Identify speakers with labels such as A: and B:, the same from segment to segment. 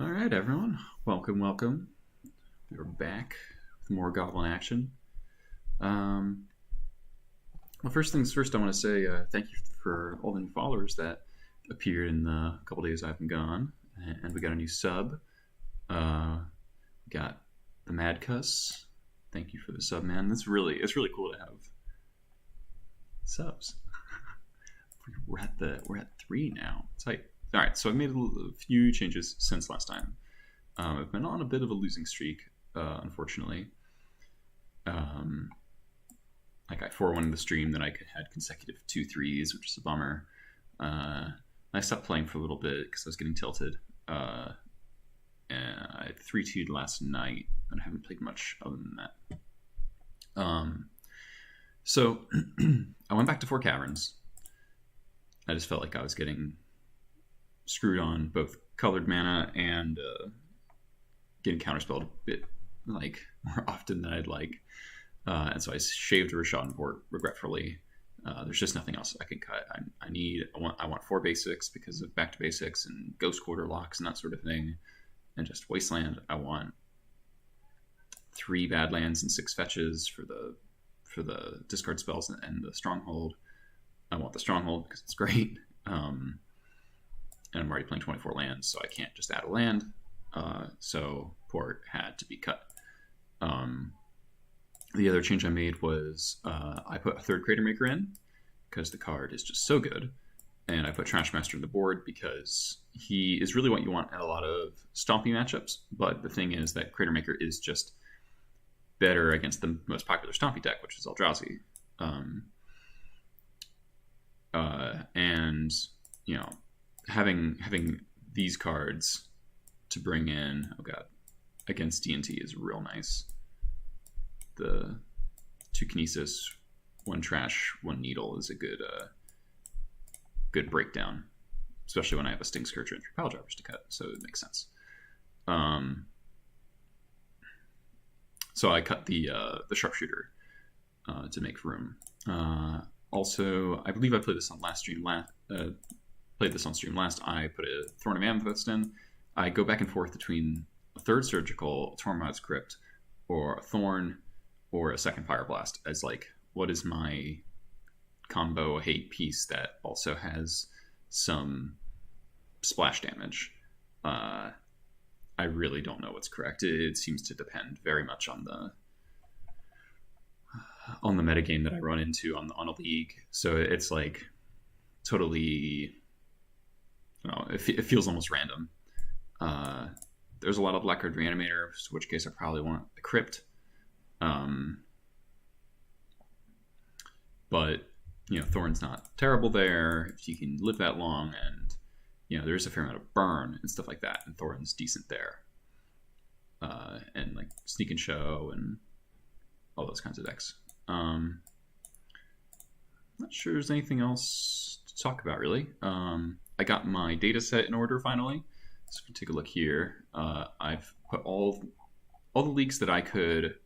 A: All right, everyone. Welcome. We're back with more Goblin action. Um, well, first things first, I want to say thank you for all the new followers that appeared in the couple days I've been gone. And we got a new sub. We got the Mad Cuss. Thank you for the sub, man. It's really cool to have subs. We're at 3 now. It's like, all right, so I've made a few changes since last time. I've been on a bit of a losing streak, unfortunately. Like I 4-1 the stream, then I had consecutive 2-3s, which is a bummer. I stopped playing for a little bit because I was getting tilted. And I 3-2'd last night, and I haven't played much other than that. So I went back to 4 Caverns. I just felt like I was getting screwed on both colored mana and getting counterspelled a bit like more often than I'd like. And so I shaved Rashad Port regretfully. There's just nothing else I can cut. I want 4 basics because of back to basics and ghost quarter locks and that sort of thing. And just wasteland. I want 3 badlands and 6 fetches for the discard spells and the stronghold. I want the stronghold because it's great. And I'm already playing 24 lands, so I can't just add a land. So port had to be cut. The other change I made was I put a 3rd Crater Maker in because the card is just so good. And I put Trashmaster on the board because he is really what you want in a lot of stompy matchups. But the thing is that Crater Maker is just better against the most popular stompy deck, which is Eldrazi. And, you know, having these cards to bring in, oh god, against D&T is real nice. The 2 Kinesis, 1 Trash, 1 Needle is a good breakdown, especially when I have a Sting Scourger and 3 Pile Drivers to cut, so it makes sense. So I cut the Sharpshooter to make room. Also, I believe I played this on stream last. I put a Thorn of Amethyst in. I go back and forth between a 3rd Surgical, Tormod's Crypt, or a Thorn, or a 2nd Fire Blast as like, what is my combo hate piece that also has some splash damage? I really don't know what's correct. It seems to depend very much on the metagame that I run into on a league. So it's like totally, it feels almost random. There's a lot of Blackguard Reanimator, in which case I probably want the Crypt. But, Thorn's not terrible there if you can live that long, and, there's a fair amount of burn and stuff like that, and Thorn's decent there. And, like, Sneak and Show and all those kinds of decks. Not sure there's anything else to talk about, really. I got my data set in order, finally. So if you take a look here, I've put all the leagues that I could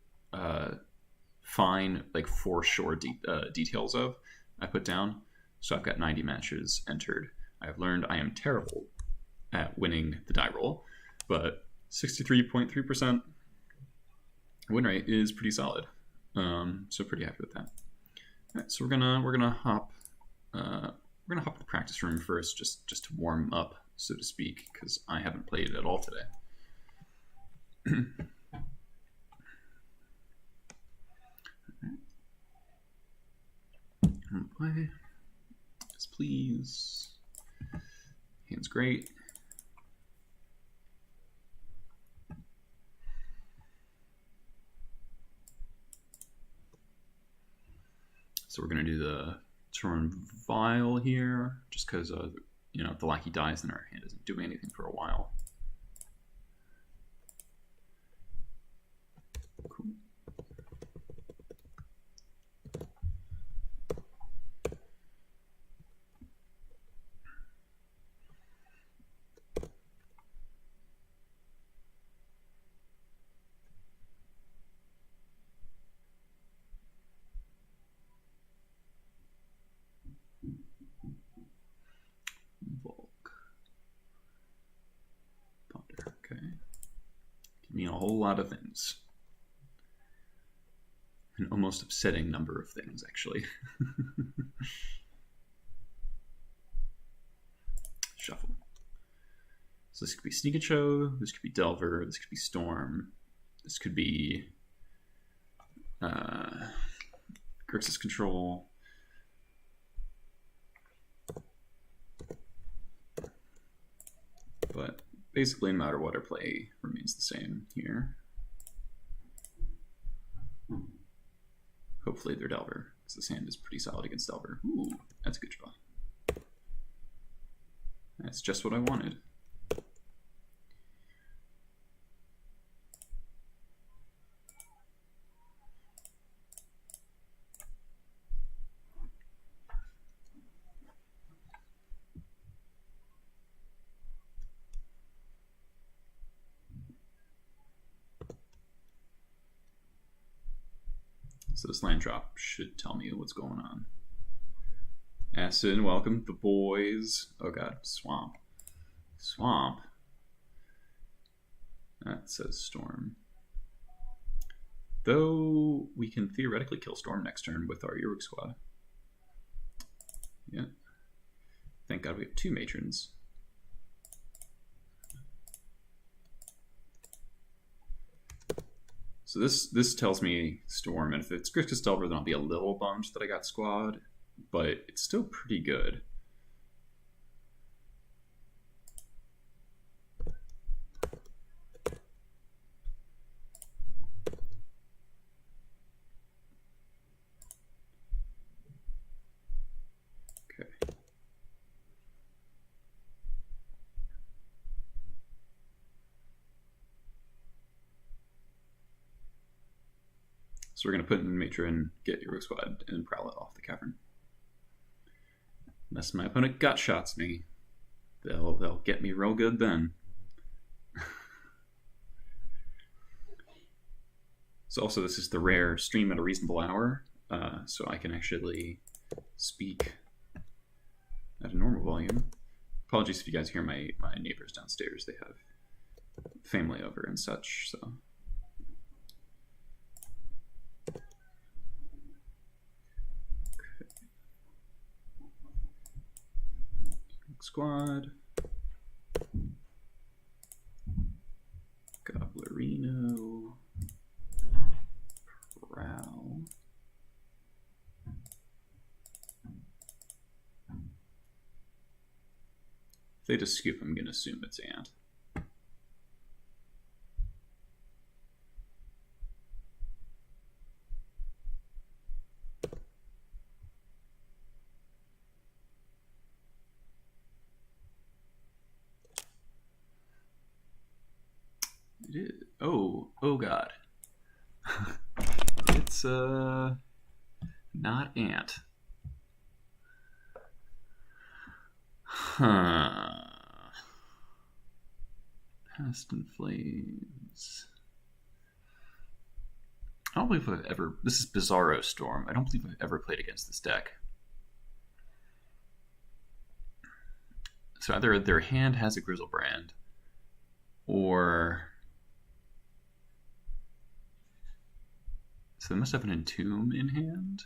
A: find, like, for sure details of, I put down. So I've got 90 matches entered. I've learned I am terrible at winning the die roll, but 63.3% win rate is pretty solid. So pretty happy with that. All right, so we're gonna hop the practice room first, just to warm up, so to speak, because I haven't played it at all today. Play. Yes, please. Hand's great. So we're going to do the turn Vial here, just because, the lackey dies and our hand isn't doing anything for a while. Cool. whole lot of things. An almost upsetting number of things, actually. Shuffle. So this could be Sneak and Show, this could be Delver, this could be Storm, this could be Grixis Control. But basically, no matter what I play, remains the same here. Hopefully they're Delver, because this hand is pretty solid against Delver. Ooh, that's a good draw. That's just what I wanted. So this land drop should tell me what's going on. Acid, welcome the boys. Oh god, Swamp. Swamp. That says Storm. Though we can theoretically kill Storm next turn with our Uruk squad. Yeah. Thank god we have 2 matrons. So this tells me Storm, and if it's Grixis Delver, then I'll be a little bummed that I got Squad, but it's still pretty good. Okay. So we're going to put in Matron, get Uruk Squad, and prowl it off the cavern. Unless my opponent gut shots me, they'll get me real good then. So also this is the rare stream at a reasonable hour, so I can actually speak at a normal volume. Apologies if you guys hear my neighbors downstairs. They have family over and such, so... Squad, Gobblerino, Prowl, if they just scoop, I'm going to assume it's Ant. Oh god. It's not Ant. Huh. Past in Flames. I don't believe I've ever... This is Bizzaro Storm. I don't believe I've ever played against this deck. So either their hand has a Grizzlebrand, or... So they must have an Entomb in hand.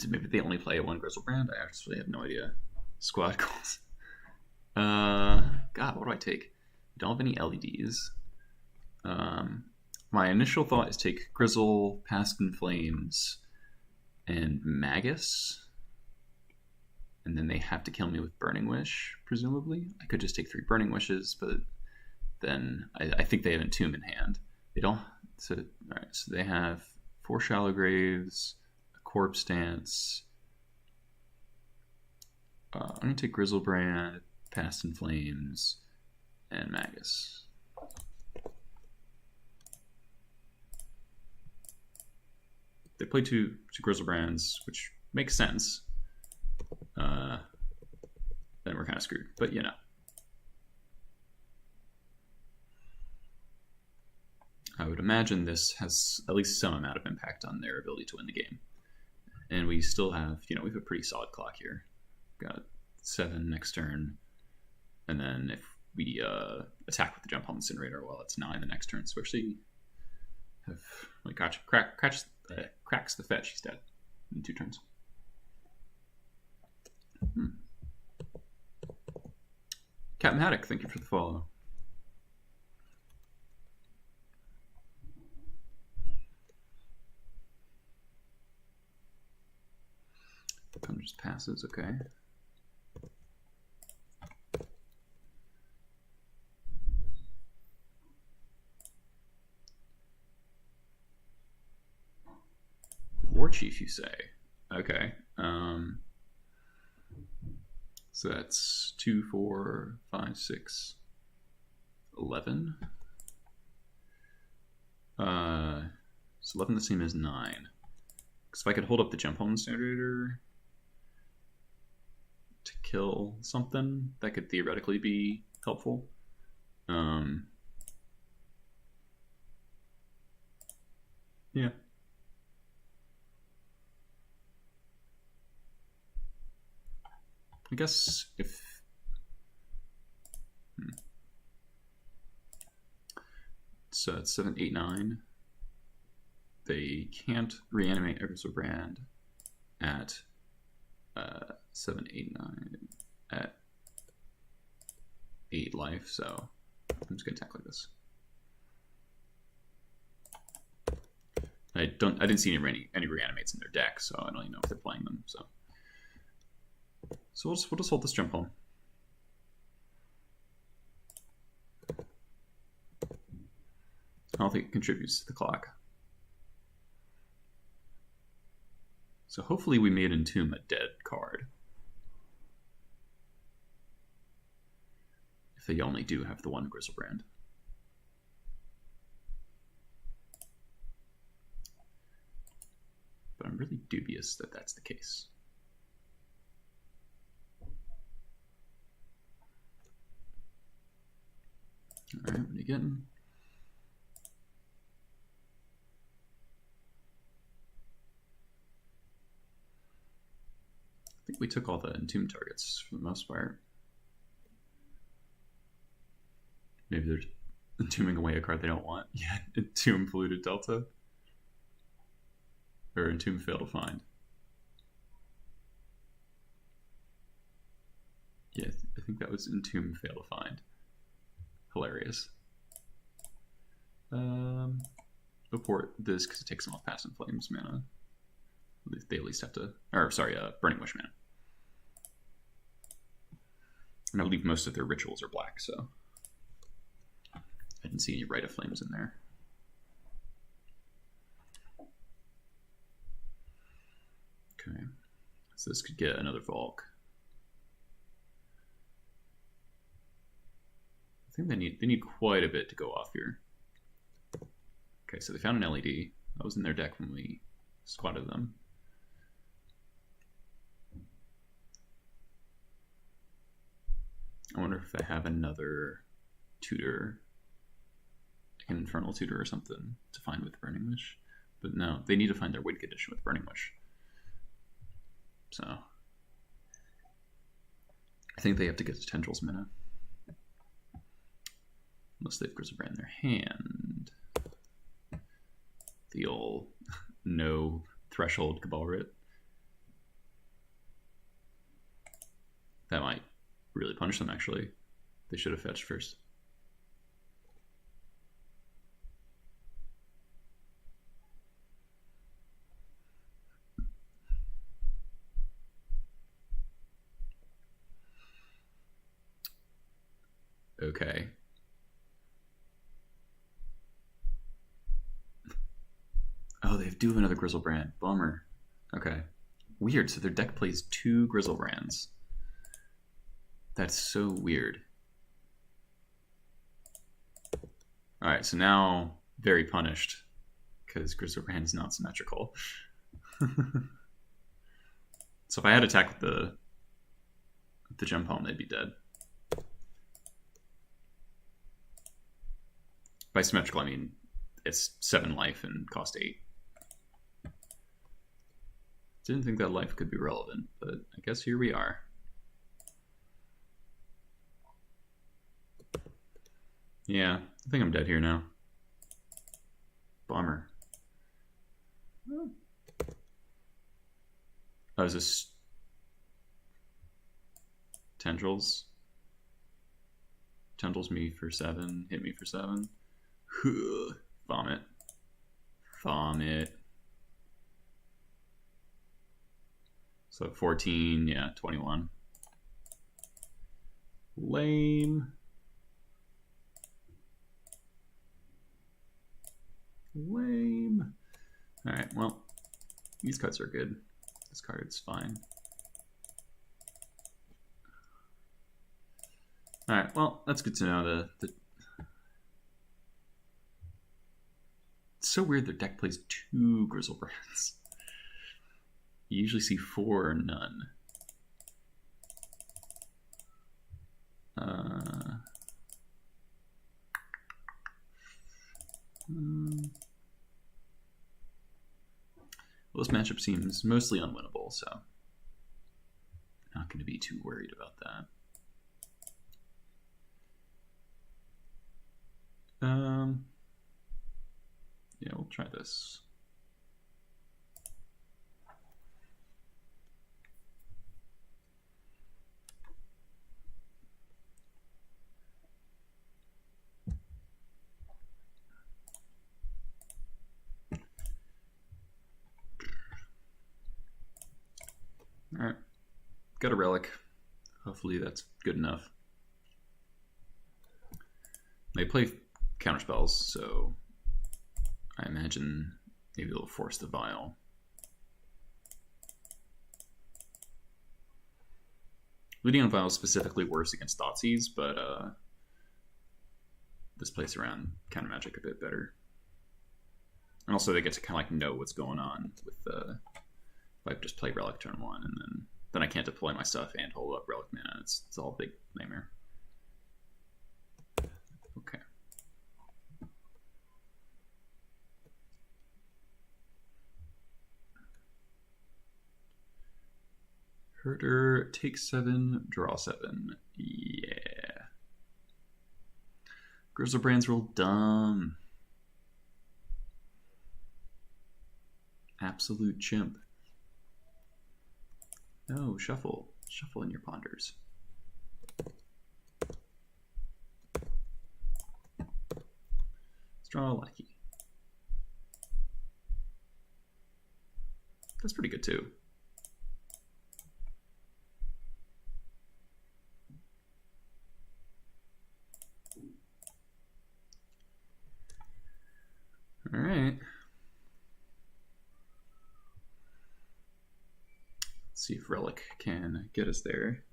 A: Maybe they only play 1 Grizzlebrand. I actually have no idea. Squad goals. God, what do I take? I don't have any LEDs. My initial thought is take Grizzle, Past in Flames, and Magus. And then they have to kill me with Burning Wish, presumably. I could just take 3 Burning Wishes, but then I think they have Entomb in hand. They don't. So, alright, so they have 4 Shallow Graves, a Corpse Dance. I'm going to take Grizzlebrand, Past in Flames, and Magus. They play two Grizzlebrands, which makes sense. Then we're kind of screwed, but you know. I would imagine this has at least some amount of impact on their ability to win the game. And we still have, we have a pretty solid clock here. Got 7 next turn. And then if we attack with the jump on incinerator while it's 9 the next turn. So actually have like gotcha, cracks the fetch. He's dead in 2 turns. Captain Haddock, thank you for the follow. Just passes, okay. War Chief, you say? Okay. So that's 2, 4, 5, 6, 11. So 11 the same as 9. Because if I could hold up the jump home incinerator to kill something, that could theoretically be helpful. Yeah. I guess if so it's 7, 8, 9. They can't reanimate Grixis Brand at 7, 8, 9 at 8 life, so I'm just gonna attack like this. I didn't see any reanimates in their deck, so I don't even know if they're playing them. So we'll just hold this jump home. I don't think it contributes to the clock. So hopefully we made Entomb a dead card. If they only do have the one Grizzlebrand. But I'm really dubious that that's the case. Alright, what are you getting? I think we took all the Entomb targets for the most part. Maybe they're entombing away a card they don't want. Yeah, Entomb Polluted Delta. Or Entomb Fail to Find. Yeah, I think that was Entomb Fail to Find. Hilarious. Report this because it takes them off Past in Flames mana. They at least have to, or sorry, Burning Wish mana. And I believe most of their rituals are black, so I didn't see any Rite of Flames in there. Okay, so this could get another Volk. I think they need quite a bit to go off here. Okay, so they found an LED. That was in their deck when we squatted them. I wonder if they have another tutor, like an Infernal Tutor or something, to find with Burning Wish. But no, they need to find their win condition with Burning Wish. So I think they have to get to Tendrils mana. Unless they have Grizzlebrand in their hand. The old no threshold Cabal Writ. That might really punish them, actually. They should have fetched first. Okay. Oh, they do have another Grizzlebrand. Bummer. Okay. Weird. So their deck plays 2 Grizzlebrands. That's so weird. Alright, so now very punished because Grizzlebrand is not symmetrical. So if I had attack with the jump home, they'd be dead. By symmetrical, I mean it's 7 life and cost 8. Didn't think that life could be relevant, but I guess here we are. Yeah, I think I'm dead here now. Bummer. Oh, is this tendrils? Tendrils me for 7, hit me for 7. Vomit. Vomit. So 14, yeah, 21. Lame. Lame. Alright, well, these cards are good. This card's fine. Alright, well, that's good to know. It's so weird their deck plays 2 Grizzlebrands. You usually see 4 or none. Well, this matchup seems mostly unwinnable, so not going to be too worried about that. Yeah, we'll try this. All right, got a relic. Hopefully that's good enough. They play counterspells, so I imagine maybe they'll force the vial. Leading on vial is specifically worse against Thoughtseizes, but this plays around counter magic a bit better. And also they get to kind of like know what's going on with if I just play Relic turn 1 and then I can't deploy my stuff and hold up Relic mana. It's all a big nightmare. Okay. Herder, take 7, draw 7. Yeah. Grizzlebrand's real dumb. Absolute chimp. No, shuffle. Shuffle in your ponders. Let's draw a lackey. That's pretty good too. All right. Let's see if Relic can get us there.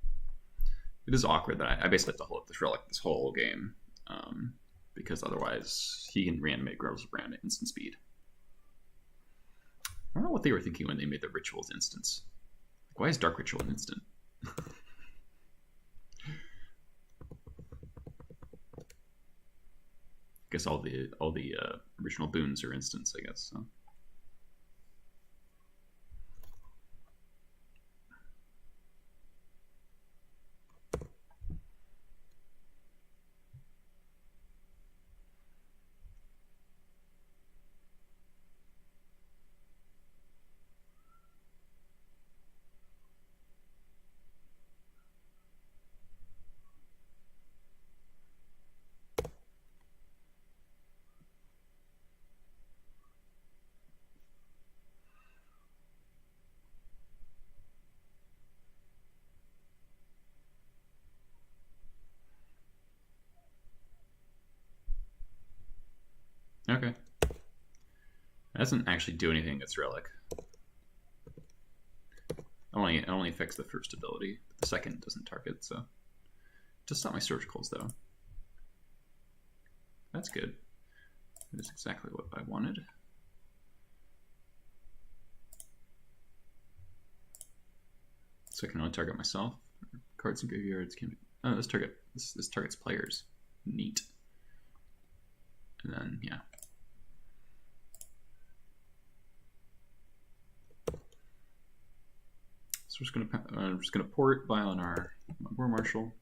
A: It is awkward that I basically have to hold up this Relic this whole game, because otherwise he can reanimate Grizzlebrand at instant speed. I don't know what they were thinking when they made the Rituals instance. Like, why is Dark Ritual an instant? I guess all the original boons are instants, I guess. So. Okay. That doesn't actually do anything against Relic. It only affects the first ability, but the second doesn't target, so. Just stop my surgicals, though. That's good. That is exactly what I wanted. So I can only target myself. Cards and graveyards can be... Oh, this targets players. Neat. And then, yeah. So we're just gonna port Vial on our War Marshal.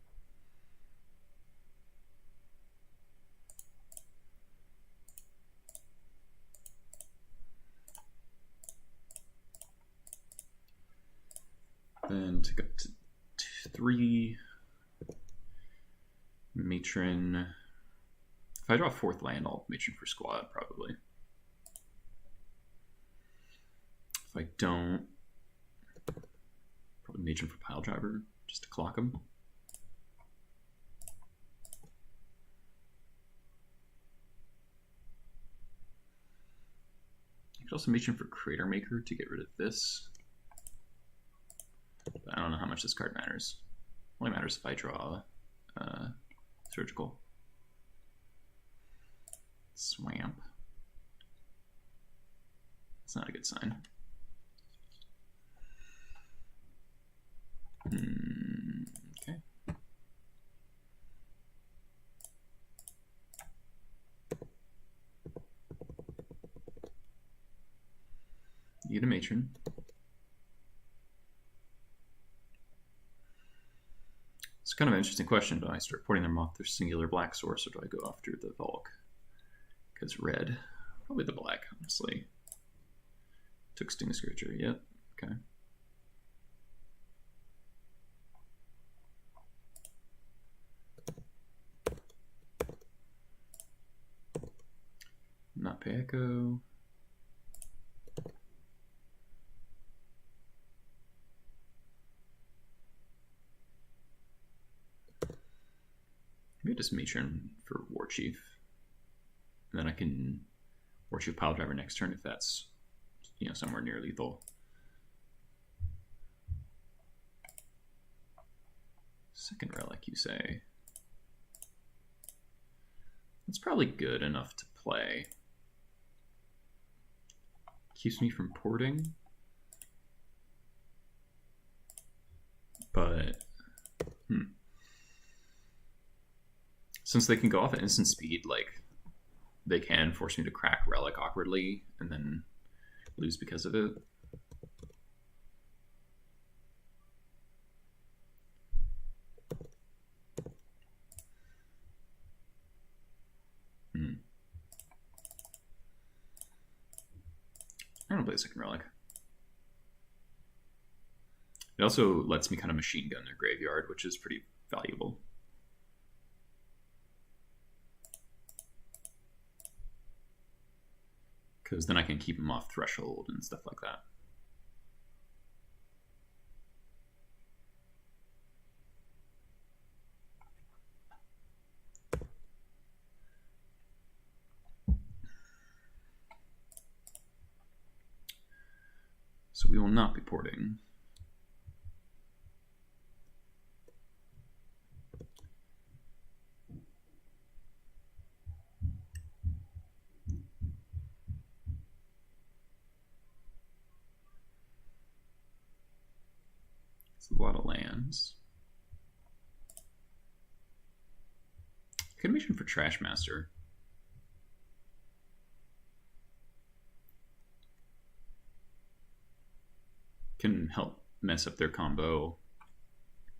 A: Then take up to 3 matron. If I draw a 4th land, I'll matron for squad probably. If I don't, probably matron for pile driver just to clock them. I could also matron for Crater Maker to get rid of this. But I don't know how much this card matters. It only matters if I draw Surgical. Swamp. It's not a good sign. Okay. You get a matron. It's kind of an interesting question. Do I start putting them off their singular black source, or do I go after the Volk? Because red, probably the black, honestly. Took Sting Scourger, yep, okay. Not pay echo. Maybe just matron for War Chief. And then I can War Chief Pile Driver next turn if that's, you know, somewhere near lethal. Second relic, you say? That's probably good enough to play. Keeps me from porting. But, since they can go off at instant speed, like, they can force me to crack relic awkwardly and then lose because of it. I'm gonna play the second relic. It also lets me kind of machine gun their graveyard, which is pretty valuable. Because then I can keep them off threshold and stuff like that. So we will not be porting. A lot of lands. Could mission for Trash Master. Can help mess up their combo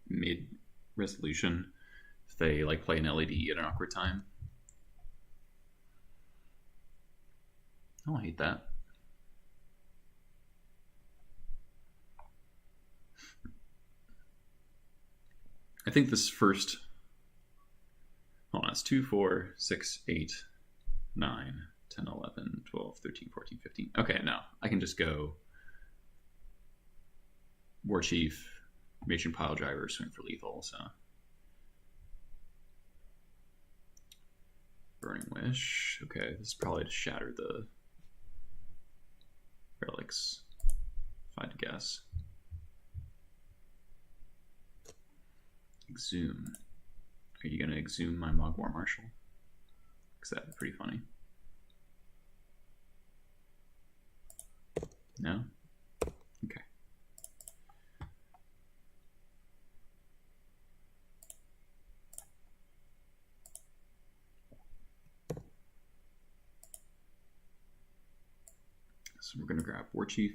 A: mid resolution if they like play an LED at an awkward time. Oh, I hate that. I think this first, hold on, it's 2, 4, 6, 8, 9, 10, 11, 12, 13, 14, 15. Okay, no, I can just go War Chief, Matron Pile Driver, swing for lethal, so. Burning Wish, okay, this is probably to shatter the relics, if I had to guess. Exhume. Are you going to exhume my Mogg War Marshal? Because that'd be pretty funny. No? Okay. So we're going to grab War Chief.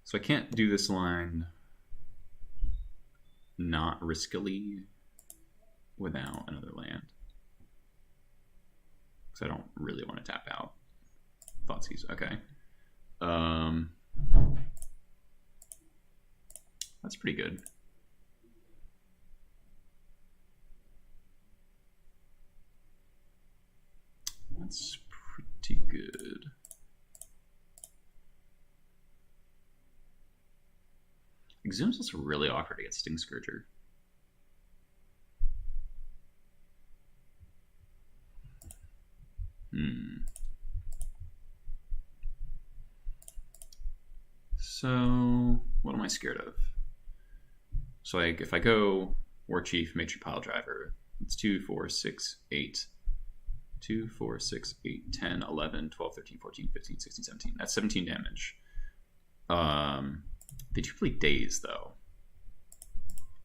A: So I can't do this line not riskily without another land. Because I don't really want to tap out. Thoughtseize, okay. That's pretty good. That's pretty good. Exhume's also really awkward against Sting Scourger. So, what am I scared of? So, like, if I go War Chief, Matrix Pile Driver, it's 2, 4, 6, 8. 2, 4, 6, 8, 10, 11, 12, 13, 14, 15, 16, 17. That's 17 damage. They do play Daze, though.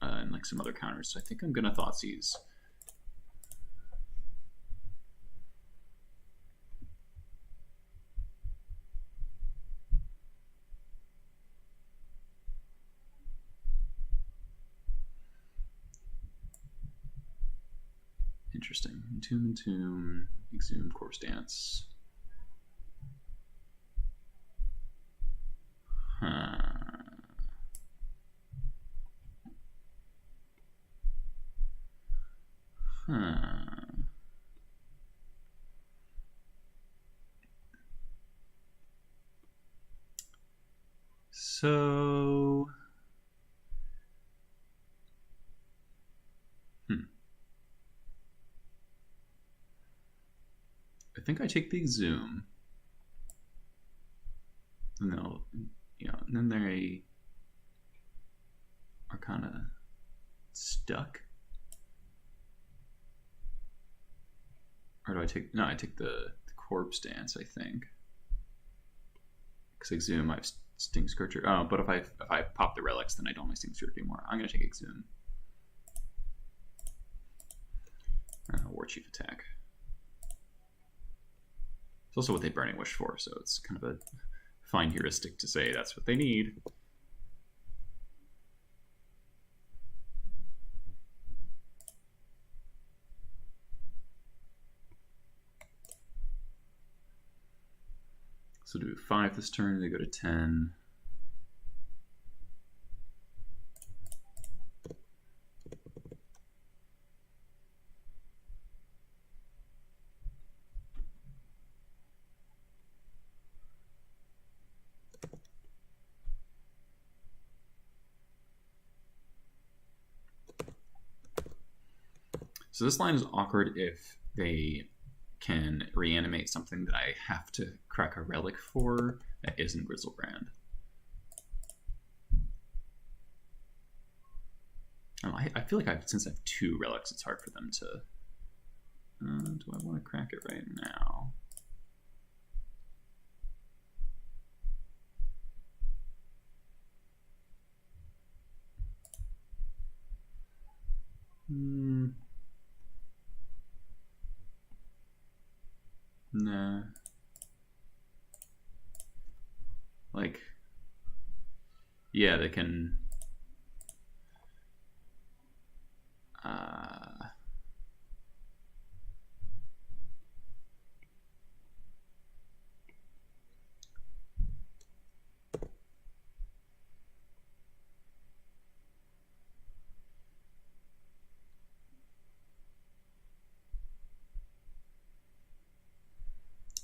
A: And like some other counters. So I think I'm going to Thoughtseize. Interesting. Entomb, Exhumed, Corpse Dance. So... I think I take the Exhume. And they'll, you know, and then they are kind of stuck. Or do I take, no, I take the Corpse Dance, I think. Because Exhume, I have Sting Scourger. Oh, but if I pop the relics, then I don't have my Sting Scourger anymore. I'm going to take Exhume. War Chief attack. It's also what they Burning Wish for, so it's kind of a fine heuristic to say that's what they need. So do 5 this turn, they go to 10. So this line is awkward if they can reanimate something that I have to crack a relic for that isn't Grizzlebrand. I feel like since I have 2 relics, it's hard for them to... do I want to crack it right now? Nah. Like, yeah, they can...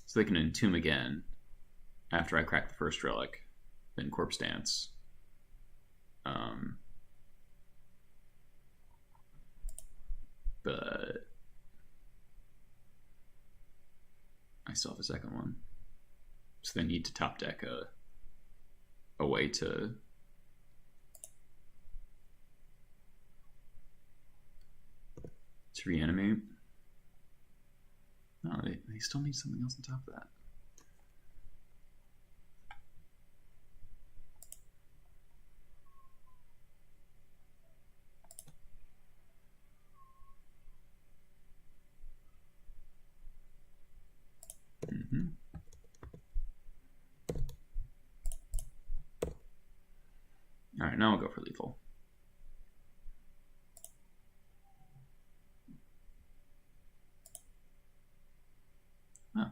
A: So they can Entomb again after I crack the first relic, then Corpse Dance. But I still have a second one. So they need to top deck a way to reanimate. No, they still need something else on top of that. All right, now I'll go for lethal. Oh.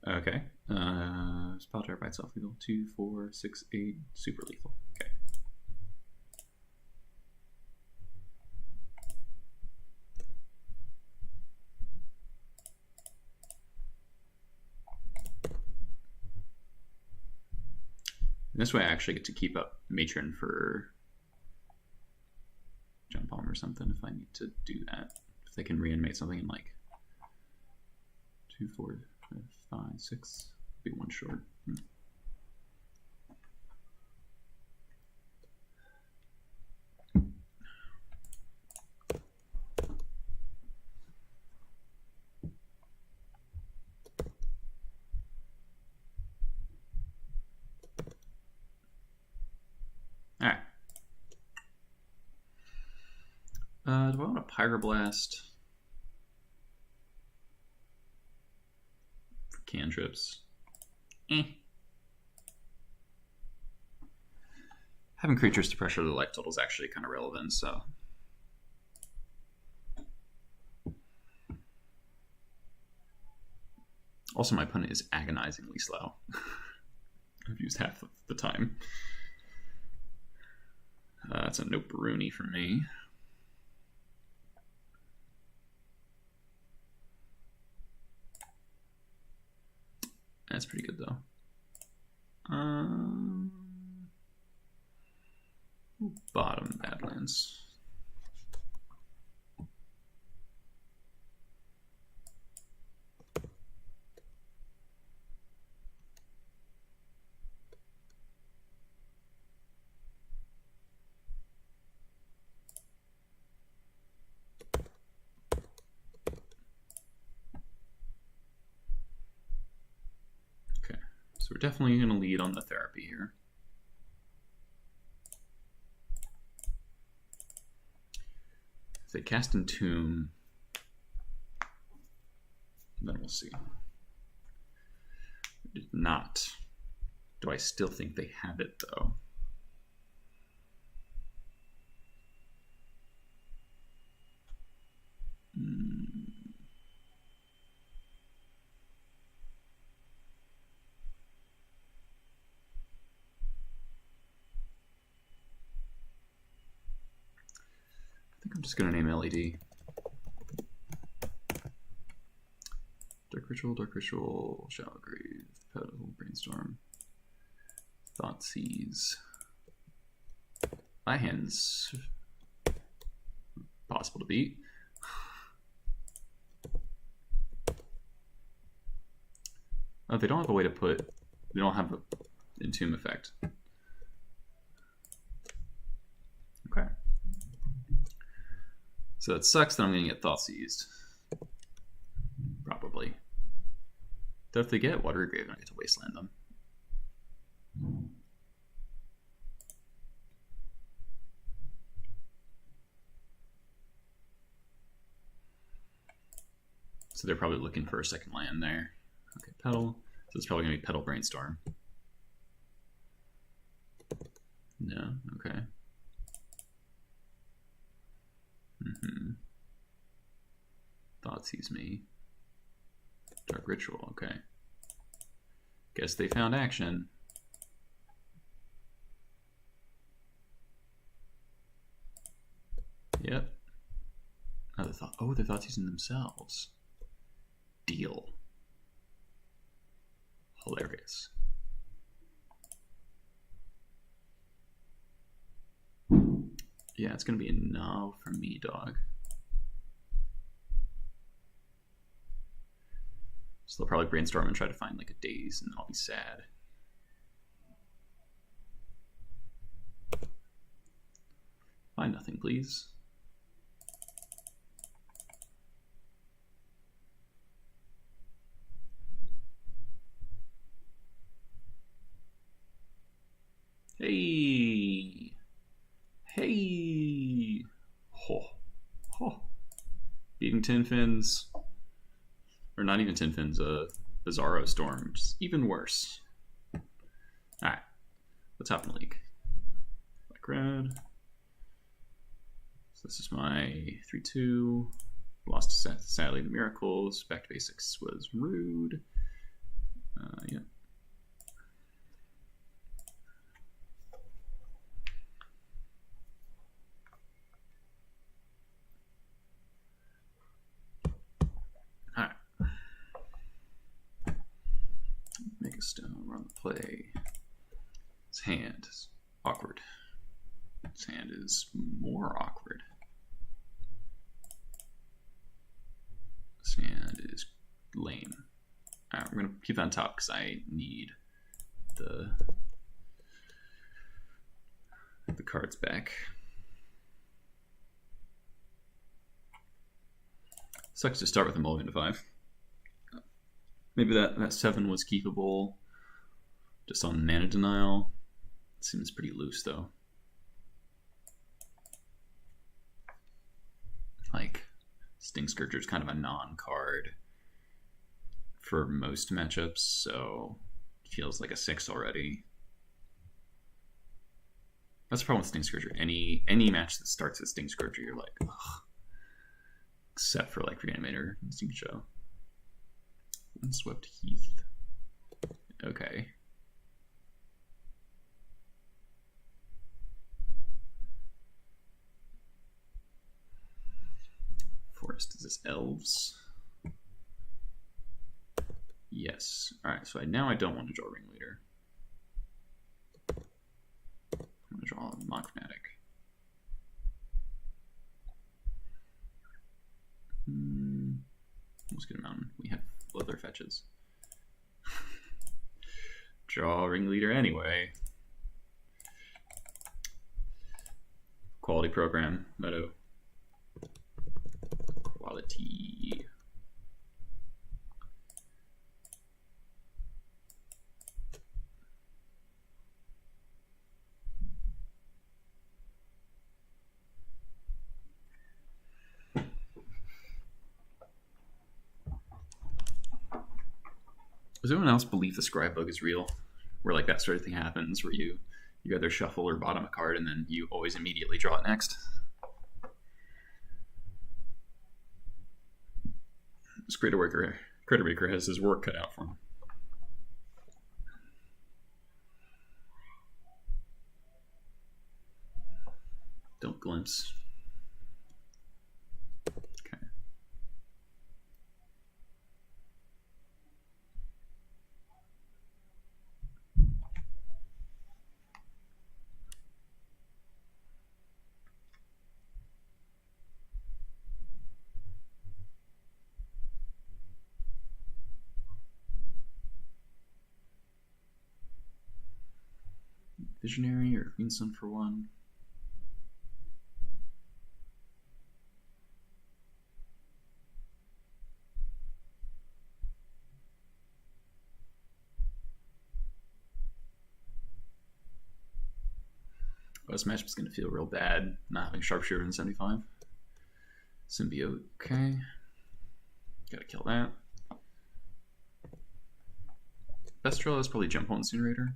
A: Okay. Spell Trap by itself lethal. 2, 4, 6, 8, super lethal. Okay. This way I actually get to keep up Matron for Jump Bomb or something if I need to do that. If they can reanimate something in like 2, 4, 5, 6, be one short. Alright. Do I want a Pyroblast for cantrips? Having creatures to pressure the life total is actually kind of relevant, so. Also, my opponent is agonizingly slow. I've used half of the time. That's a no Bruni for me. That's pretty good though. Bottom Badlands. So we're definitely going to lead on the therapy here. If they cast Entomb, then we'll see. Did not. Do I still think they have it though? I'm just going to name LED. Dark Ritual, Shallow Grave, Petal, Brainstorm, Thoughtseize. My hand's possible to beat. Oh, they don't have a way to put, they don't have an Entomb effect. Okay. So it sucks that I'm going to get Thoughtseized. Probably. Though if they get Watery Grave, I get to Wasteland them. So they're probably looking for a second land there. Okay, Petal. So it's probably going to be Petal Brainstorm. No, okay. Thoughtseize me. Dark Ritual, okay. Guess they found action. Yep. Oh, they're Thoughtseizing themselves. Deal. Hilarious. Yeah, it's gonna be a no for me, dog. So they'll probably brainstorm and try to find like a daze, and then I'll be sad. Find nothing, please. Hey! Hey! Ho! Ho! Beating Tin Fins. Or not even Tin Fins, Bizzaro Storm, which is even worse. Alright. Let's hop in the league. Black red. So this is my 3-2. Lost sadly to Miracles. Back to basics was rude. Yeah. Stone, run the play. This hand is awkward. This hand is more awkward. This hand is lame. Alright, we're gonna keep that on top because I need the cards back. Sucks to start with a mulligan to 5. Maybe that 7 was keepable just on mana denial. It seems pretty loose though. Like, Sting Scourger is kind of a non-card for most matchups, so it feels like a 6 already. That's the problem with Sting Scourger. Any match that starts with Sting Scourger, you're like, ugh. Except for like Reanimator and Steam Show. Unswept Heath. Okay. Forest, is this Elves? Yes. Alright, so now I don't want to draw Ringleader. I'm going to draw Mock Fanatic. Let's get a mountain. We have other fetches. Draw Ringleader anyway. Quality program, Meadow. Quality. Does anyone else believe the scribe bug is real? Where like that sort of thing happens, where you either shuffle or bottom a card and then you always immediately draw it next? This Critter Maker has his work cut out for him. Don't glimpse. Okay. Visionary or Green Sun for 1. Oh, this matchup's gonna feel real bad not having Sharpshooter in 75. Symbiote, okay. Gotta kill that. Best draw is probably Jump Hole Incinerator.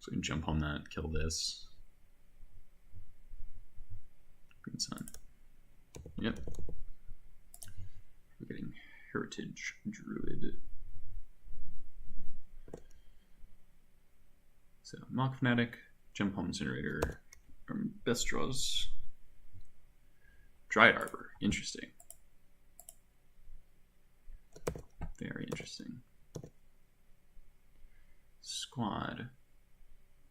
A: So we can jump on that, kill this. Green Sun. Yep. We're getting Heritage Druid. So Mock Fanatic, Jump Home Incinerator, best draws. Dryad Arbor, interesting. Very interesting. Squad.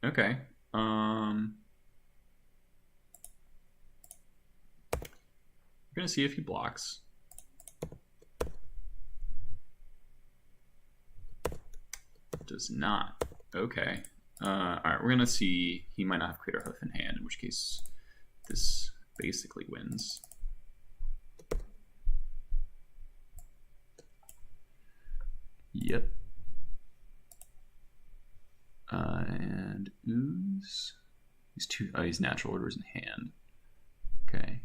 A: Okay. We're gonna see if he blocks. Does not. Okay. Alright, we're gonna see. He might not have Crater Hoof in hand, in which case this basically wins. Yep. And Ooze. He's Natural Orders in hand. Okay.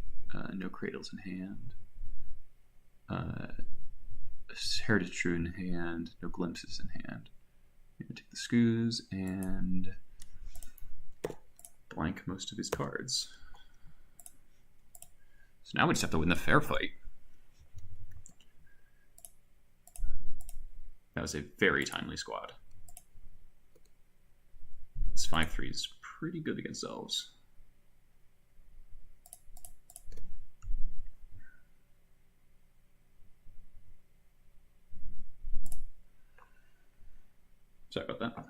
A: No Cradles in hand. Heritage Druid in hand. No Glimpses in hand. I'm gonna take the Scoos and blank most of his cards. So now we just have to win the fair fight. That was a very timely squad. This 5/3 is pretty good against Elves. Sorry about that.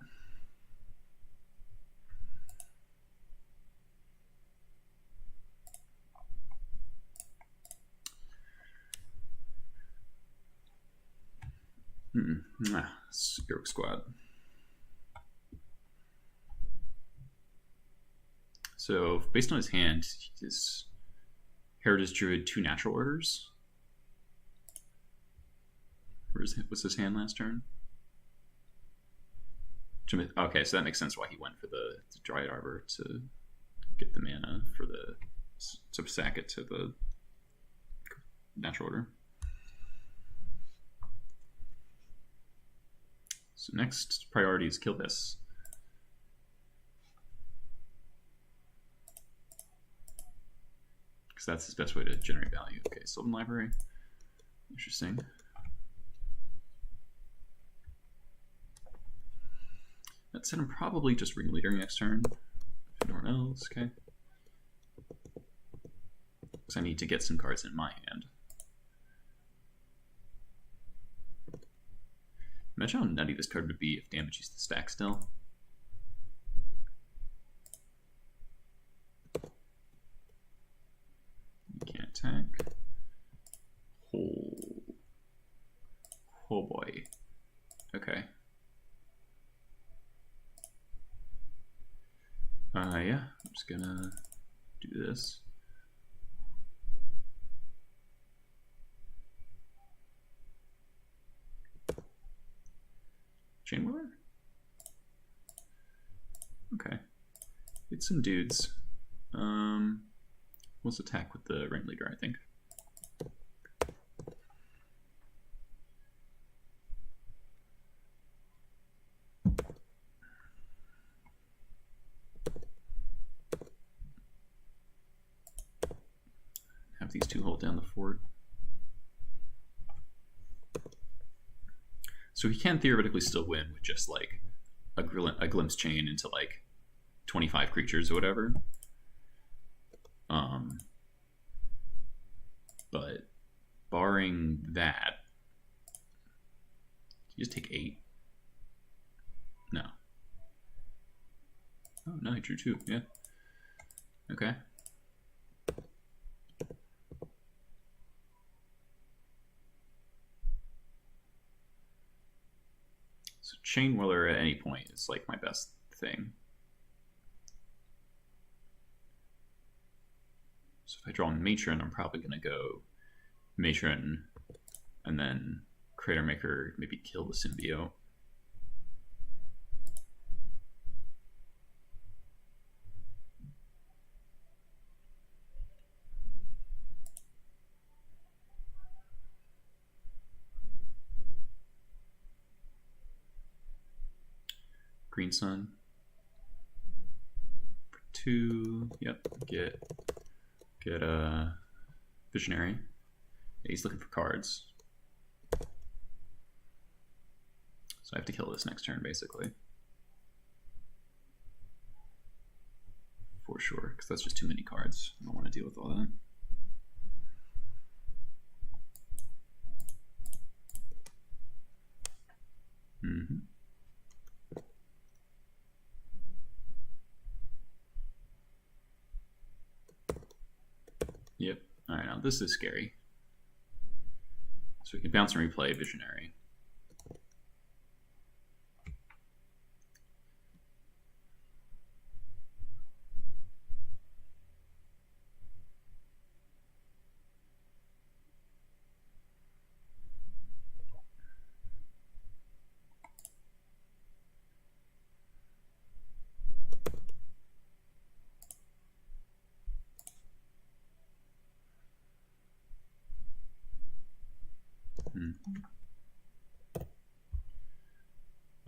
A: Superhero Squad. So, based on his hand, his Heritage Druid 2 natural orders. What's his hand last turn? Okay, so that makes sense why he went for the Dryad Arbor to get the mana for the to sack it to the natural order. So next priority is kill this. Because that's his best way to generate value. Okay, Sylvan Library. Interesting. That said, I'm probably just ringleadering next turn. If anyone else, okay. Because I need to get some cards in my hand. Imagine how nutty this card would be if damage used the stack still. You can't attack. Oh boy. Okay. Yeah, I'm just gonna do this. Chainwhirler? Okay. Hit some dudes. Let's attack with the Ringleader, I think. Have these two hold down the fort. So he can theoretically still win with just like a glimpse chain into like 25 creatures or whatever. But barring that, you just take 8. No. Oh no, he drew 2. Yeah. Okay. So Chainwhirler at any point is like my best thing. So if I draw Matron, I'm probably going to go Matron and then Crater Maker, maybe kill the Symbiote. Green Sun. For 2, yep, get a Visionary. Yeah, he's looking for cards. So I have to kill this next turn, basically. For sure, because that's just too many cards. I don't want to deal with all that. Yep. Alright, now this is scary. So we can bounce and replay Visionary.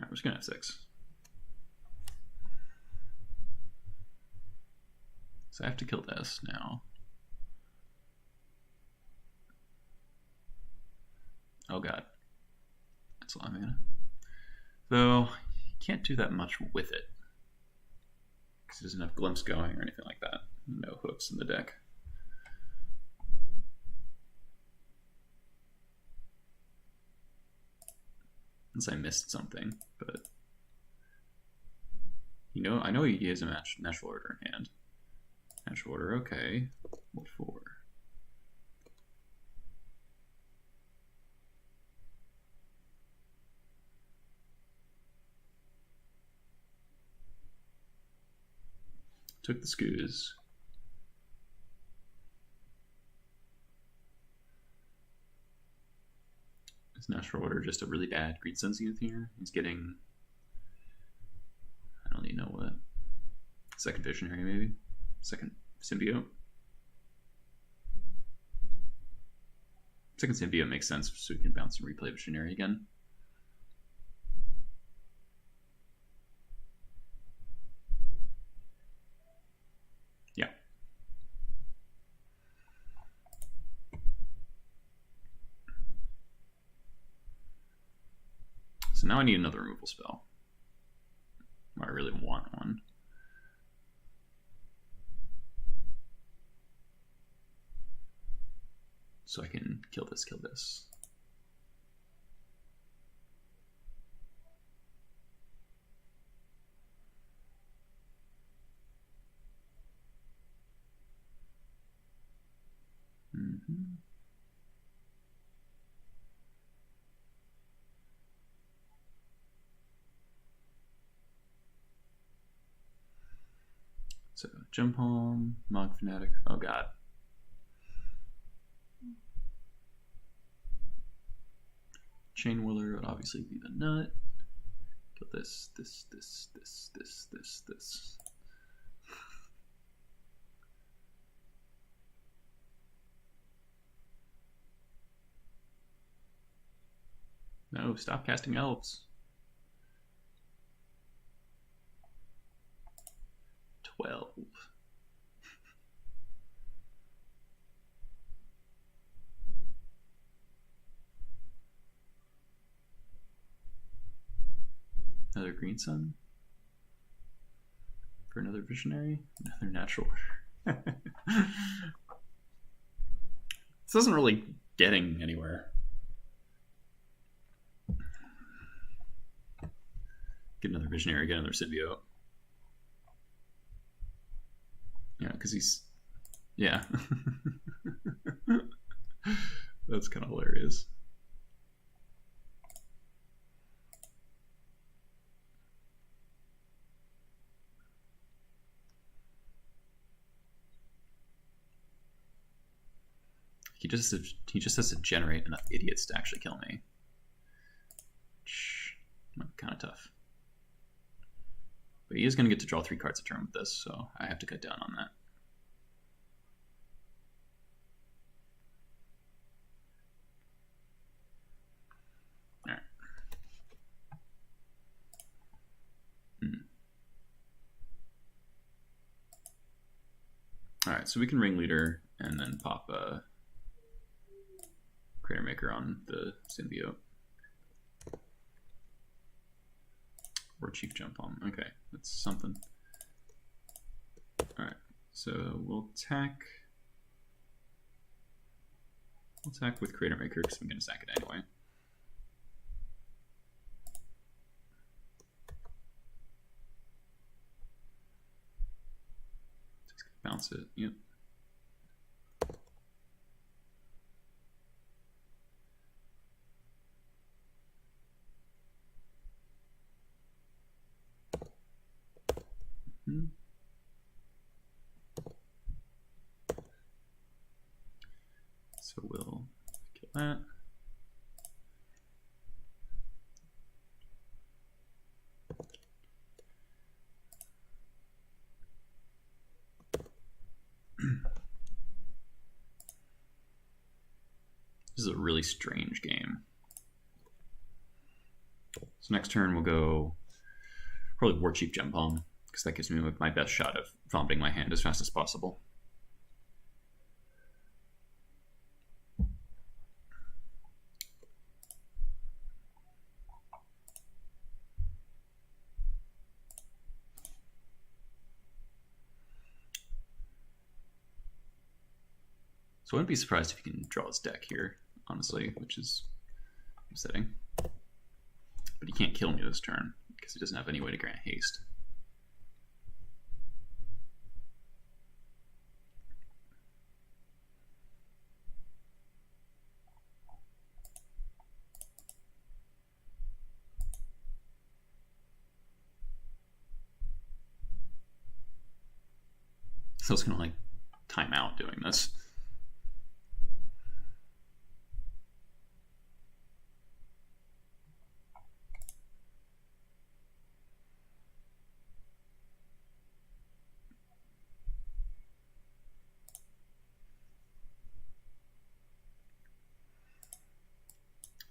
A: Alright, we're just gonna have 6. So I have to kill this now. Oh god. That's a lot of mana. Though, you can't do that much with it. Because it doesn't have glimpse going or anything like that. No hooks in the deck. Unless I missed something, but you know, I know he has a natural order in hand. Natural order, okay. What for? Took the scoos. Is Natural Order just a really bad Green Sun Zenith here? He's getting, I don't even know what. Second Visionary, maybe? Second Symbiote? Second Symbiote makes sense, so we can bounce and replay Visionary again. Yeah. So now I need another removal spell. I really want one. So I can kill this, kill this. So Jump Home, Mog Fanatic. Oh god. Chain Whirler would obviously be the nut. Kill this. No, stop casting Elves. 12. Another Green Sun. For another Visionary. Another Natural Order. This isn't really getting anywhere. Get another Visionary, get another Symbiote. Yeah, because he's... Yeah. That's kind of hilarious. He just has to generate enough idiots to actually kill me. Kind of tough. But he is going to get to draw 3 cards a turn with this, so I have to cut down on that. Alright. Alright, so we can Ringleader and then pop a Crater Maker on the Symbiote. Or Chief Jump Home. Okay, that's something. Alright, so we'll attack. We'll attack with Crater Maker because I'm going to sack it anyway. Just bounce it, yep. So we'll kill that. This is a really strange game. So next turn we'll go probably War Chief Jump Home, because that gives me my best shot of vomiting my hand as fast as possible. So I wouldn't be surprised if he can draw his deck here, honestly, which is upsetting. But he can't kill me this turn, because he doesn't have any way to grant haste. So I was gonna like time out doing this.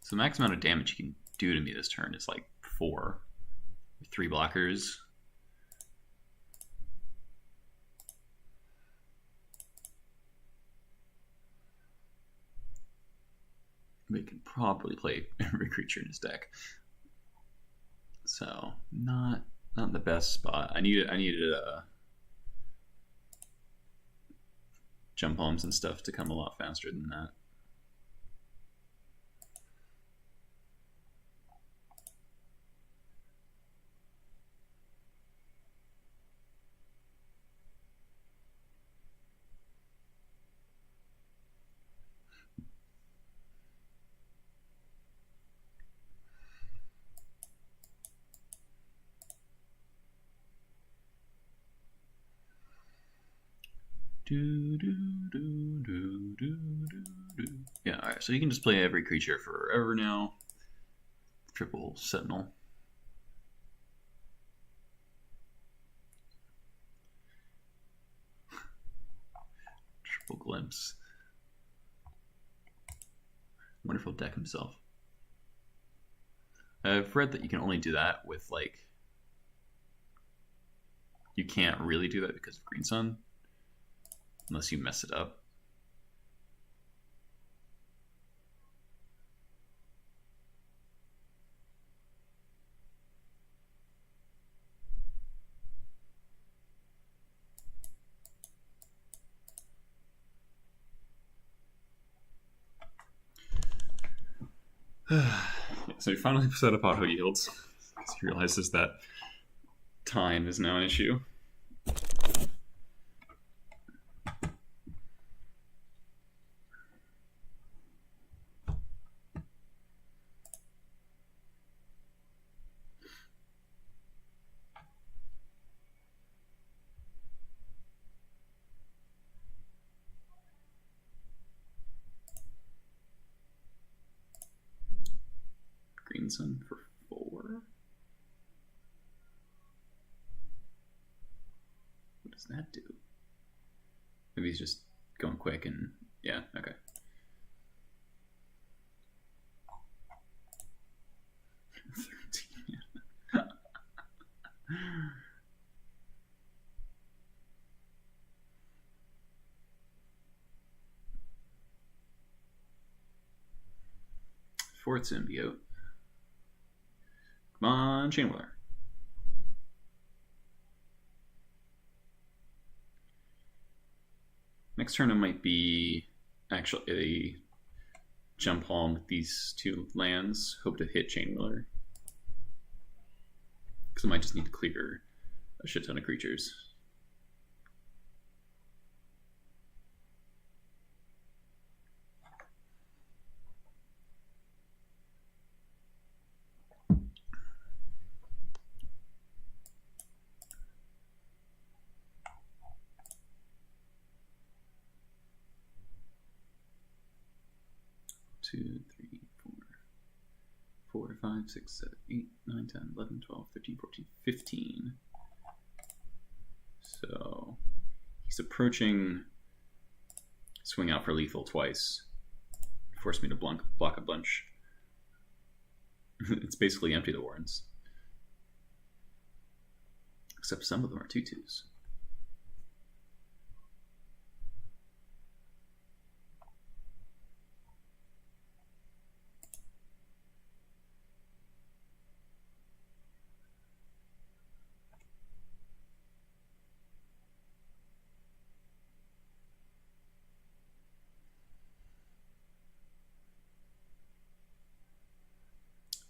A: So the max amount of damage you can do to me this turn is like 4. 3 blockers. But he can probably play every creature in his deck. So not the best spot. I needed jump bombs and stuff to come a lot faster than that. Yeah, alright, so you can just play every creature forever now. Triple Sentinel. Triple Glimpse. Wonderful deck himself. I've read that you can only do that with, like... You can't really do that because of Green Sun. Unless you mess it up. So he finally set up auto yields. He realizes that time is now an issue. Green Sun for 4. What does that do? Maybe he's just going quick and yeah, okay. Fourth symbiote. Come on, Chainwhirler. Next turn it might be actually a jump home with these 2 lands. Hope to hit Chainwhirler. Because I might just need to clear a shit ton of creatures. Two, three, 4, 5, 6, 7, 8, 9, 10, 11, 12, 13, 14, 15. So he's approaching swing out for lethal twice. Forced me to block a bunch. It's basically empty the warrants. Except some of them are 2/2s.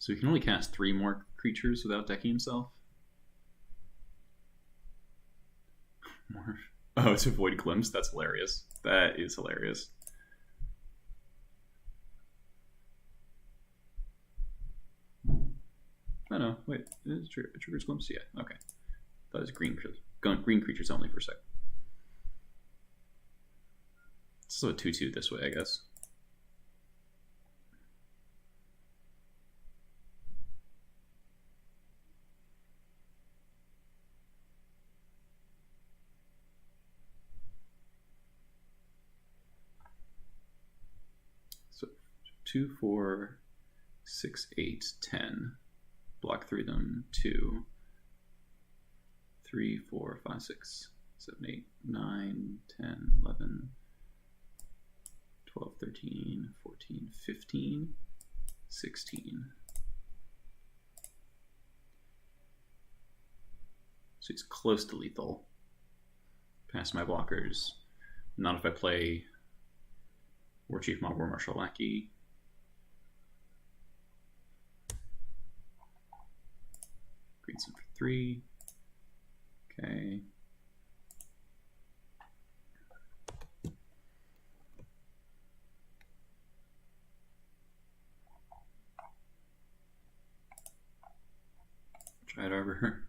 A: So he can only cast 3 more creatures without decking himself. Oh, to avoid Glimpse? That's hilarious. That is hilarious. Oh no, wait, it triggers Glimpse? Yeah, okay. That was green creatures only for a second. So a 2/2 this way, I guess. So 2, 4, 6, 8, 10. Block 3 of them. 2, 3, 4, 5, 6, 7, 8, 9, 10, 11, 12, 13, 14, 15, 16. So he's close to lethal. Past my blockers. Not if I play War Chief, Mob, War Marshal, Lackey. Green Sun for 3. Okay. Triad Arbor.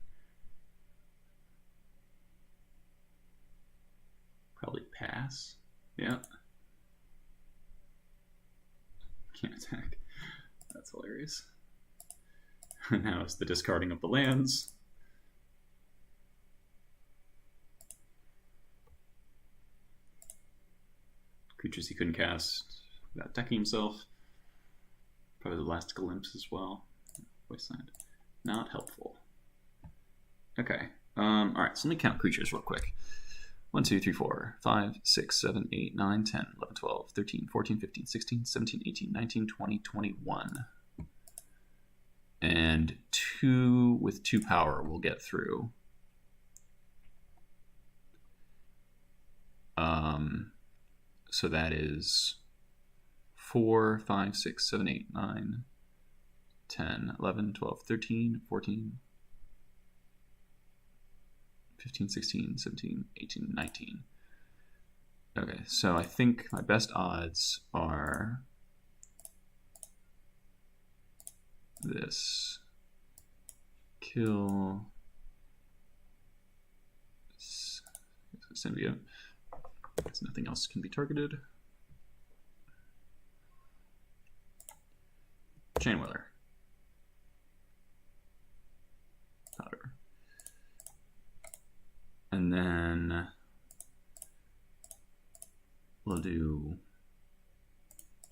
A: Probably pass. Yeah. Can't attack. That's hilarious. Now it's the discarding of the lands. Creatures he couldn't cast without decking himself. Probably the last glimpse as well. Wasteland. Not helpful. Okay. Alright, so let me count creatures real quick. 1, 2, 3, 4, 5, 6, 7, 8, 9, 10, 11, 12, 13, 14, 15, 16, 17, 18, 19, 20, 21. And 2 with 2 power will get through. So that is 4, 5, 6, 7, 8, 9, 10, 11, 12, 13, 14, 15, 16, 17, 18, 19. Okay, so I think my best odds are this. Kill symbiote. Because nothing else can be targeted. Chainwhirler. Powder. And then we'll do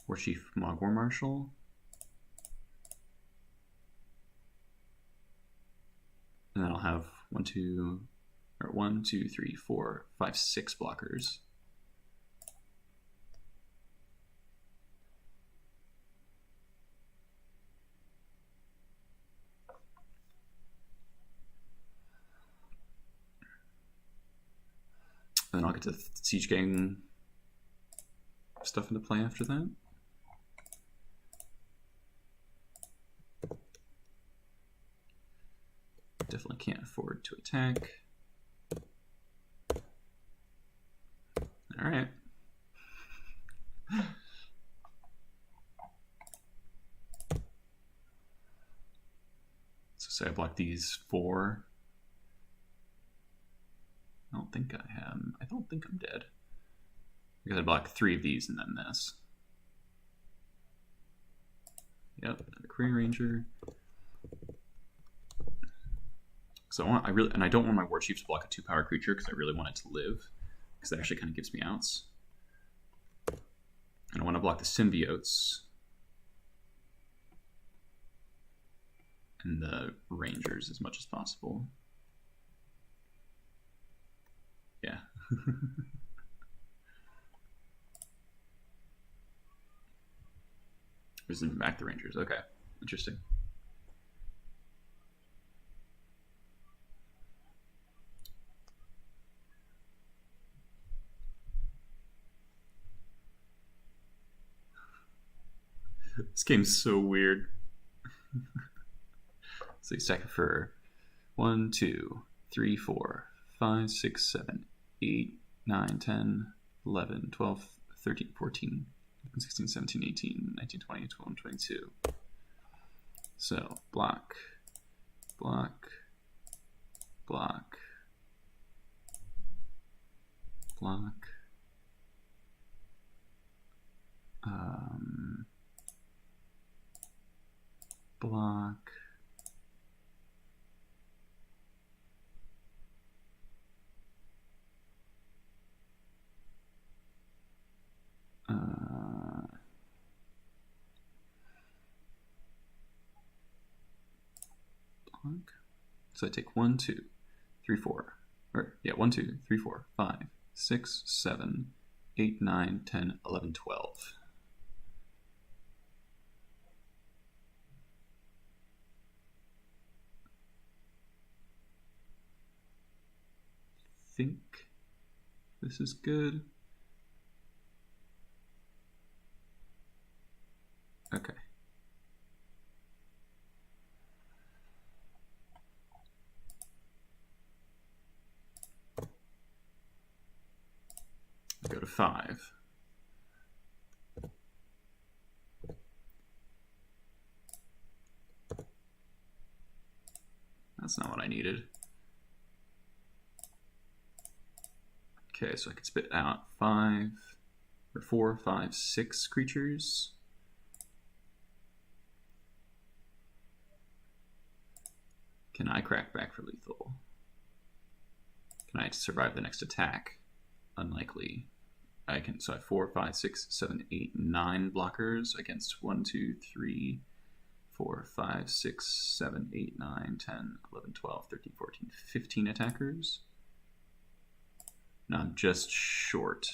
A: War Chief, Mog, War Marshal. And then I'll have 1, 2, 3, 4, 5, 6 blockers. And then I'll get to Siege Gang stuff into play after that. Definitely can't afford to attack. All right. So say I block these 4. I don't think I am. I don't think I'm dead. Because I block 3 of these and then this. Yep, another Career Ranger. So I don't want my War Chief to block a 2-power creature because I really want it to live. Because that actually kind of gives me outs. And I want to block the symbiotes. And the Rangers as much as possible. Yeah. Isn't back the Rangers. Okay. Interesting. This game's so weird. So you stack it for 1, 2, 3, 4, 5, 6, 7, 8, 9, 10, 11, 12, 13, 14, 16, 17, 18, 19, 20, 21, 22. So block, block, block, block, Block. Block. So I take 1, 2, 3, 4. Or, yeah, 1, 2, 3, 4, 5, 6, 7, 8, 9, 10, 11, 12. I think this is good. Okay. Go to 5. That's not what I needed. Okay, so I could spit out 5 or 4, 5, 6 creatures. Can I crack back for lethal? Can I survive the next attack? Unlikely. I can, so I have 4, 5, 6, 7, 8, 9 blockers against 1, 2, 3, 4, 5, 6, 7, 8, 9, 10, 11, 12, 13, 14, 15 attackers. No, I'm just short.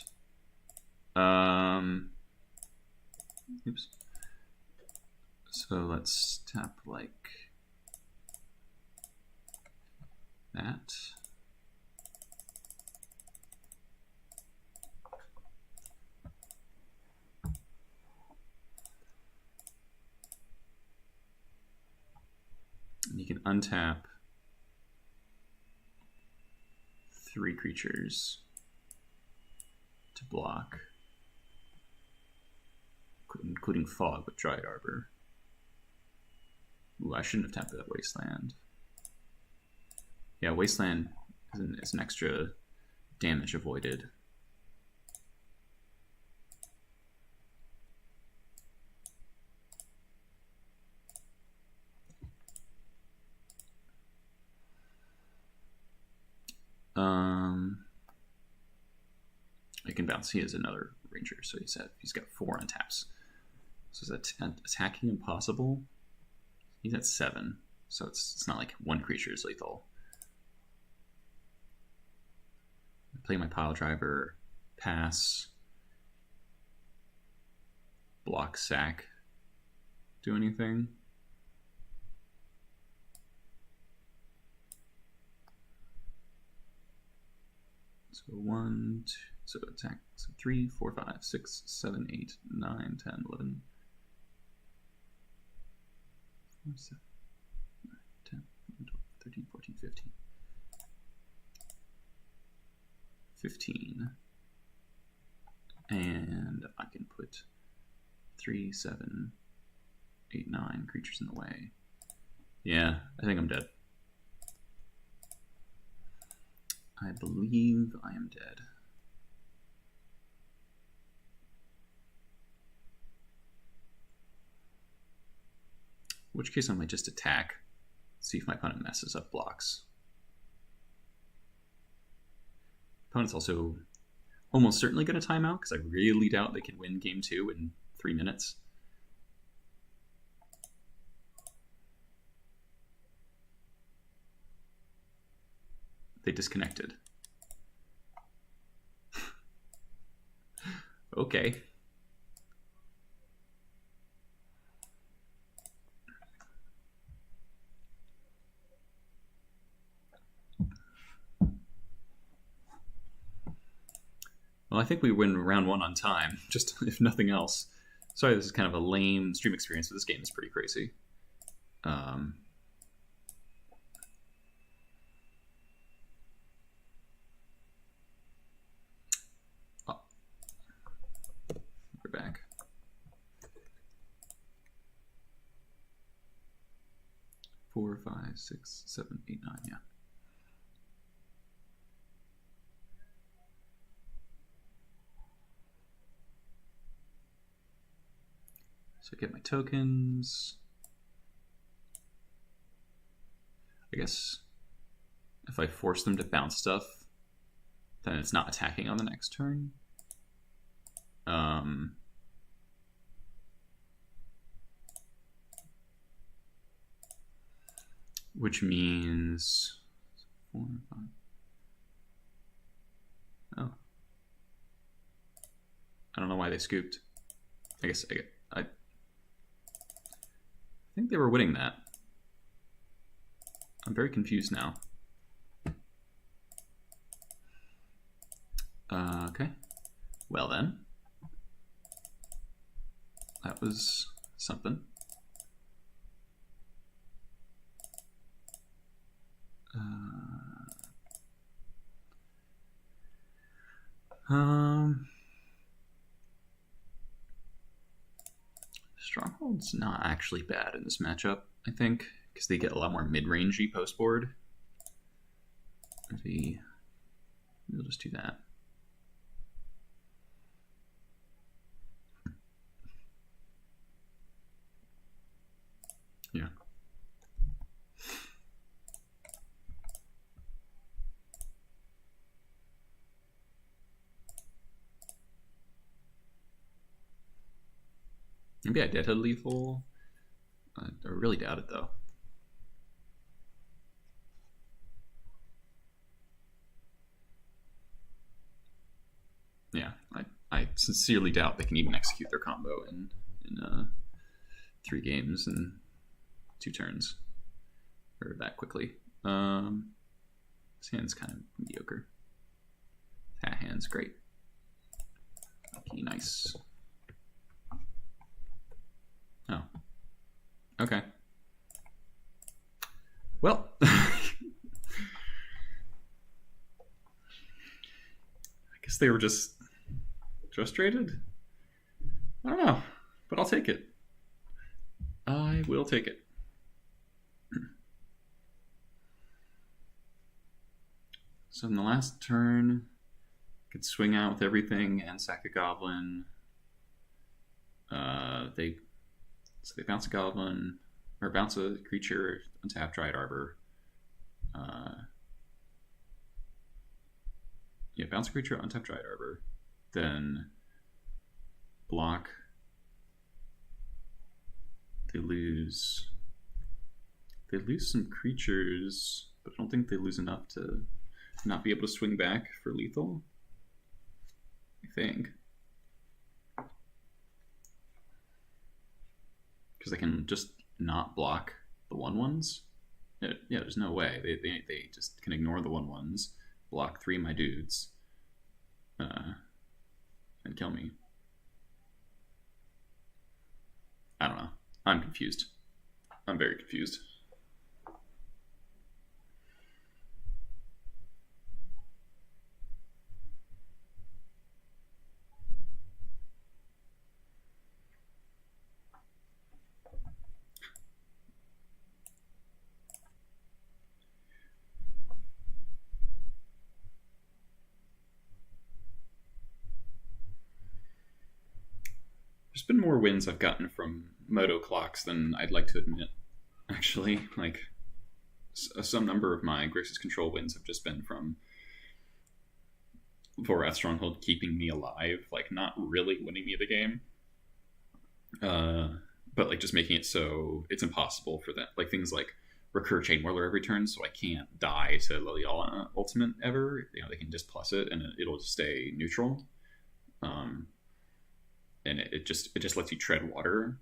A: Oops. So let's tap like that. And you can untap 3 creatures to block, including Fog with Dryad Arbor. Ooh, I shouldn't have tapped that Wasteland. Yeah, Wasteland is an extra damage avoided. I can bounce. He has another ranger, so he's got 4 untaps. So is that attacking impossible? He's at 7, so it's not like one creature is lethal. I play my pile driver, pass, block, sack. Do anything? So 1, 2, so attack. So 3, 4, 5, 6, 7, 8, 9, 10, 11. 4, 7, 9, 10, 11, 12, 13, 14, 15. 15. And I can put 3, 7, 8, 9 creatures in the way. Yeah, I think I'm dead. I believe I am dead. In which case I might just attack, see if my opponent messes up blocks. Opponent's also almost certainly going to time out because I really doubt they can win game 2 in 3 minutes. They disconnected. Okay. Well, I think we win round 1 on time, just if nothing else. Sorry, this is kind of a lame stream experience, but this game is pretty crazy. We're back. Four, 5, 6, 7, 8, 9, yeah. So I get my tokens. I guess if I force them to bounce stuff, then it's not attacking on the next turn. Which means 4, 5. Oh, I don't know why they scooped. I guess I think they were winning that. I'm very confused now. Okay. Well then. That was something. Stronghold's not actually bad in this matchup, I think, because they get a lot more mid-rangey post-board. We'll just do that. Yeah. Maybe I did hit lethal. I really doubt it, though. Yeah, I sincerely doubt they can even execute their combo in 3 games and 2 turns, or that quickly. This hand's kind of mediocre. That hand's great. Okay, nice. Oh. Okay. Well. I guess they were just frustrated? I don't know, but I'll take it. I will take it. So in the last turn, I could swing out with everything and sack a goblin. So they bounce a goblin, or bounce a creature, untap Dryad Arbor. Yeah, bounce a creature, untap Dryad Arbor. Then block. They lose some creatures, but I don't think they lose enough to not be able to swing back for lethal. I think. Because they can just not block the 1/1s. Yeah, there's no way. They just can ignore the 1/1s, block 3 of my dudes, and kill me. I don't know. I'm confused. I'm very confused. There's been more wins I've gotten from moto clocks than I'd like to admit, actually. Like, some number of my Grixis Control wins have just been from Vorath Stronghold keeping me alive, like, not really winning me the game. But, like, just making it so it's impossible for them. Like, things like recur Chain Whirler every turn, so I can't die to Liliana Ultimate ever. You know, they can just plus it, and it'll just stay neutral. And it just lets you tread water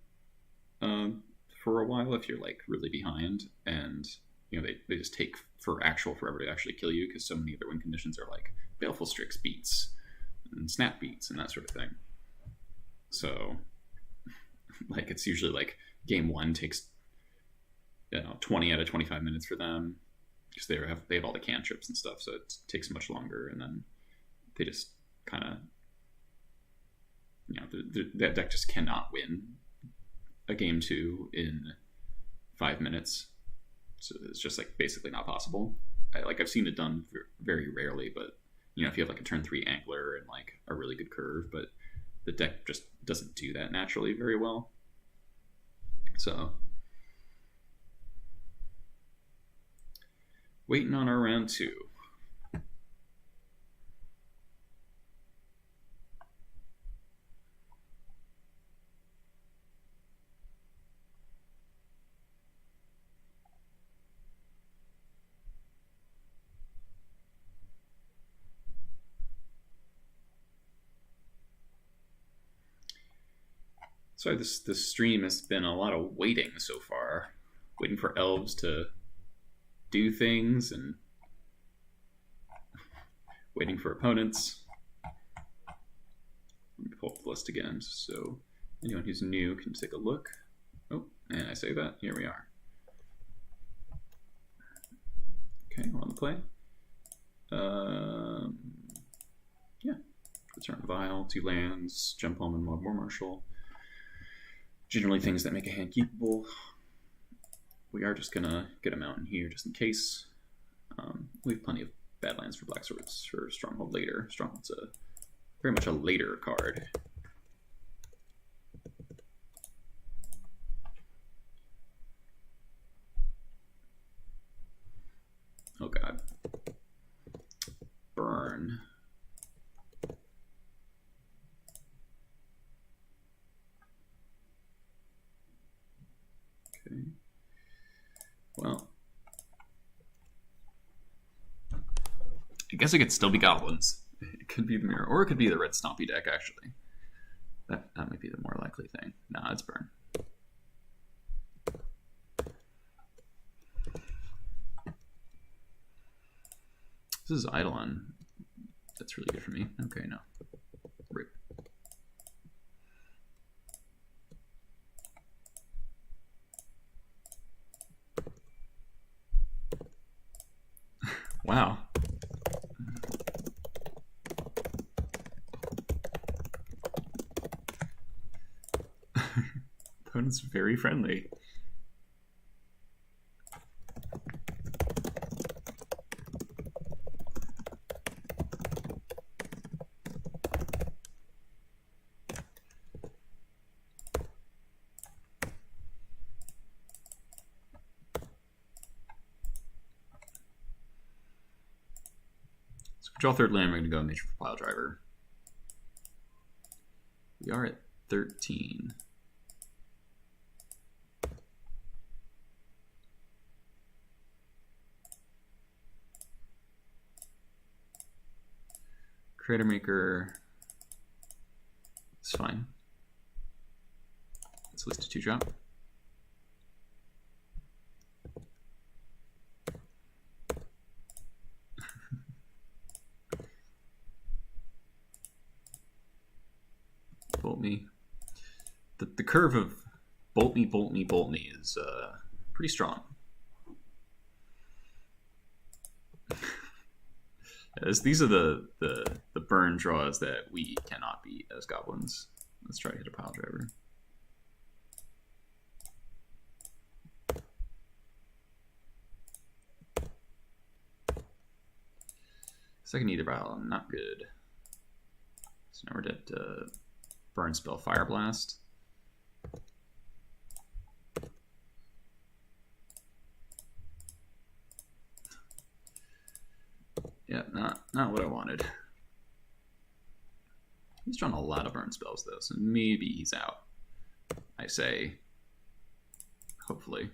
A: for a while if you're like really behind, and you know they just take forever to actually kill you because so many of their win conditions are like Baleful Strix beats and Snap beats and that sort of thing. So like it's usually like game 1 takes 20 out of 25 minutes for them because they have all the cantrips and stuff, so it takes much longer, and then they just kind of that deck just cannot win a game 2 in 5 minutes. So it's just like basically not possible. I've seen it done very rarely, but if you have like a turn 3 Angler and like a really good curve, but the deck just doesn't do that naturally very well. So, waiting on our round 2. Sorry, this stream has been a lot of waiting so far. Waiting for elves to do things and waiting for opponents. Let me pull up the list again so anyone who's new can take a look. Oh, and I say that. Here we are. Okay, we're on the play. Yeah. Return Vial, 2 lands, Jump Home and Mod War Marshal. Generally things that make a hand keepable. We are just gonna get a mountain here just in case. We have plenty of bad lands for Black Swords for Stronghold later. Stronghold's very much a later card. Oh god. Burn. Okay. Well, I guess it could still be Goblins. It could be the Mirror, or it could be the Red Stompy deck, actually. That might be the more likely thing. Nah, it's Burn. This is Eidolon. That's really good for me. Okay, no. Rip. Wow. Opponent's very friendly. Draw 3rd land, we're going to go Nature for Pile Driver. We are at 13. Creator Maker is fine. It's at least a 2-drop. Bolt me. The curve of bolt me, bolt me, bolt me is pretty strong. As these are the burn draws that we cannot beat as Goblins. Let's try to hit a Pile Driver. Second Ether Vial, not good. So now we're at Burn Spell Fire Blast. Yeah, not what I wanted. He's drawn a lot of burn spells though, so maybe he's out. I say, hopefully.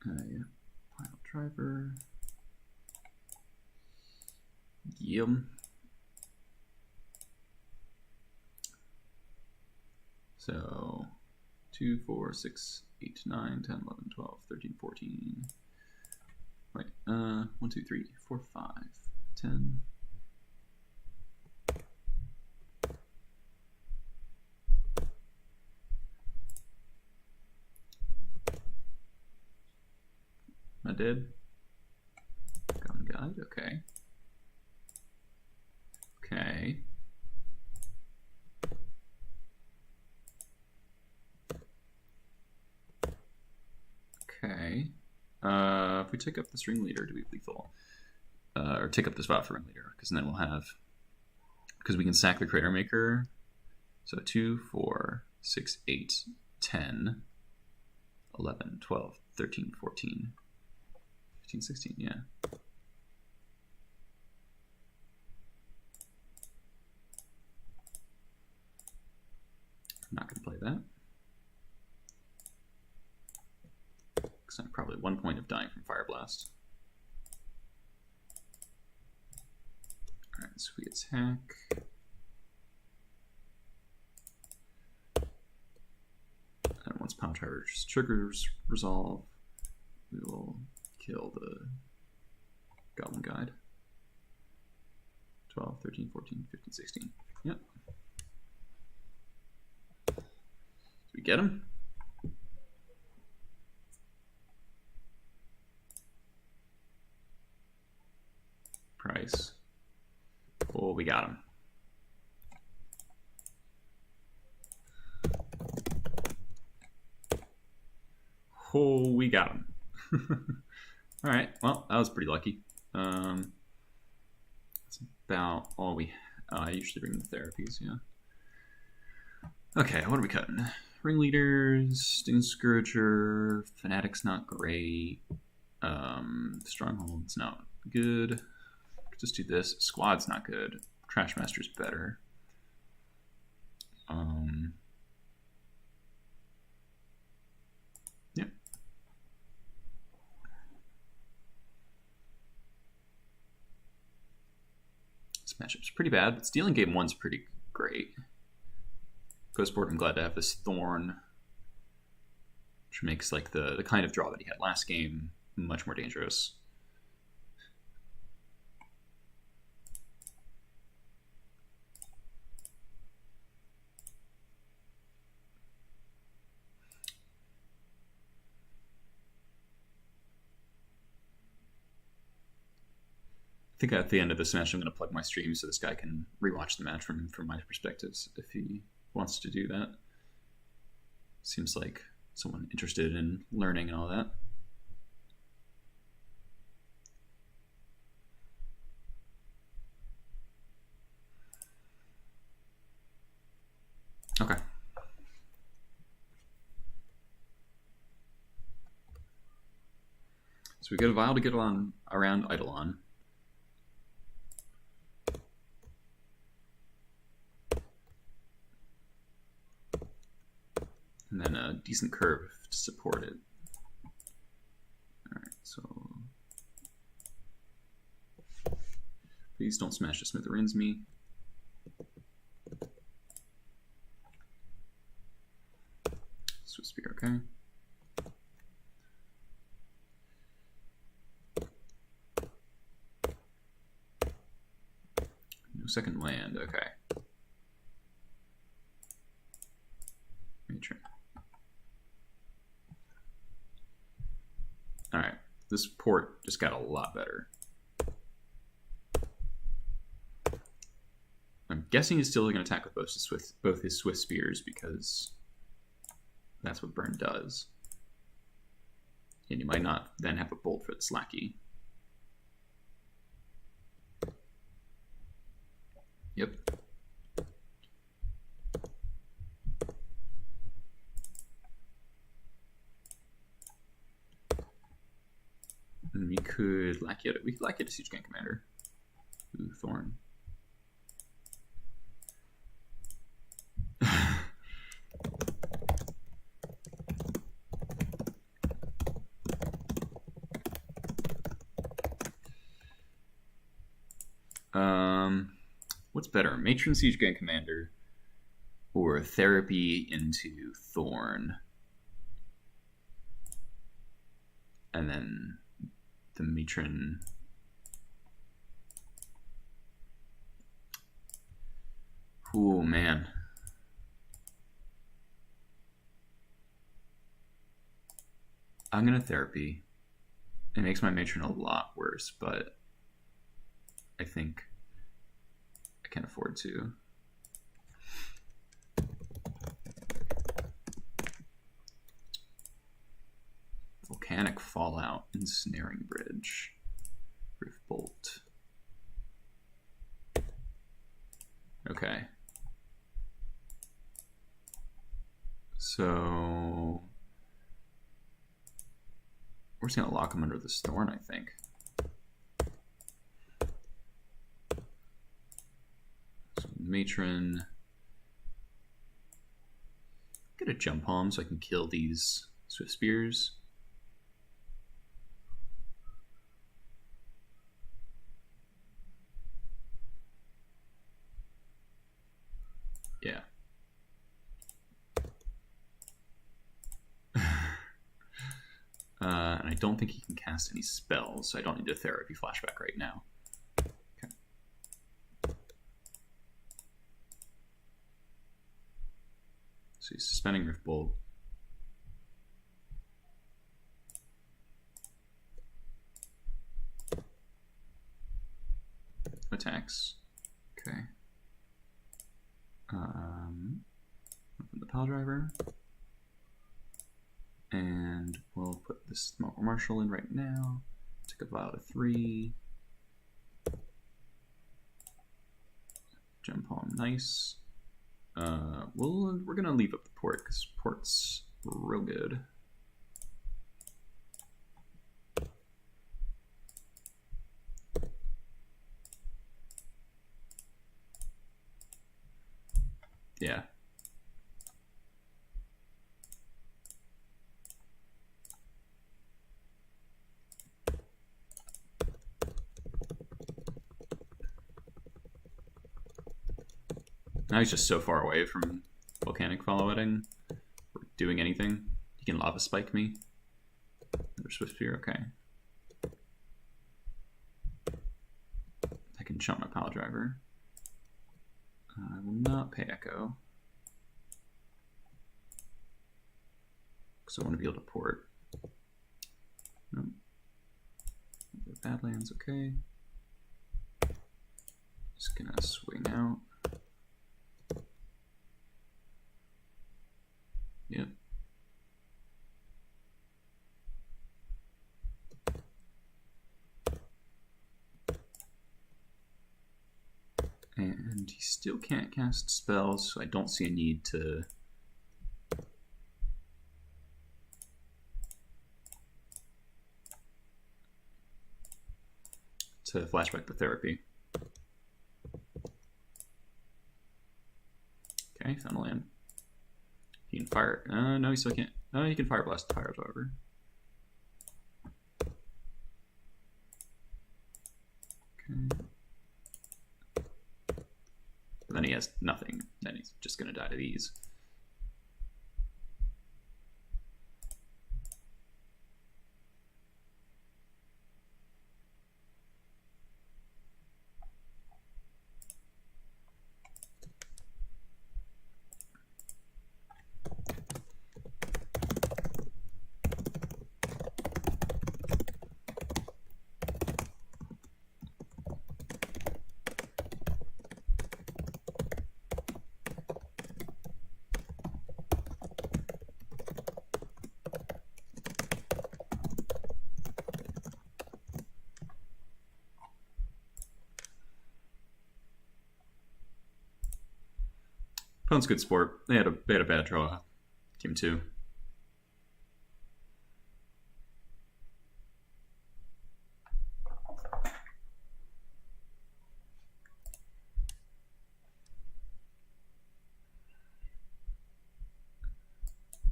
A: Yeah, Pile Driver. Yum. So 2, 4, 6, 8, 9, 10, 11, 12, 13, 14. Wait, 1, 2, 3, 4, 5, 10. Am I dead? Gun Guide, okay. Okay. Okay. If we take up the String Leader, do we lethal? or take up the spot for ringleader, because then we'll have, because we can sack the Crater Maker. So 2, 4, 6, 8, 10, 11, 12, 13, 14, 15, 16, yeah. I'm not going to play that, because I'm probably 1 point of dying from Fire Blast. Alright, so we attack. And once Power Charge triggers Resolve, we will kill the Goblin Guide. 12, 13, 14, 15, 16. Yep. Did we get him? Price. Oh, we got him. Oh, we got him. All right. Well, that was pretty lucky. That's about all we. I usually bring the therapies. Yeah. Okay. What are we cutting? Ringleaders, Sting Scourger, Fanatic's not great. Stronghold's not good. Just do this. Squad's not good. Trashmaster's better. Yep. This matchup's pretty bad, but stealing game 1's pretty great. Postboard, I'm glad to have this Thorn, which makes like the kind of draw that he had last game much more dangerous. I think at the end of this match, I'm going to plug my stream so this guy can rewatch the match from my perspectives if he wants to do that. Seems like someone interested in learning and all that. Okay. So we get a Vial to get on around Eidolon. And then a decent curve to support it. Alright, so please don't smash the smithereens me. Swift Spear, okay. No second land, okay. Matron. Alright, this port just got a lot better. I'm guessing he's still going to attack with both his Swift Spears because that's what Burn does. And you might not then have a bolt for this lackey. Yep. And we could lackey it. We could lackey it a Siege Gang Commander. Ooh, Thorn. What's better, Matron Siege Gang Commander or Therapy into Thorn? And then the Matron. Oh man. I'm gonna Therapy. It makes my Matron a lot worse, but I think I can afford to. Volcanic Fallout, Ensnaring Bridge, Roof Bolt. Okay. So we're just gonna lock him under this thorn, I think. So matron. Get a jump home so I can kill these swift spears. Yeah. And I don't think he can cast any spells, so I don't need a therapy flashback right now. Okay. So he's suspending Rift Bolt. Attacks. Okay. Open the Pile Driver. And we'll put this Marshal in right now. Take a vial to 3. Jump home, nice. We're gonna leave up the port because port's real good. Yeah. Now he's just so far away from volcanic follow-etting or doing anything. He can lava spike me. Another swift spear, okay. I can chump my pile driver. I will not pay echo. Because I want to be able to port. Nope. Badlands, okay. Just gonna swing out. Yep. And he still can't cast spells, so I don't see a need to flashback the therapy. Okay, found a land. He can fire. No, he still can't. Oh, he can fire blast the fires, however. Okay. But then he has nothing. Then he's just gonna die to these. Opponent's good sport. They had a bad draw. Game 2.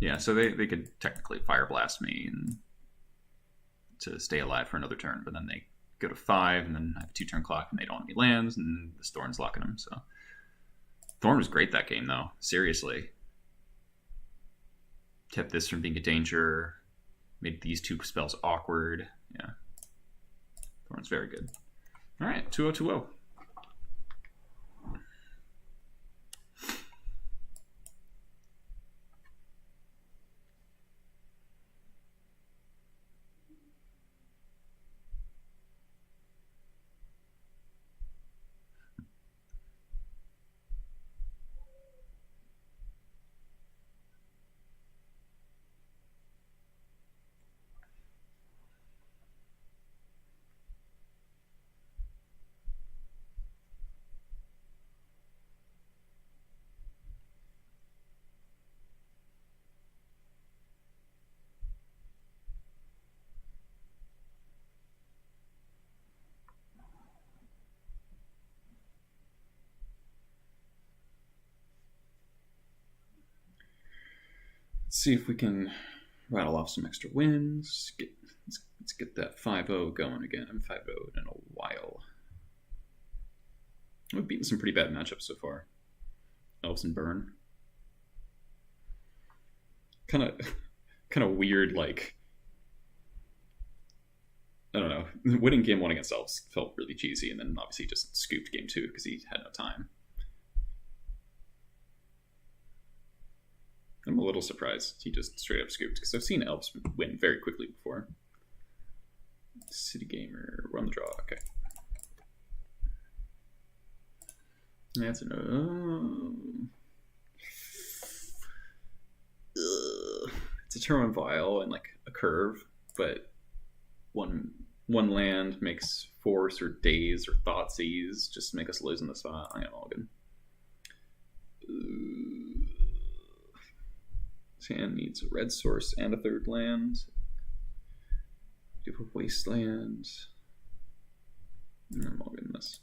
A: Yeah, so they could technically fire blast me and to stay alive for another turn, but then they go to 5 and then I have a 2-turn clock and they don't have any lands and this Thorn's locking them. So Thorn was great that game though. Seriously. Kept this from being a danger. Made these 2 spells awkward. Yeah. Thorn's very good. Alright, 2-0-2-0. see if we can rattle off some extra wins. Let's get that 5-0 going again. I'm 5-0 in a while. We've beaten some pretty bad matchups so far. Elves and Burn. Kind of weird, like, I don't know. Winning game 1 against Elves felt really cheesy, and then obviously just scooped game 2 because he had no time. I'm a little surprised he just straight up scooped because I've seen Elves win very quickly before. City Gamer, we're on the draw. Okay. That's a no. It's a turn on Vial and like a curve, but one land makes Force or Daze or Thoughtseize just to make us lose in the spot. I got Mulligan. Hand needs a red source and a 3rd land. Do a Wasteland. I'm Mulligan this.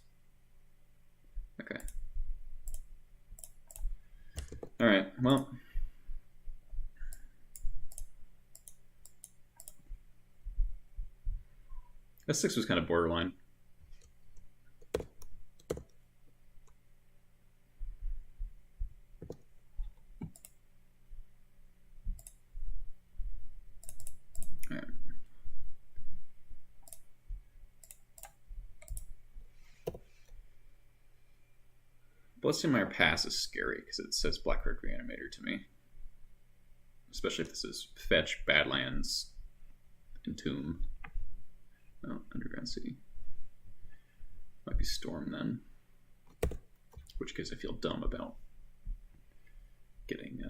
A: Okay. Alright, well. S6 was kind of borderline. Alright. Bloodstone Pass is scary because it says Black-Red Reanimator to me. Especially if this is Fetch, Badlands, Entomb. Oh, Underground City. Might be Storm then. In which case I feel dumb about getting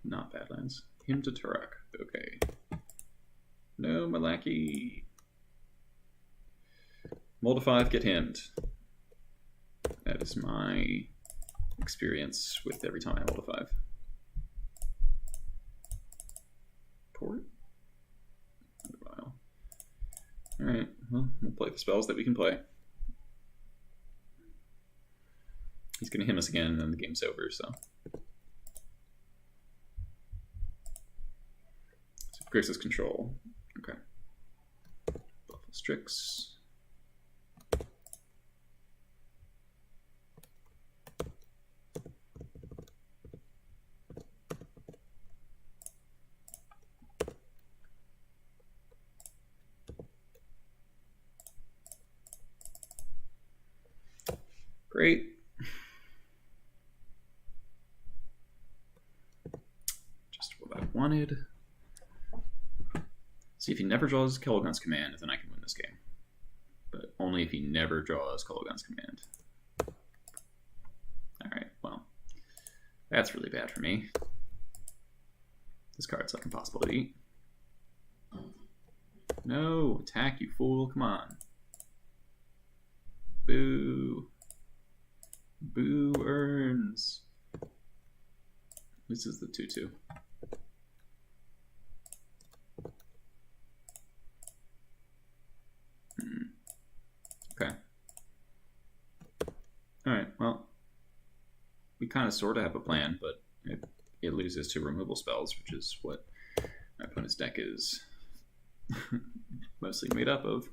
A: not Badlands. Hymn to Turok. Okay. No, Malaki. Mold 5, get hymned. That is my experience with every time I mold 5. Port? Alright, well, we'll play the spells that we can play. He's going to hymn us again, and then the game's over, so. Grixis Control. Okay. Buffalo Strix. Great. Just what I wanted. See, if he never draws Kelogon's Command, then I can win this game. But only if he never draws Kelogon's Command. Alright, well. That's really bad for me. This card's like impossible to beat. No, attack, you fool, come on. Boo. Boo earns. This is the 2-2. Okay. Alright, well. We kind of sort of have a plan, but it loses to removal spells, which is what my opponent's deck is mostly made up of.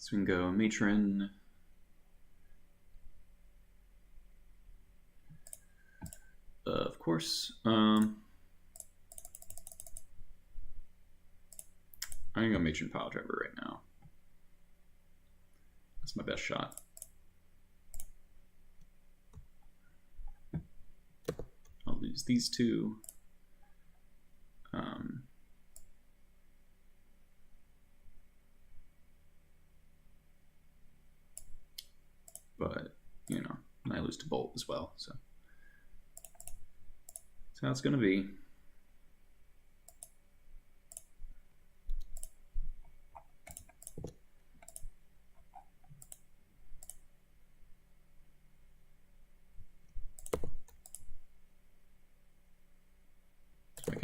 A: So we can go Matron. Of course. I'm gonna go Matron Pile Driver right now. That's my best shot. I'll lose these two. But, you know, I lose to Bolt as well, so that's how it's going to be.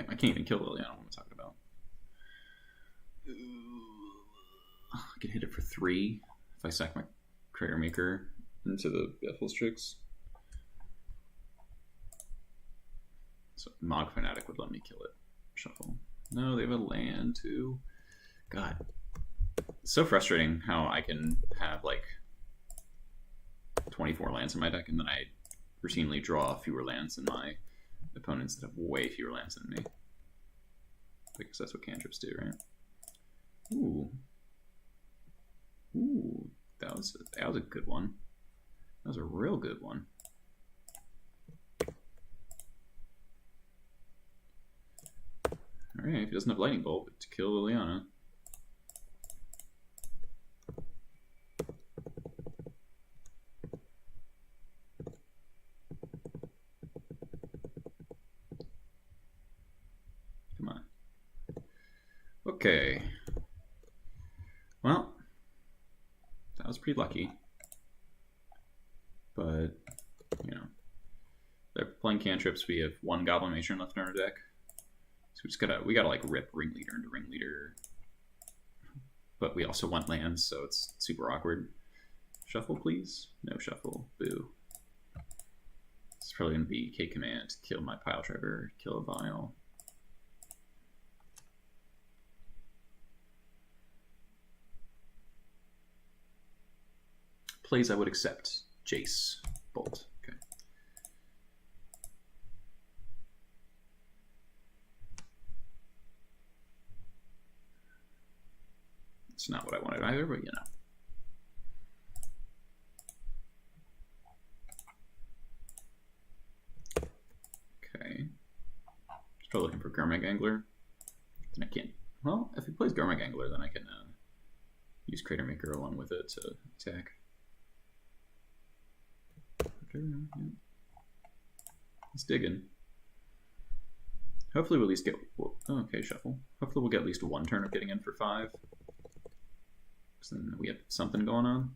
A: I can't even kill Lily. I don't know what I'm talking about. can hit it for 3 if I sack my Crater Maker into the Befelstrix. So Mog Fanatic would let me kill it. Shuffle. No, they have a land too. God. It's so frustrating how I can have like 24 lands in my deck and then I routinely draw fewer lands than my opponents that have way fewer lands than me. I guess that's what cantrips do, right? Ooh. Ooh. That was a good one. That was a real good one. Alright, if he doesn't have Lightning Bolt, to kill Liliana. Come on. Okay. Well, that was pretty lucky. But, you know, they're playing cantrips. We have 1 Goblin Matron left in our deck. So we gotta like rip Ringleader into Ringleader. But we also want lands, so it's super awkward. Shuffle, please? No shuffle. Boo. It's probably gonna be K command, kill my pile driver, kill a vial. Plays I would accept. Jace. Bolt. Okay. It's not what I wanted either, but you know. Okay. Just probably looking for Garmag Angler. Then I can't. Well, if he plays Garmag Angler, then I can use Crater Maker along with it to attack. He's digging. Hopefully we'll at least get... Oh, okay, shuffle. Hopefully we'll get at least 1 turn of getting in for 5. Because then we have something going on.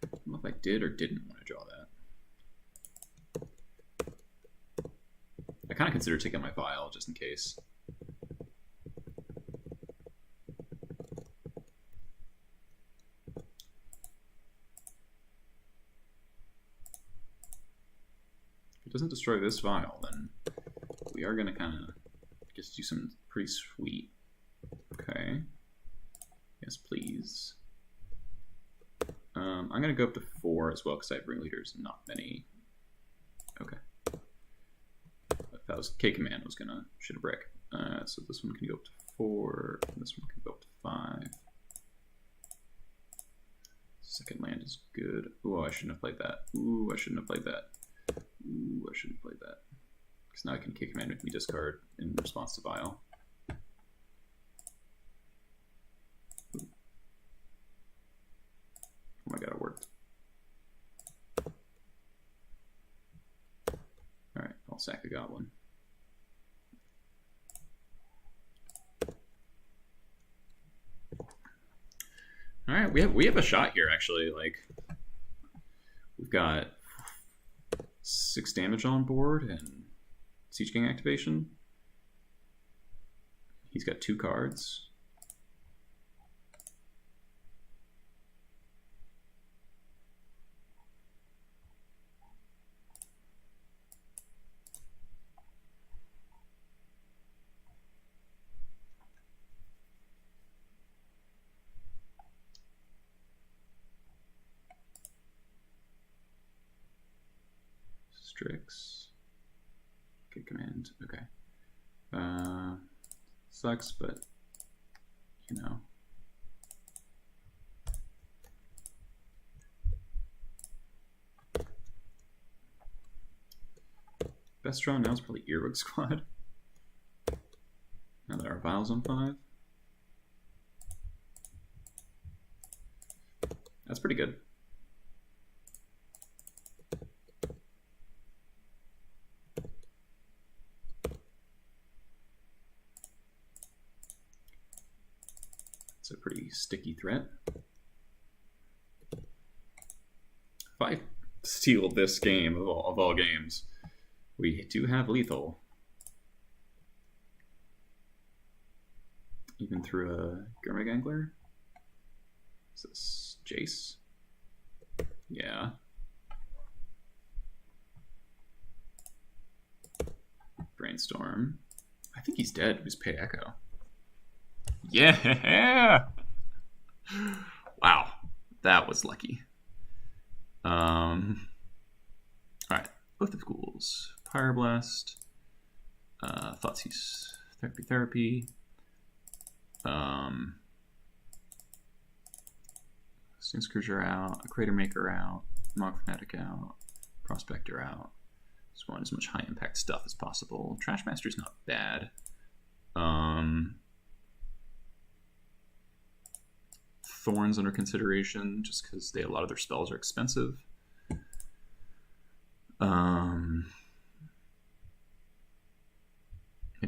A: I don't know if I did or didn't want to draw that. I kind of consider taking my vial just in case. Doesn't destroy this vial, then we are going to kind of just do some pretty sweet. Okay. Yes, please. I'm going to go up to 4 as well because I have Ringleaders, not many. Okay. If that was K command, I was going to shoot a brick. So this one can go up to 4, and this one can go up to 5. Second land is good. Oh, I shouldn't have played that. Ooh, I shouldn't have played that. Ooh, I shouldn't have played that. Because now I can kick command make me discard in response to Vial. Ooh. Oh my god, it worked. Alright, I'll sack a Goblin. Alright, we have a shot here actually. Like, we've got 6 damage on board and Siege King activation. He's got 2 cards. Strix. Good command. Okay. Sucks, but you know. Best draw now is probably Earwig Squad. Now that our Vial's on 5. That's pretty good. It's a pretty sticky threat. steal this game of all games. We do have lethal. Even through a Gurmagangler? Is this Jace? Yeah. Brainstorm. I think he's dead. It was Pay Echo. Yeah! Wow. That was lucky. Alright. Both of Ghouls. Pyroblast. Thoughtseize. Therapy. Stone Scourger out. Crater Maker out. Mog Fanatic out. Prospector out. Just want as much high impact stuff as possible. Trashmaster's not bad. Thorns under consideration, just because a lot of their spells are expensive. Maybe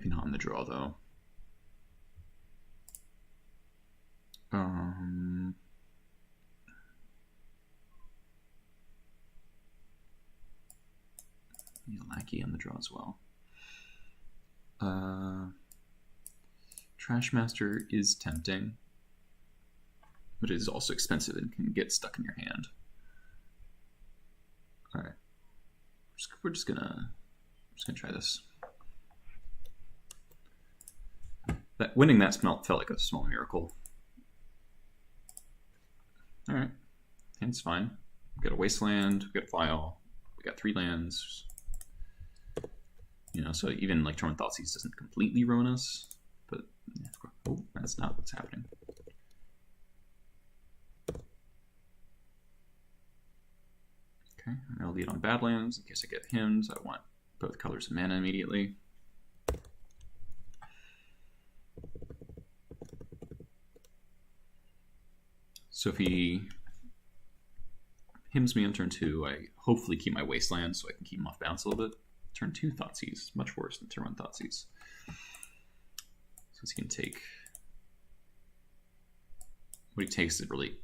A: not in the draw though. Lackey on the draw as well. Trashmaster is tempting, but it is also expensive and can get stuck in your hand. All right, we're just gonna try this. Winning that felt like a small miracle. All right, hand's fine. We got a wasteland. We got a file. We got 3 lands. You know, so even like Torrent Thoughtseize doesn't completely ruin us, but yeah, oh, that's not what's happening. Okay, I'll lead on Badlands in case I get hymns. I want both colors of mana immediately. So if he hymns me on turn 2, I hopefully keep my wasteland so I can keep him off balance a little bit. Turn 2 Thoughtseize, much worse than turn 1 Thoughtseize. So he can take what he takes. It really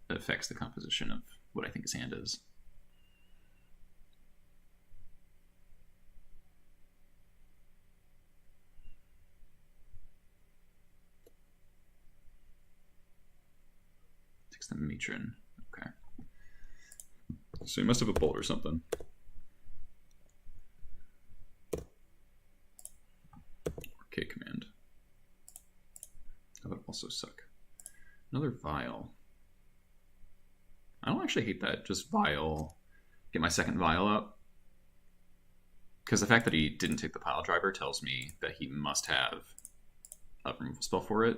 A: affects the composition of what I think his hand is. Takes the Matron. Okay. So he must have a bolt or something. Command. That would also suck. Another Vial. I don't actually hate that. Just Vial. Get my second Vial up. Because the fact that he didn't take the Pile Driver tells me that he must have a removal spell for it.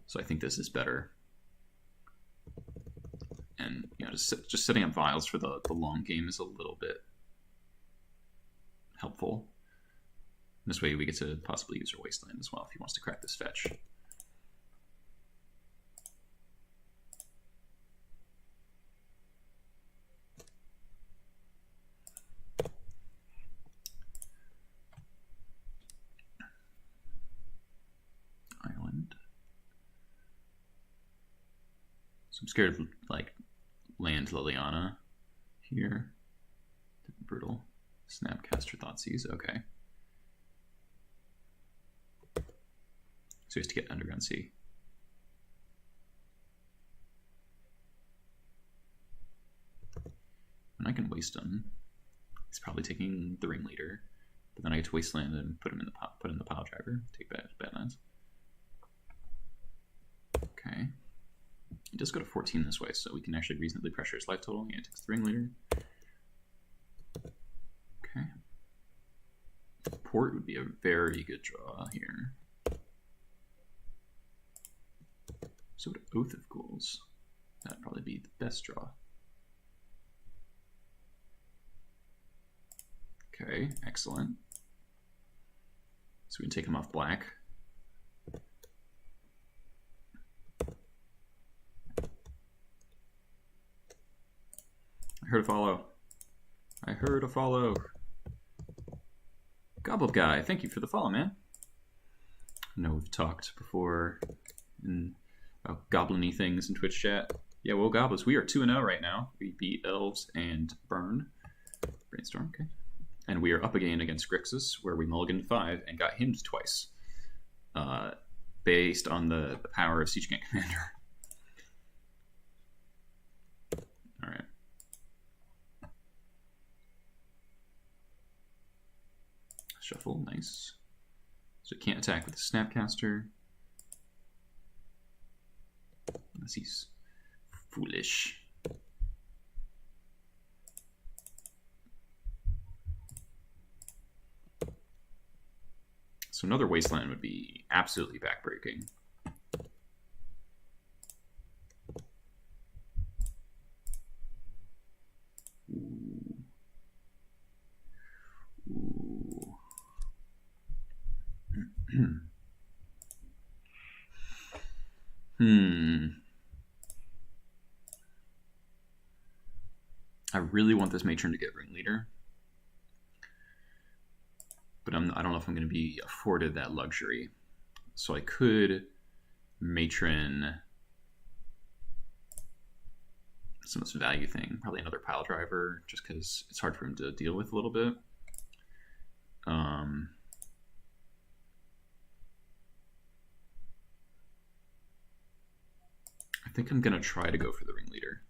A: So I think this is better. And you know, just setting up Vials for the long game is a little bit helpful. This way we get to possibly use our Wasteland as well if he wants to crack this fetch. Island. So I'm scared of like land Liliana here. Brutal. Snapcaster Thoughtseize, okay. So he has to get Underground Sea. And I can waste him. He's probably taking the Ringleader, but then I get to Wasteland and put him in the Pile Driver. Take Badlands. Okay. He does go to 14 this way, so we can actually reasonably pressure his life total. Yeah, it takes the Ringleader. Okay. Port would be a very good draw here. So would Oath of Ghouls. That'd probably be the best draw. Okay, excellent. So we can take him off black. I heard a follow. I heard a follow. Gobble Guy, thank you for the follow, man. I know we've talked before about goblin-y things in Twitch chat. Yeah, well, Goblins, we are 2-0 right now. We beat Elves and Burn. Brainstorm, okay. And we are up again against Grixis, where we mulliganed 5 and got himmed twice. Based on the power of Siege Gang Commander. Alright. Shuffle, nice. So it can't attack with the Snapcaster. Unless he's foolish. So another Wasteland would be absolutely backbreaking. Ooh. Ooh. I really want this matron to get Ringleader. But I don't know if I'm going to be afforded that luxury. So I could matron some of this value thing. Probably another pile driver, just because it's hard for him to deal with a little bit. I think I'm going to try to go for the Ringleader.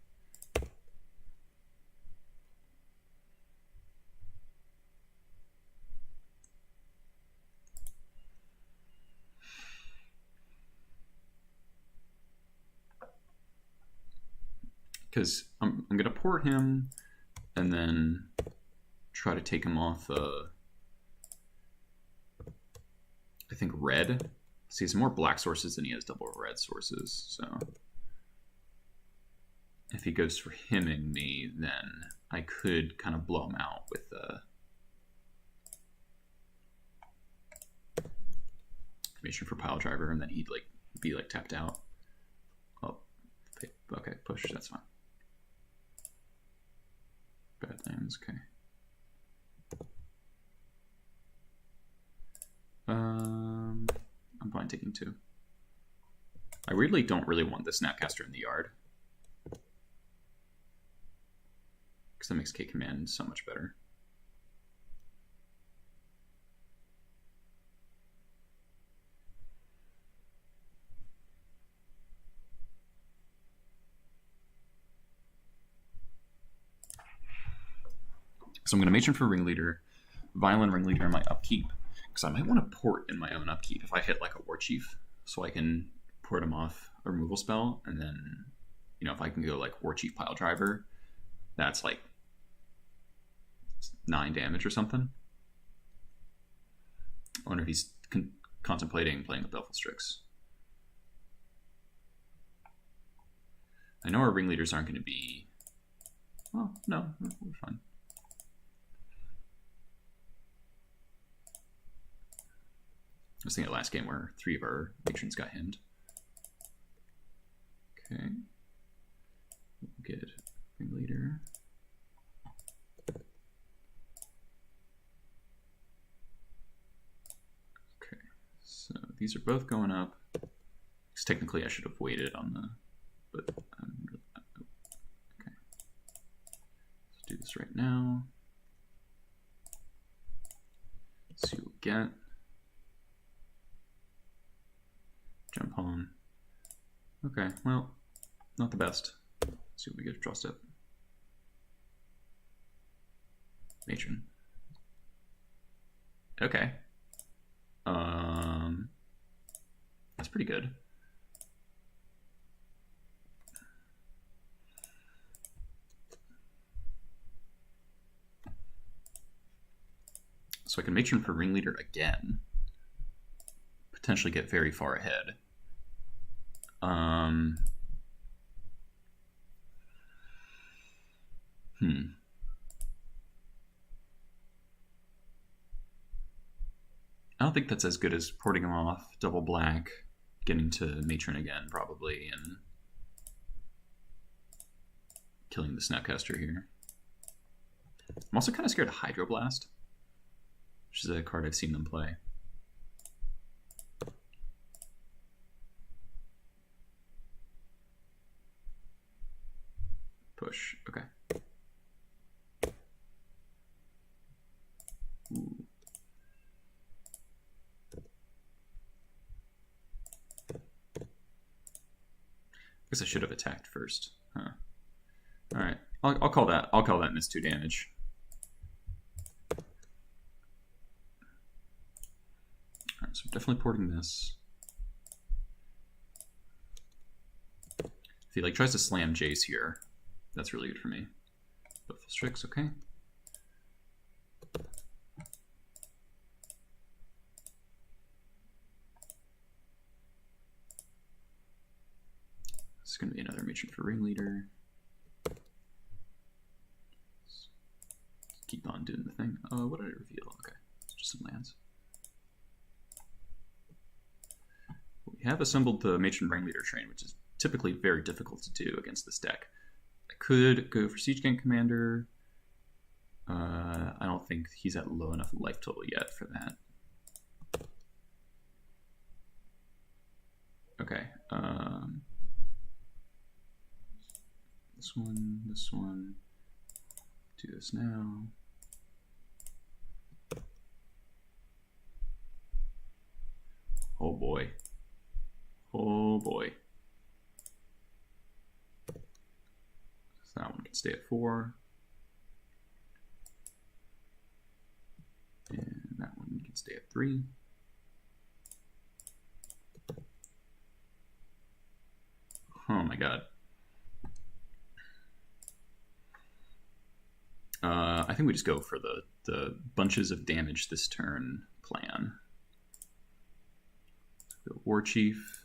A: Because I'm going to port him and then try to take him off I think red. So he has more black sources than he has double red sources. So if he goes for him and me, then I could kind of blow him out with the mission for pile driver, and then he'd like be like tapped out. Oh, okay, push. That's fine. Badlands, okay. I'm fine taking 2. I weirdly don't really want the Snapcaster in the yard, because that makes K command so much better. So I'm going to matron for Ringleader, Violent Ringleader in my upkeep, because I might want to port in my own upkeep if I hit like a War Chief, so I can port him off a removal spell, and then, you know, if I can go like War Chief Pile Driver, that's like 9 damage or something. I wonder if he's contemplating playing with Belfast Strix. I know our Ringleaders aren't going to be... Well, no, we're fine. I was thinking of last game where 3 of our matrons got hemmed. Okay. We'll get Ringleader. Okay, so these are both going up. Because technically I should have waited on the... But okay. Let's do this right now. See what we get. Jump on. Okay, well, not the best. Let's see what we get. Draw step. Matron. Okay. That's pretty good. So I can matron for Ringleader again. Potentially get very far ahead. I don't think that's as good as porting him off, double black, getting to matron again probably, and killing the Snapcaster here. I'm also kind of scared of Hydroblast, which is a card I've seen them play. Push. Okay. Ooh. Guess I should have attacked first. Huh. All right. I'll call that. I'll call that miss 2 damage. All right. So I'm definitely porting this. If he like tries to slam Jace here, that's really good for me. But full Strix, okay. This is going to be another matron for Ringleader. Let's keep on doing the thing. What did I reveal? Okay, it's just some lands. We have assembled the matron Ringleader train, which is typically very difficult to do against this deck. I could go for Siege Gang Commander. I don't think he's at low enough life total yet for that. Okay. This one. Do this now. Oh boy. Oh boy. So that one can stay at 4. And that one can stay at 3. Oh my god. I think we just go for the bunches of damage this turn plan. The War Chief.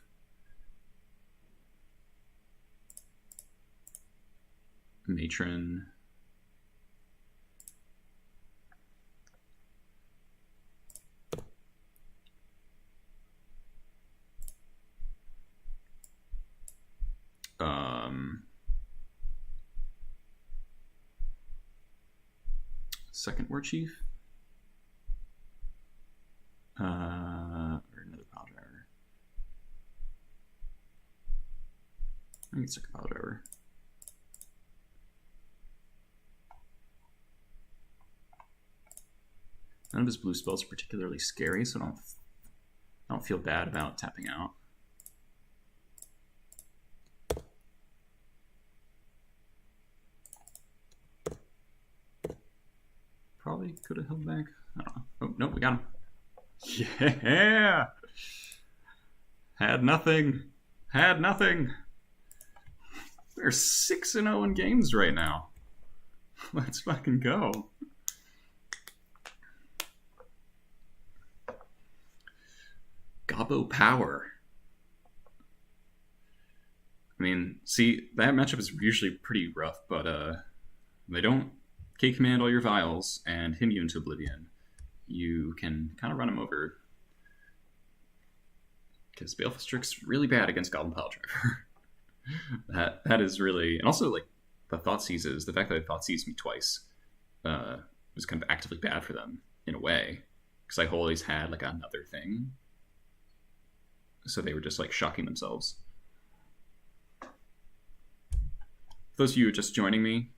A: Matron. Second War Chief. Or another Pile Driver. I think it's second Pile Driver. None of his blue spells are particularly scary, so I don't feel bad about tapping out. Probably could have held back. I don't know. Oh, nope, we got him. Yeah! Had nothing. Had nothing. We're 6-0 in games right now. Let's fucking go. Gobbo Power. I mean, see, that matchup is usually pretty rough, but they don't K-command all your vials and him you into oblivion. You can kind of run him over. Because Baleful Strix really bad against Goblin Pile Driver. that is really... And also, like, the Thoughtseizes, the fact that they Thoughtseize me twice was kind of actively bad for them, in a way. Because I always had, like, another thing. So they were just, like, shocking themselves. For those of you who are just joining me,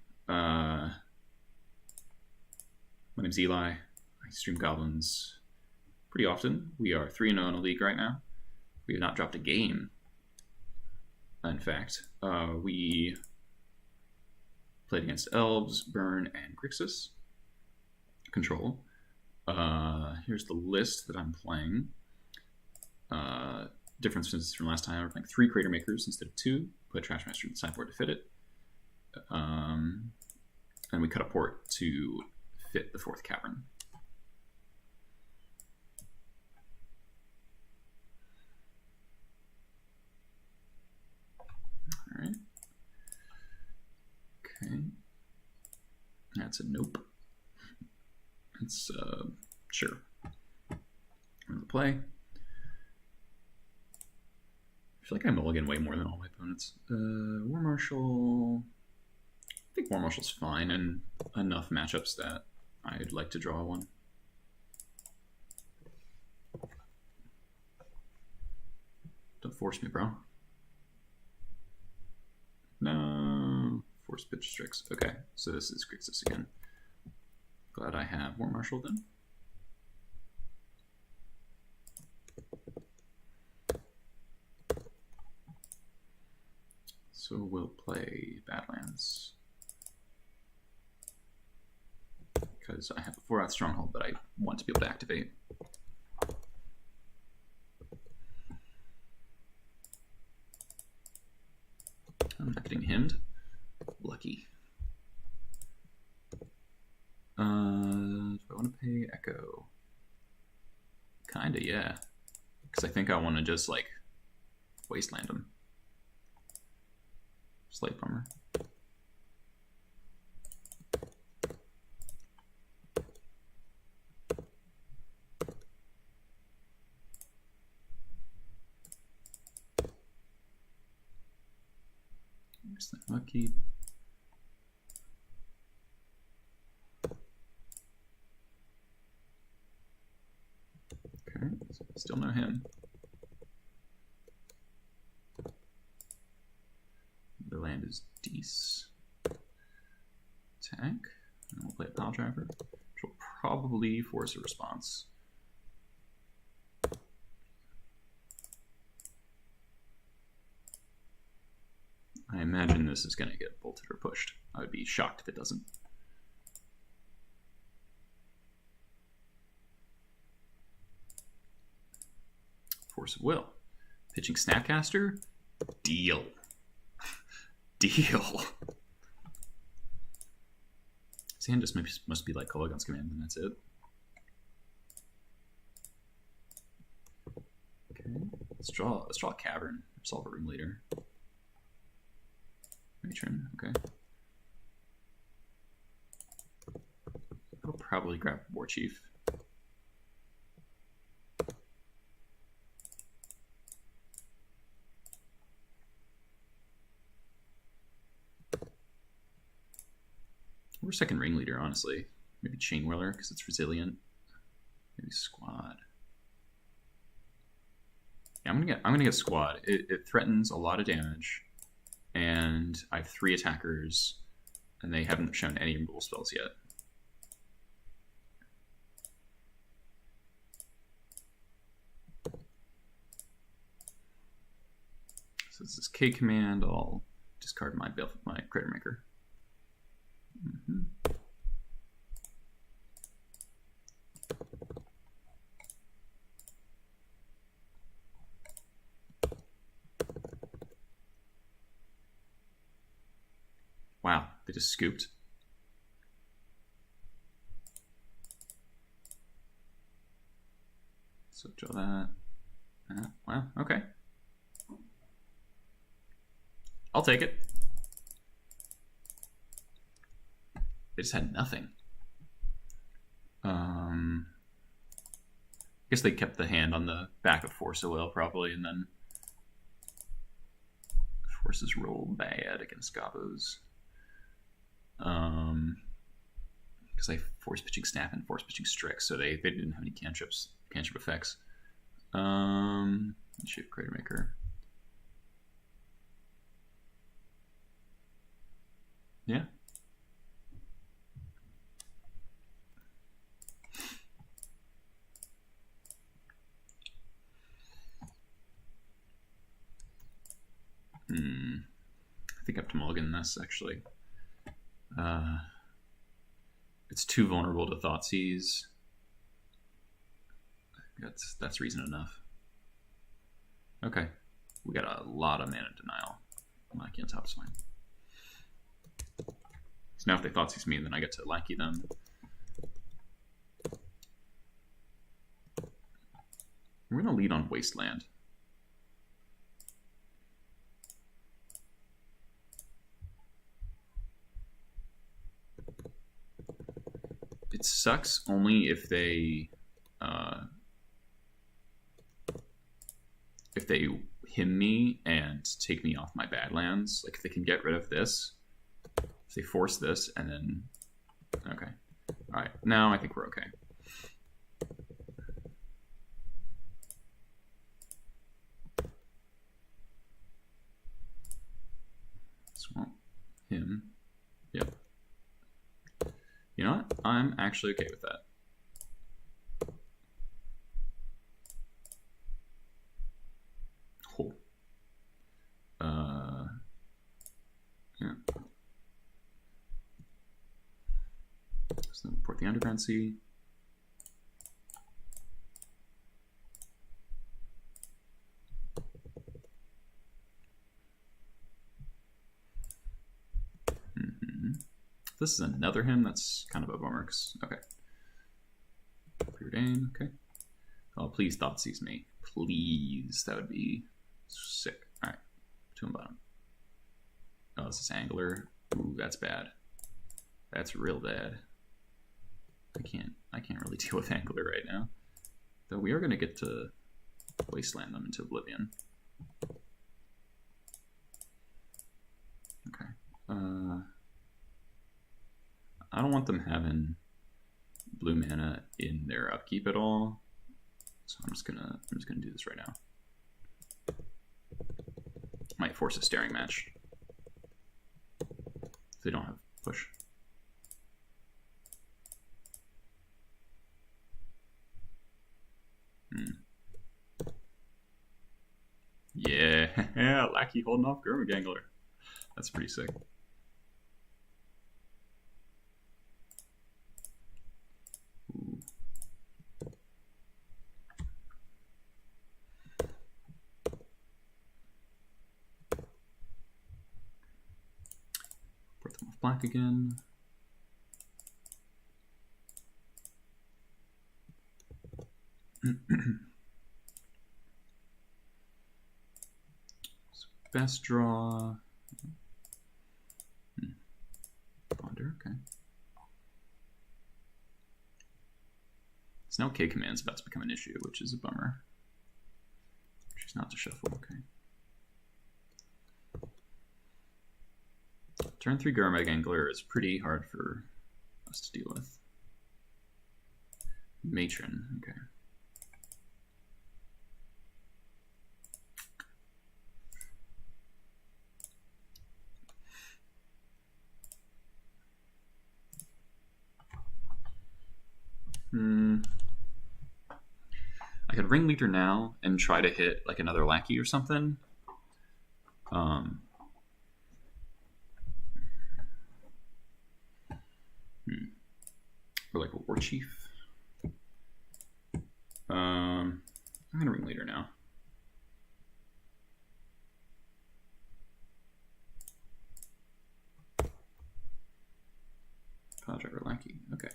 A: my name's Eli. I stream Goblins pretty often. We are 3-0 in a league right now. We have not dropped a game. In fact, we played against Elves, Burn, and Grixis Control. Here's the list that I'm playing. Differences from last time. We're playing 3 Crater Makers instead of 2. Put Trash Master in the sideboard to fit it. And we cut a port to fit the 4th Cavern. All right. Okay. That's a nope. It's sure. I'm gonna play. I feel like I mulligan way more than all my opponents. War Marshal. I think War Marshal's fine and enough matchups that I'd like to draw one. Don't force me, bro. No. Force pitch Strix. Okay, so this is Grixis again. Glad I have War Marshal then. So we'll play Badlands. Because I have a 4-out Stronghold that I want to be able to activate. I'm not getting himmed. Lucky. Do I want to pay Echo? Kinda, yeah. Because I think I want to just, like, wasteland him. Slight bummer. Lucky. Okay, still no him. The land is Deece. Tank. And we'll play a Pile Driver, which will probably force a response. I imagine this is going to get bolted or pushed. I would be shocked if it doesn't. Force of Will. Pitching Snapcaster? Deal. Deal. His hand just must be like Kolaghan's Command, and that's it. Okay. Let's draw a Cavern. Solve a Room Leader. Matron, okay. I'll probably grab War Chief. Or second Ringleader, honestly. Maybe Chain Whirler because it's resilient. Maybe Squad. Yeah, I'm gonna get Squad. It threatens a lot of damage. And I have 3 attackers, and they haven't shown any removal spells yet. So this is K command. I'll discard my Crater Maker. Wow, they just scooped. So draw that. Wow, okay. I'll take it. They just had nothing. I guess they kept the hand on the back of Force of Will probably, and then Forces roll bad against Gobos. Because I force pitching Snap and force pitching Strix, so they didn't have any cantrip effects. Shift Crater Maker. Yeah. I think I have to mulligan this, actually. It's too vulnerable to Thoughtseize. That's reason enough. Okay. We got a lot of mana denial. Lackey on top is fine. So now if they Thoughtseize me, then I get to Lackey them. We're going to lead on Wasteland. It sucks only if they him me and take me off my Badlands. Like if they can get rid of this, if they force this, and then okay, all right. Now I think we're okay. Swamp him. I'm actually okay with that. Oh. Yeah. So report the Underground Sea. This is another hymn. That's kind of a bummer. Okay. Preordain. Okay. Oh, please Thoughtseize me. Please. That would be sick. All right. Two and bottom. Oh, this is Angler. Ooh, that's bad. That's real bad. I can't really deal with Angler right now. Though we are going to get to Wasteland them into Oblivion. Okay. I don't want them having blue mana in their upkeep at all, so I'm just gonna do this right now. Might force a staring match if they don't have push. Yeah, Lackey holding off Gurmagangler. That's pretty sick. Ooh. Put them off black again. Best draw. Ponder, okay. So now K command's about to become an issue, which is a bummer. Choose not to shuffle, okay. Turn 3 Gurmagangler is pretty hard for us to deal with. Matron, okay. I could Ringleader now and try to hit like another Lackey or something. Or like a War Chief. I'm gonna Ringleader now. Pile Driver Lackey, okay.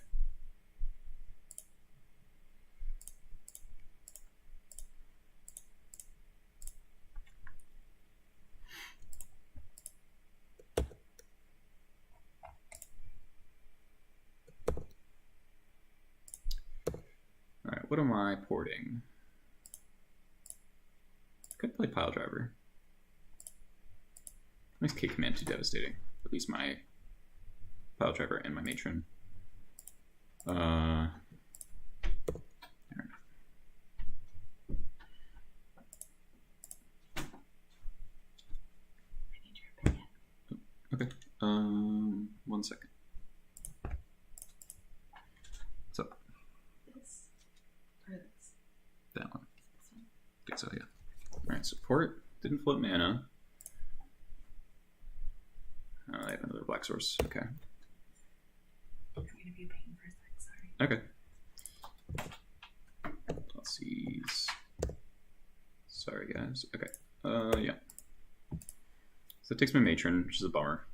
A: Alright, what am I porting? Could play Pile Driver. Makes K command too devastating. At least my Pile Driver and my Matron. Okay. 1 second. What's up?
B: This or this?
A: That one. I think so, yeah. Alright, support. Didn't flip mana. I have another black source. Okay.
B: I'm gonna be a pain for a sec, sorry.
A: Okay. Let's see. Sorry, guys. Okay. Yeah. So it takes my Matron, which is a bummer.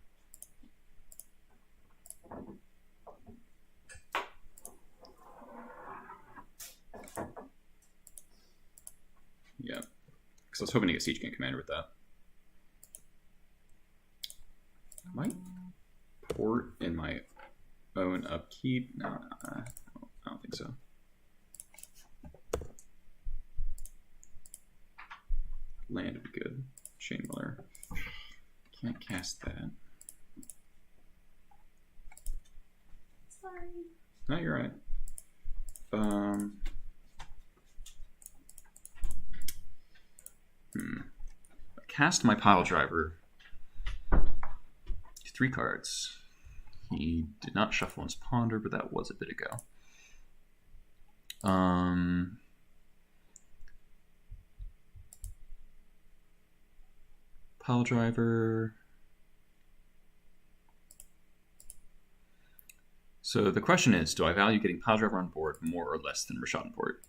A: Yeah. Because I was hoping to get Siege King Commander with that. Might port in my own upkeep. No, I don't think so. Land would be good. Shane Miller. Can't cast that.
B: Sorry.
A: No, you're right. Cast my Pile Driver. 3 cards. He did not shuffle his ponder, but that was a bit ago. Pile driver. So the question is, do I value getting pile driver on board more or less than Rashadenport?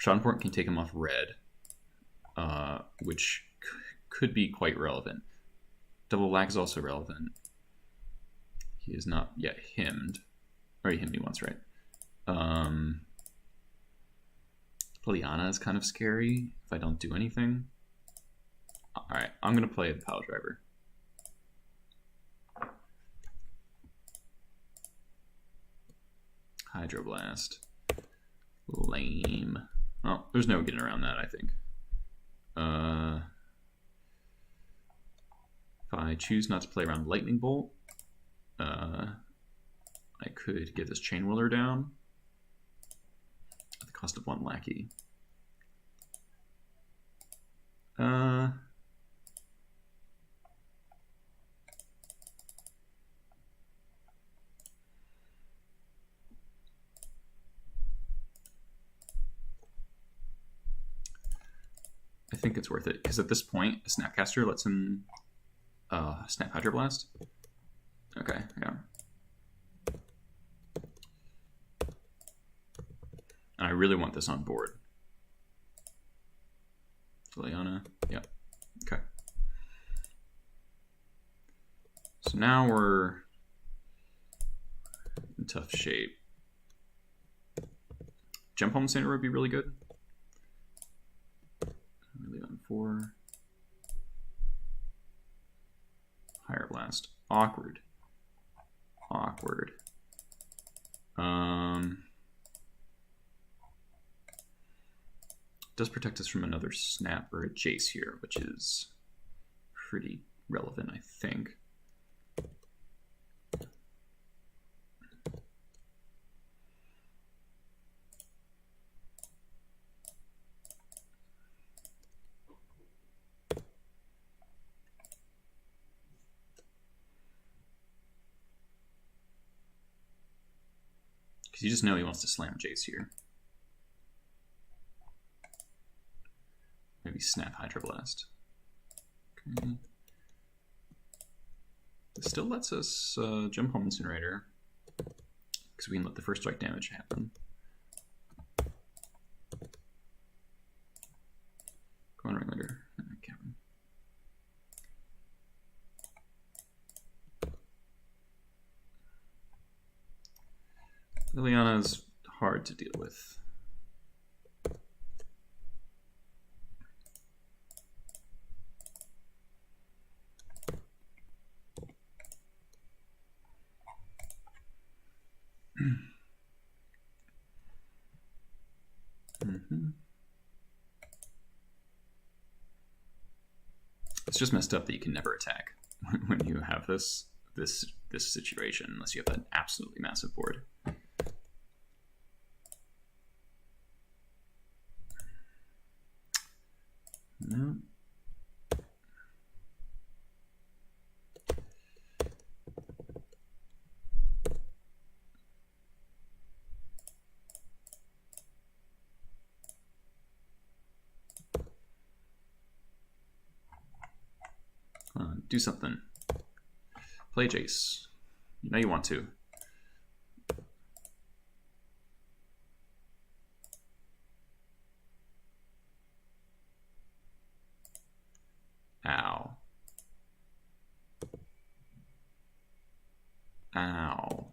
A: Rashadenport can take him off red, which could be quite relevant. Double black is also relevant. He is not yet hymned. Or he hymned me once, right? Liliana is kind of scary if I don't do anything. Alright, I'm going to play the pile driver. Hydroblast. Lame. Oh, there's no getting around that, I think. If I choose not to play around Lightning Bolt, I could get this Chain Whirler down at the cost of 1 lackey. I think it's worth it, because at this point, a Snapcaster lets him snap Hydroblast. Okay, yeah. And I really want this on board. Liliana, yeah, okay. So now we're in tough shape. Gem Home Center would be really good. Really on 4. Higher Blast. Awkward. Awkward. Does protect us from another snap or a Jace here, which is pretty relevant, I think. Because you just know he wants to slam Jace here. Maybe snap Hydroblast. Okay. This still lets us Gem Home Incinerator, because we can let the first strike damage happen. Go on, Ringleader. Liliana's hard to deal with. It's just messed up that you can never attack when you have this situation, unless you have an absolutely massive board. No. Do something. Play Jace. You know you want to. Ow. Ow.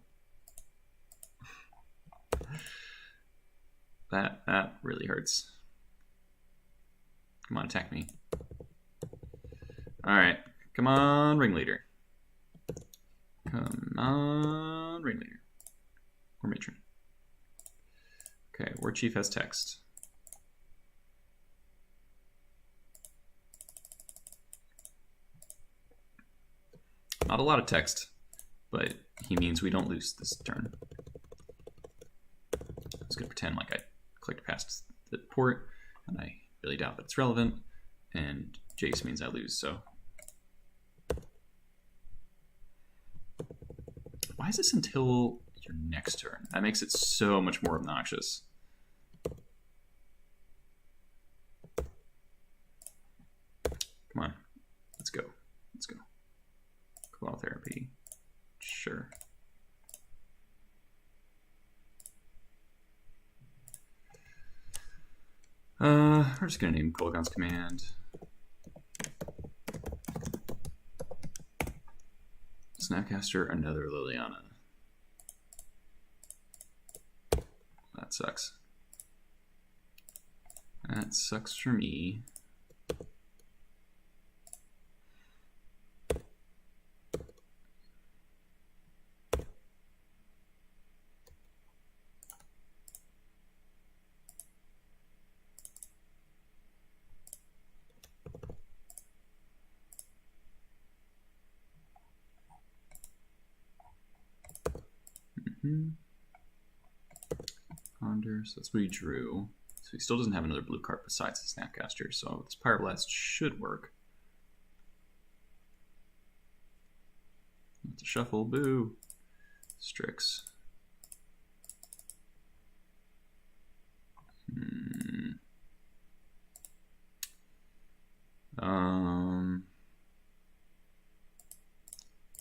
A: That really hurts. Come on, attack me. Alright. Come on, Ringleader. Come on, Ringleader. Or Matron. Okay, War Chief has text. Not a lot of text, but he means we don't lose this turn. I was going to pretend like I clicked past the port, and I really doubt that it's relevant, and Jace means I lose, so Why is this until your next turn? That makes it so much more obnoxious. Come on. Let's go. Let's go. Claw therapy. Sure. We're just gonna name Golgon's command. Snapcaster, another Liliana. That sucks. That sucks for me. Ponder, so that's what he drew. So he still doesn't have another blue card besides the Snapcaster, so this Pyroblast should work. It's a shuffle, boo. Strix. I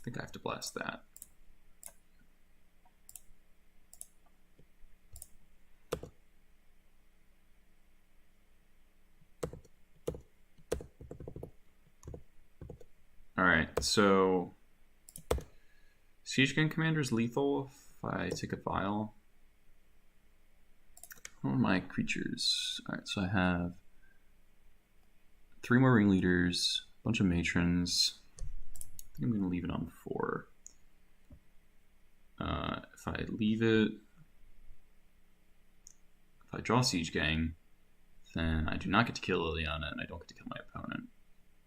A: think I have to blast that. Alright, so Siege Gang Commander is lethal if I take a vial. What are my creatures? Alright, so I have 3 more ringleaders, a bunch of matrons. I think I'm going to leave it on 4. If I leave it, if I draw Siege Gang, then I do not get to kill Liliana and I don't get to kill my opponent.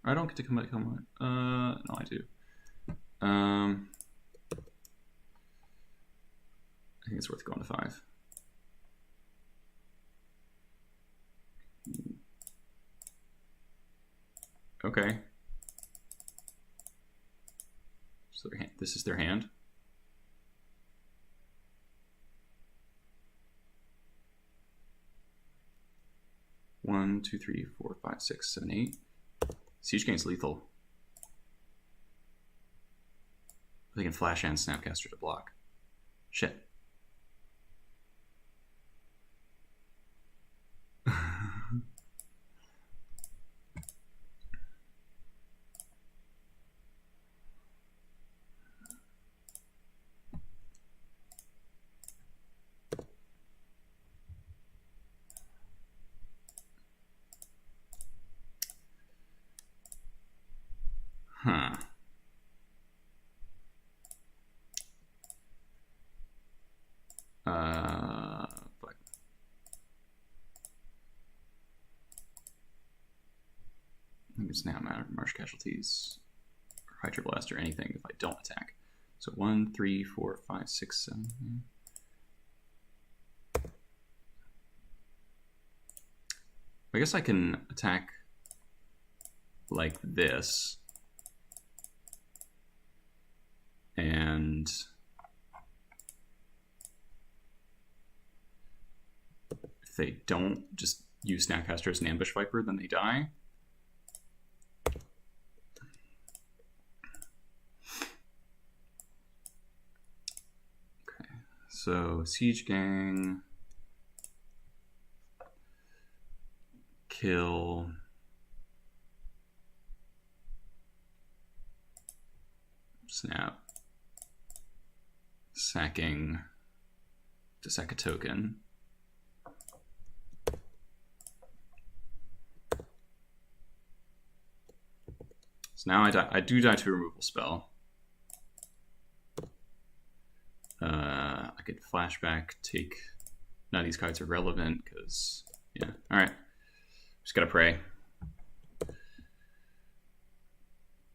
A: Or I don't get to kill my opponent. No, I do. I think it's worth going to 5. Okay. So this is their hand. One, two, three, four, five, six, 7, 8. Siege Gang's lethal. They can flash and Snapcaster to block. Shit. Huh. But I think it's now Marsh Casualties, or Hydroblast, or anything if I don't attack. So 1, 3, 4, 5, 6, 7. I guess I can attack like this. And if they don't just use Snapcaster as an Ambush Viper, then they die. Okay, so Siege Gang, kill, snap, sacking to sack a token. So now I do die to a removal spell. I could flashback, take. None of these cards are relevant because, yeah. All right, just gotta pray.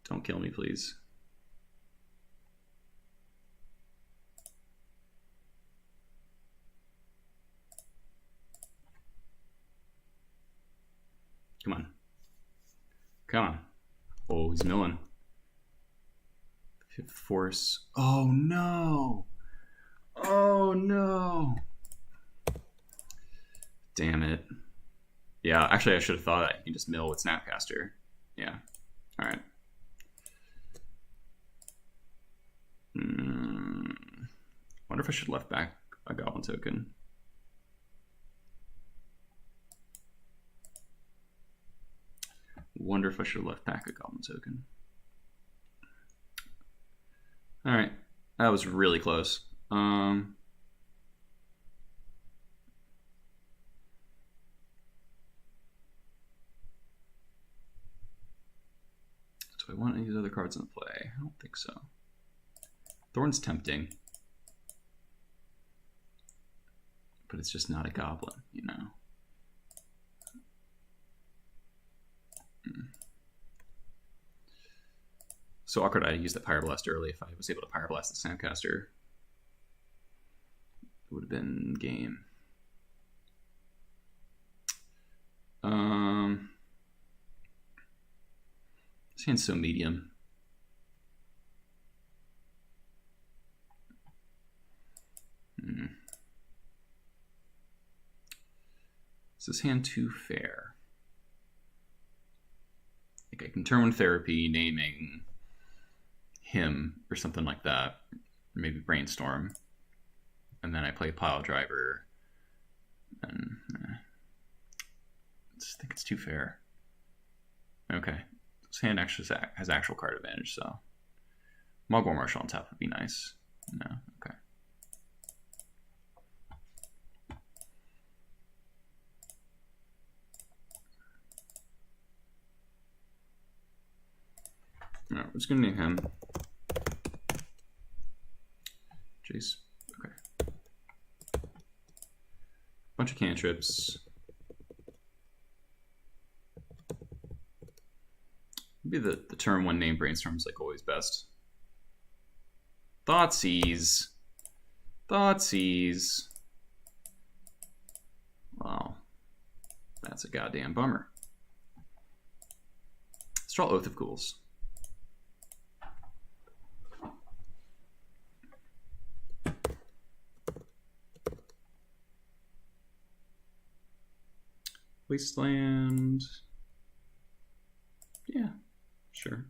A: Don't kill me, please. Come on. Come on. Oh, he's milling. Hit force. Oh no! Oh no! Damn it. Yeah, actually I should have thought that you can just mill with Snapcaster. Yeah. Alright. Wonder if I should have left back a Goblin token. Wonder if I should have left back a Goblin token. Alright. That was really close. Do I want any of these other cards in play? I don't think so. Thorn's tempting. But it's just not a goblin, you know? So awkward I used that Pyroblast early. If I was able to Pyroblast the Snapcaster, it would have been game. This hand's so medium. Is this hand too fair? Like I can turn one therapy, naming him or something like that. Maybe brainstorm. And then I play pile driver. And I just think it's too fair. Okay. This hand actually has actual card advantage, so Mugwort Marshal on top would be nice. No, okay. Alright, we're just gonna name him Jace. Okay. Bunch of cantrips. Maybe the turn one name brainstorm is like always best. Thoughtseize. Thoughtseize. Wow. That's a goddamn bummer. Let's draw Oath of Ghouls. Wasteland. Yeah, sure.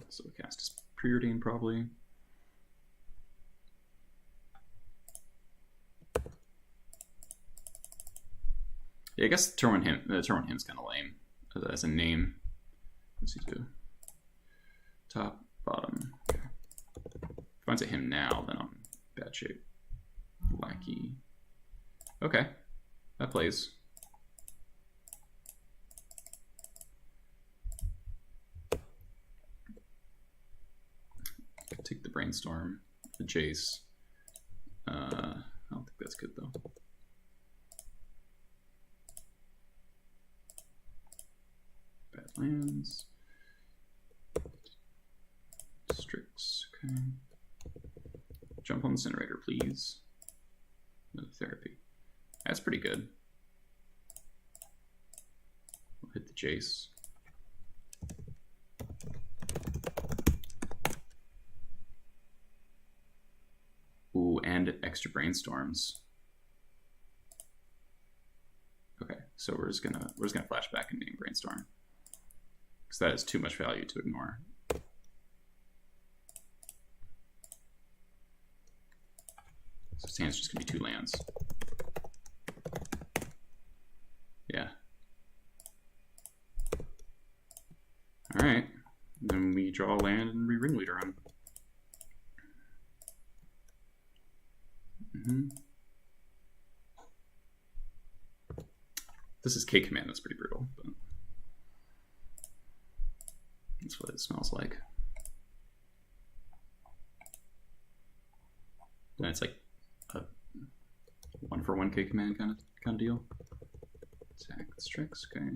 A: So we cast his Preordain probably. Yeah, I guess turn one him's kind of lame as a name. What's he do? Top, bottom. Okay. If I say him now, then I'm in bad shape. Lackey. Okay, that plays. Take the brainstorm, the Jace. I don't think that's good though. Bad lands. Strix, okay. Jump on the Incinerator, please. No therapy. That's pretty good. We'll hit the Jace. Ooh, and extra brainstorms. Okay, so we're just gonna flash back and name brainstorm. Because that is too much value to ignore. So this hand's just gonna be 2 lands. Yeah. Alright. Then we draw a land and we ringleader him. This is K command, that's pretty brutal, but that's what it smells like. Then it's like a 1-for-1 K command kind of deal. Attack with Strix, okay.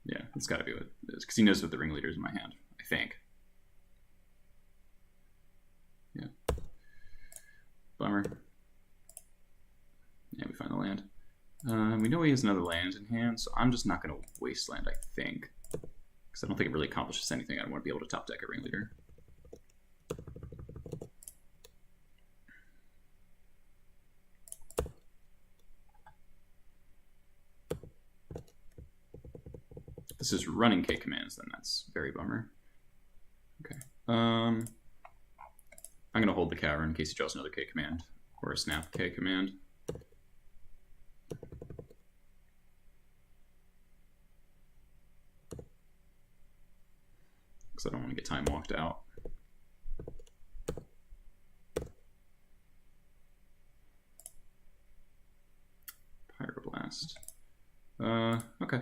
A: Yeah, it's got to be what is, because he knows what the ringleader is in my hand, I think. Yeah. Bummer. Yeah, we find the land. We know he has another land in hand, so I'm just not going to waste land, I think. Because I don't think it really accomplishes anything. I don't want to be able to top deck a ringleader. If this is running K commands, then that's very bummer. Okay. I'm going to hold the cavern in case he draws another K command or a snap K command. Because I don't want to get time walked out. Pyroblast. Okay.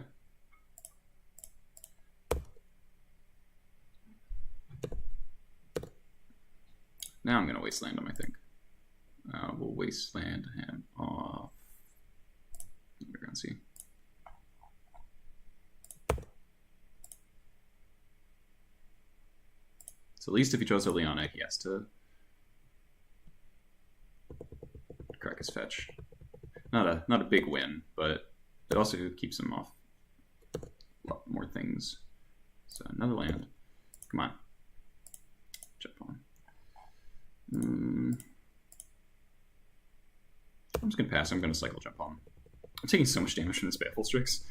A: Now I'm going to wasteland him, I think. We'll wasteland him off. Underground Sea. So at least if he draws Oleana, he has to crack his fetch. Not a big win, but it also keeps him off a lot more things. So another land. Come on. Jump on. I'm just going to pass. I'm going to cycle jump on. I'm taking so much damage from this Baleful Strix.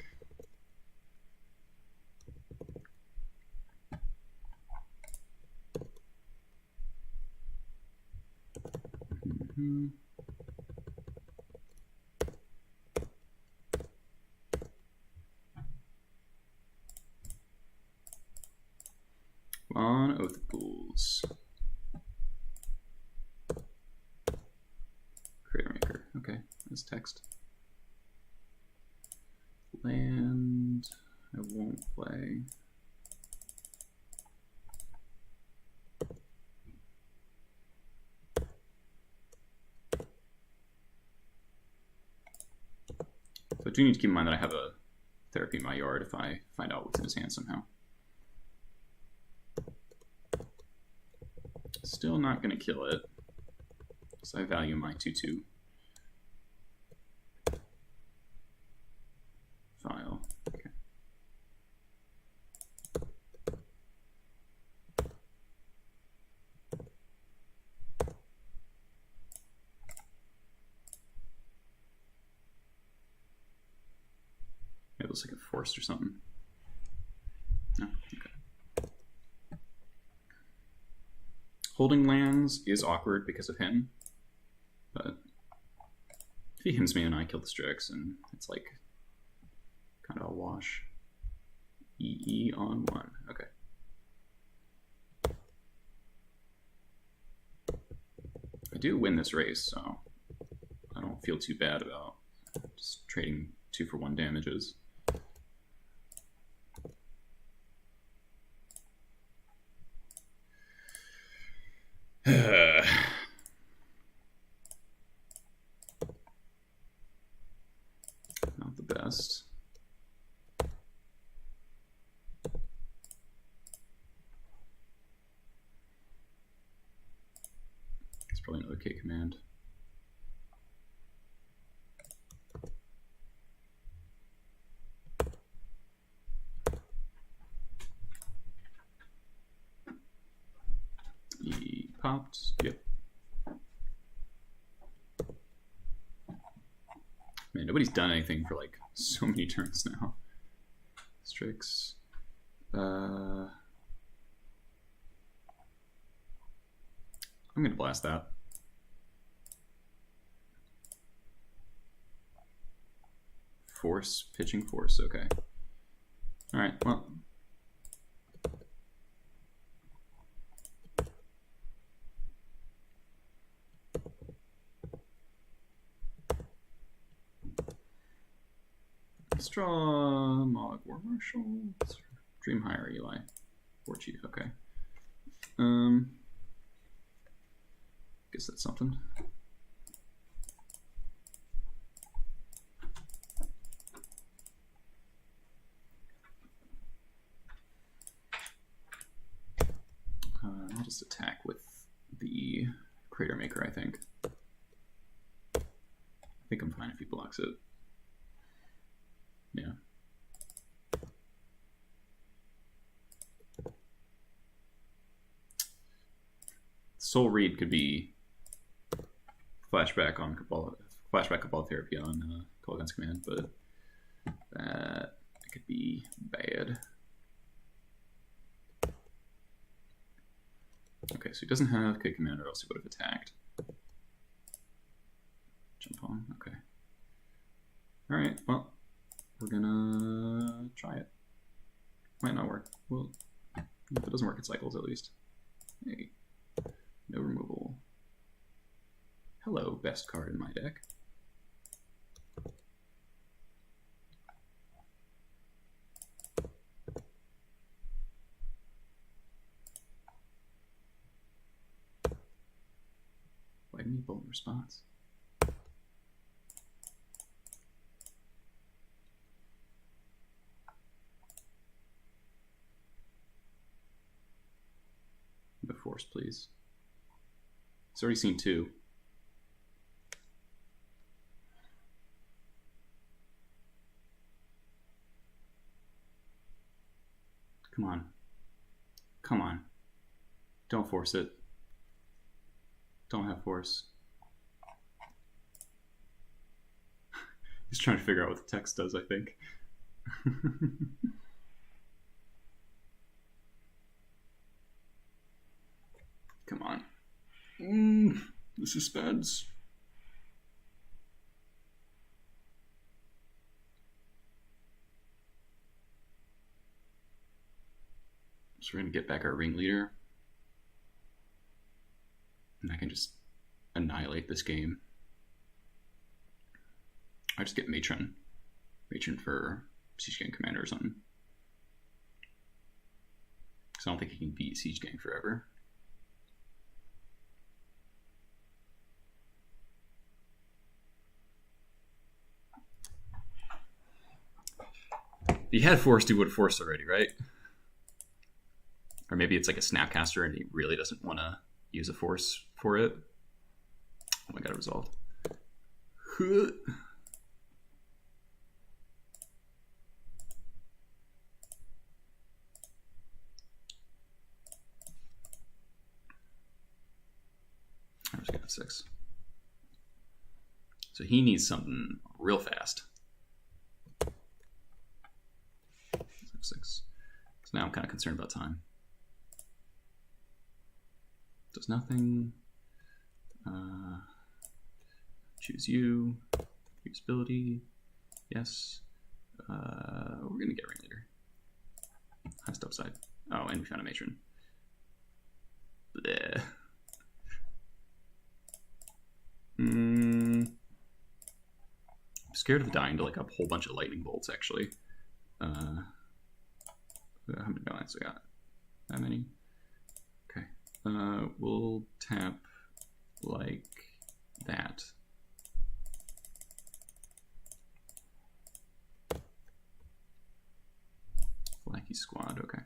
A: On Oath of Ghouls. Creator Maker. Okay, that's text. Land. I won't play. So I do need to keep in mind that I have a therapy in my yard if I find out what's in his hand somehow. Still not going to kill it, because I value my 2/2 file. Okay. Maybe it looks like a forest or something. No, okay. Holding lands is awkward because of him, but if he hymns me and I kill the Strix, and it's like kind of a wash. EE on 1. Okay. I do win this race, so I don't feel too bad about just trading 2-for-1 damages. Not the best. It's probably another K command. He popped. Yep. Man, nobody's done anything for like so many turns now. Strix. I'm gonna blast that. Force, pitching force, okay. Alright, well. Let's draw Mog War Marshal. Dream Higher Eli. War Chief, okay. Guess that's something. just attack with the Crater Maker, I think. I think I'm fine if he blocks it. Yeah. Soul Read could be flashback Cabal Therapy on Call Against Command, but that could be bad. Okay, so he doesn't have K Command, or else he would have attacked. Jump on, okay. Alright, well, we're gonna try it. Might not work. Well, if it doesn't work, it cycles at least. Hey, no removal. Hello, best card in my deck. Lightning Bolt response. The Force, please. It's already seen 2. Come on. Come on. Don't force it. Don't have force. He's trying to figure out what the text does, I think. Come on. The suspense. So we're going to get back our ringleader. And I can just annihilate this game. I just get Matron. Matron for Siege Gang Commander or something. Because I don't think he can beat Siege Gang forever. If he had forced, he would have forced already, right? Or maybe it's like a Snapcaster and he really doesn't want to use a force for it. Oh my god, it resolved. I just got 6. So he needs something real fast. 6. So now I'm kind of concerned about time. Does nothing. Choose you. Usability. Yes. We're gonna get Ringleader. Highest upside. Oh, and we found a Matron. Bleh. I'm scared of dying to like a whole bunch of lightning bolts, actually. How many balance we got? That many? Okay. We'll tap like that. Flaky Squad, okay.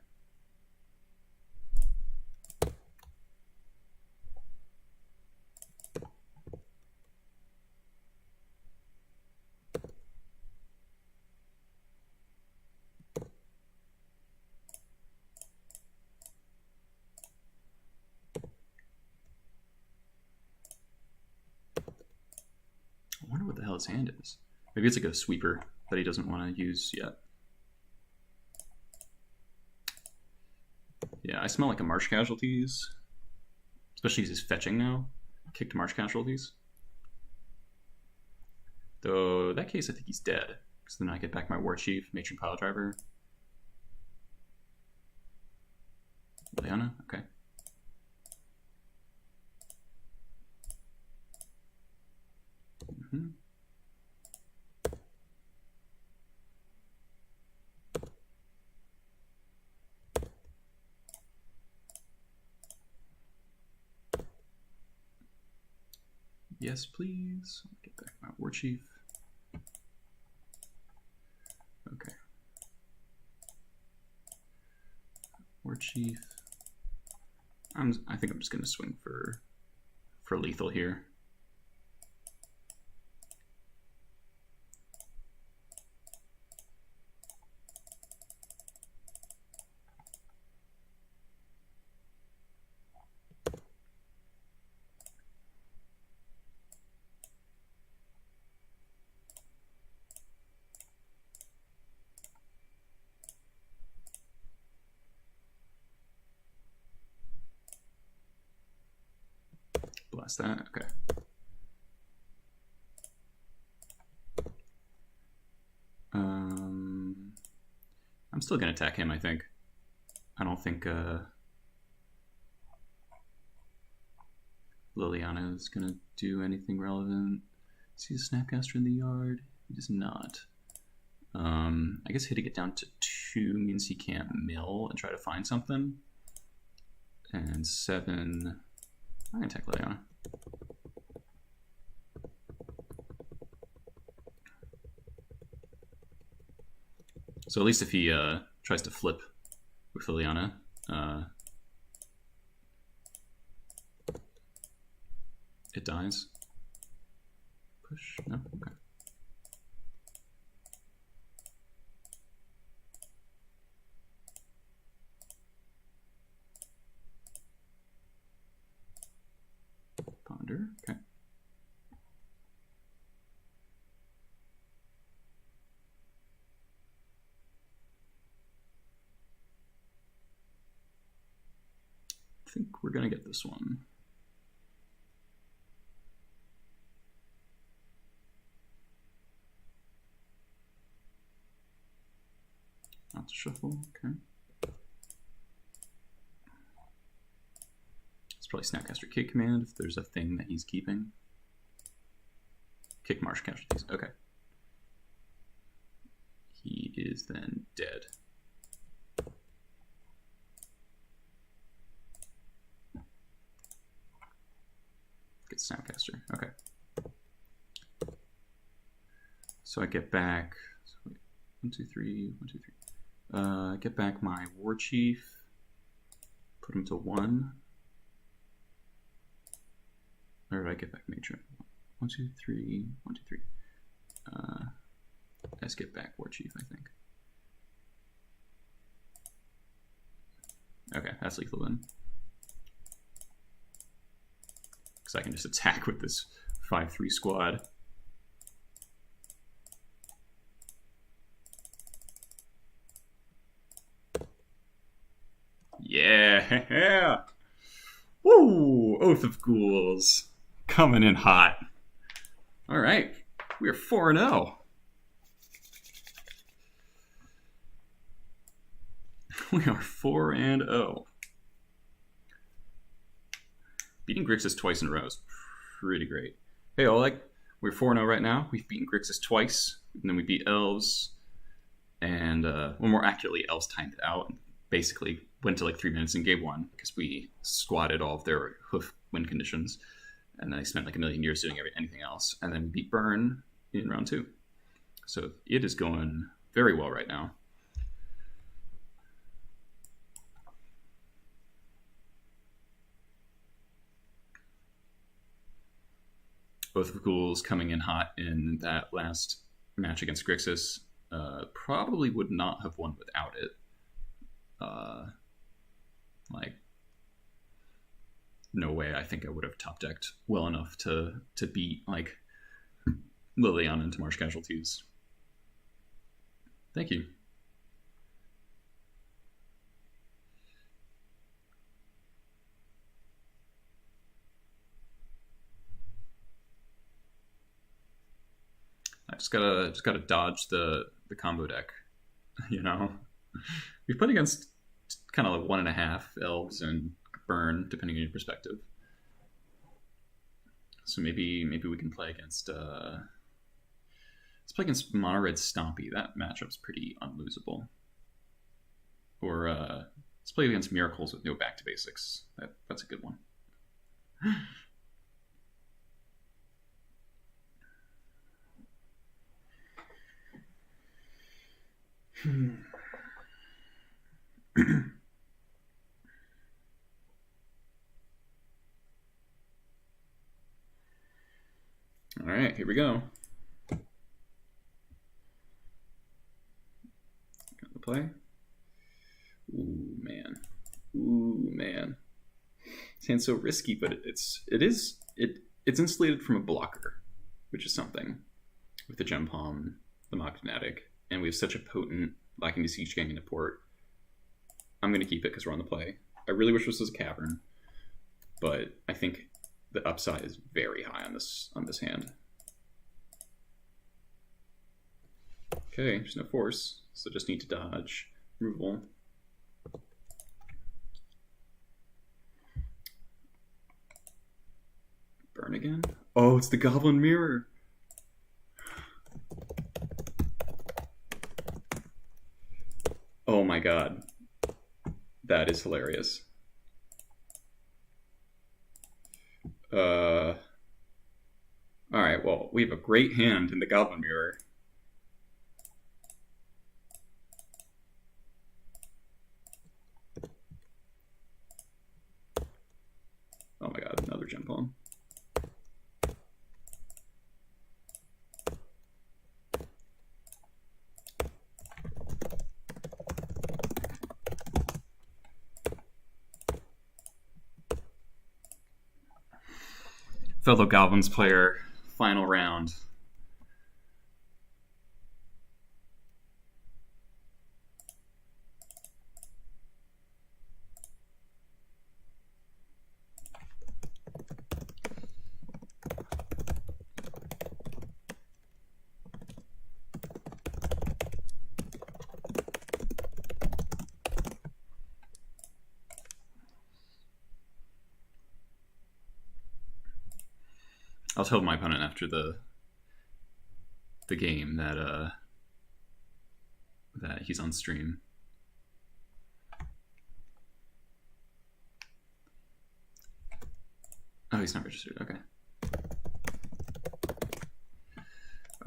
A: I wonder what the hell his hand is. Maybe it's like a sweeper that he doesn't want to use yet. Yeah, I smell like a Marsh Casualties. Especially because he's fetching now. Kicked Marsh Casualties. Though, in that case, I think he's dead. Because then I get back my War Chief, Matron Pile Driver. Leona? Okay. Mm-hmm. Yes, please. Get back my War Chief. Okay. War Chief. I think I'm just gonna swing for lethal here. Blast that. Okay. I'm still gonna attack him, I think. I don't think Liliana is gonna do anything relevant. Is he a Snapcaster in the yard? He does not. I guess hitting it down to 2 means he can't mill and try to find something. And 7. I'm gonna attack Liliana. So at least if he tries to flip with Liliana, it dies. Push? No? Okay. Ponder. Okay. I think we're gonna get this one. Not to shuffle. Okay. It's probably Snapcaster Kick Command if there's a thing that he's keeping. Kick Marsh Casualties. Okay. He is then dead. Get Snapcaster. Okay. So I get back. So wait, 1, 2, 3. 1, 2, 3. I get back my War Chief. Put him to 1. Or did I get back Matron? 1, 2, 3. 1, 2, 3. Let's get back War Chief, I think. Okay, that's lethal then. Because I can just attack with this 5-3 squad. Yeah! Woo! Oath of Ghouls. Coming in hot. Alright. We are 4-0. We are 4-0. Beating Grixis twice in a row is pretty great. Hey, Oleg. We're 4-0 right now. We've beaten Grixis twice. And then we beat Elves. And, well, more accurately, Elves timed it out. Basically went to like 3 minutes in game 1 because we squatted all of their hoof win conditions, and then they spent like a million years doing anything else, and then we beat Burn in round 2. So it is going very well right now. Both of the Ghouls coming in hot in that last match against Grixis. Probably would not have won without it. Like, no way I think I would have top decked well enough to beat like Liliana into Marsh Casualties. Thank you. I just gotta dodge the combo deck, you know. We've played against kind of like 1.5 Elves and Burn, depending on your perspective. So maybe we can play against. Let's play against Mono Red Stompy. That matchup's pretty unlosable. Or let's play against Miracles with no back to basics. That's a good one. All right, here we go. Got the play. Ooh, man. Ooh, man. This hand's so risky, but it's insulated from a blocker, which is something. With the Gem Palm, the Mock Fanatic, and we have such a potent Lacking to Siege Gang in the port. I'm going to keep it because we're on the play. I really wish this was a Cavern, but I think the upside is very high on this hand. Okay, there's no force, so just need to dodge removal. Burn again? Oh, it's the Goblin Mirror. Oh my god. That is hilarious. Alright, well, we have a great hand in the Goblin Mirror. Oh my god, another Gem Palm. Fellow Goblins player, final round. I'll tell my opponent after the game that that he's on stream. Oh, he's not registered. Okay.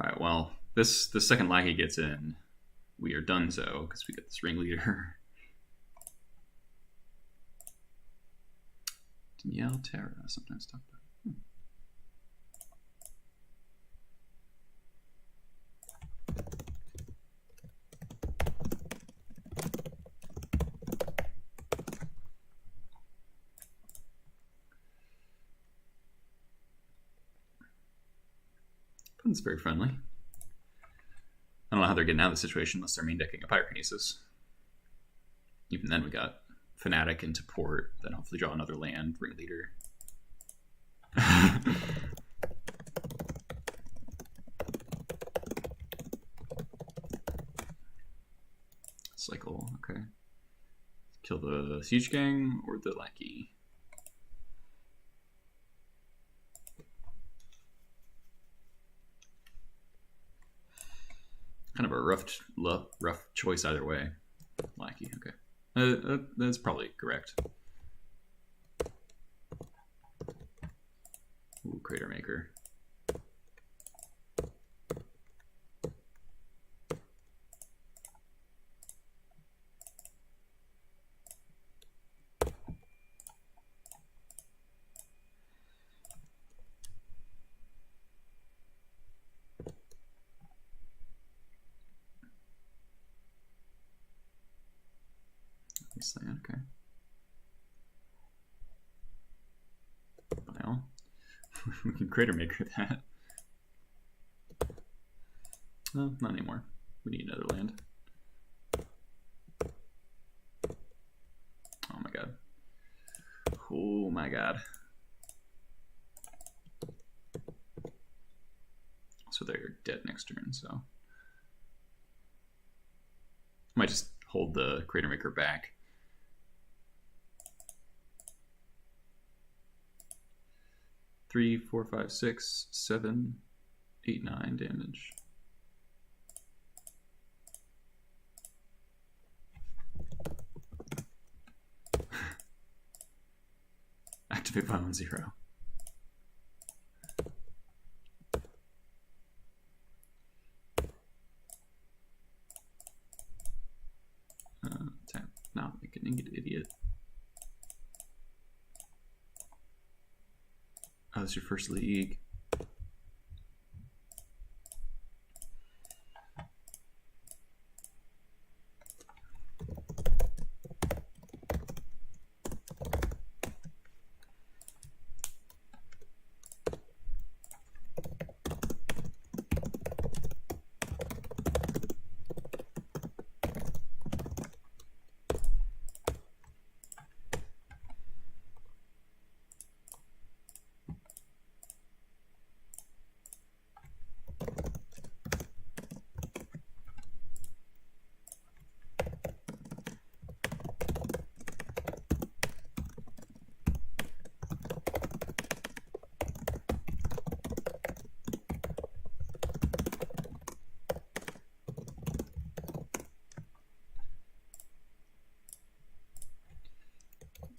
A: All right. Well, the second Lackey gets in, we are donezo because we get this ringleader. Danielle Terra sometimes talk about. It's very friendly. I don't know how they're getting out of the situation unless they're main decking a Pyrokinesis. Even then, we got Fanatic into port, then hopefully draw another land, Ringleader. Cycle, okay. Kill the Siege Gang or the Lackey. Kind of a rough choice either way. Lackey, okay. That's probably correct. Ooh, Crater Maker. Okay. Well, we can Crater Maker that. No, not anymore. We need another land. Oh my god. Oh my god. So they're dead next turn, so I might just hold the Crater Maker back. 3, 4, 5, 6, 7, 8, 9 damage. Activate pile on 0. Tap. Not make an idiot. Oh, that's your first league.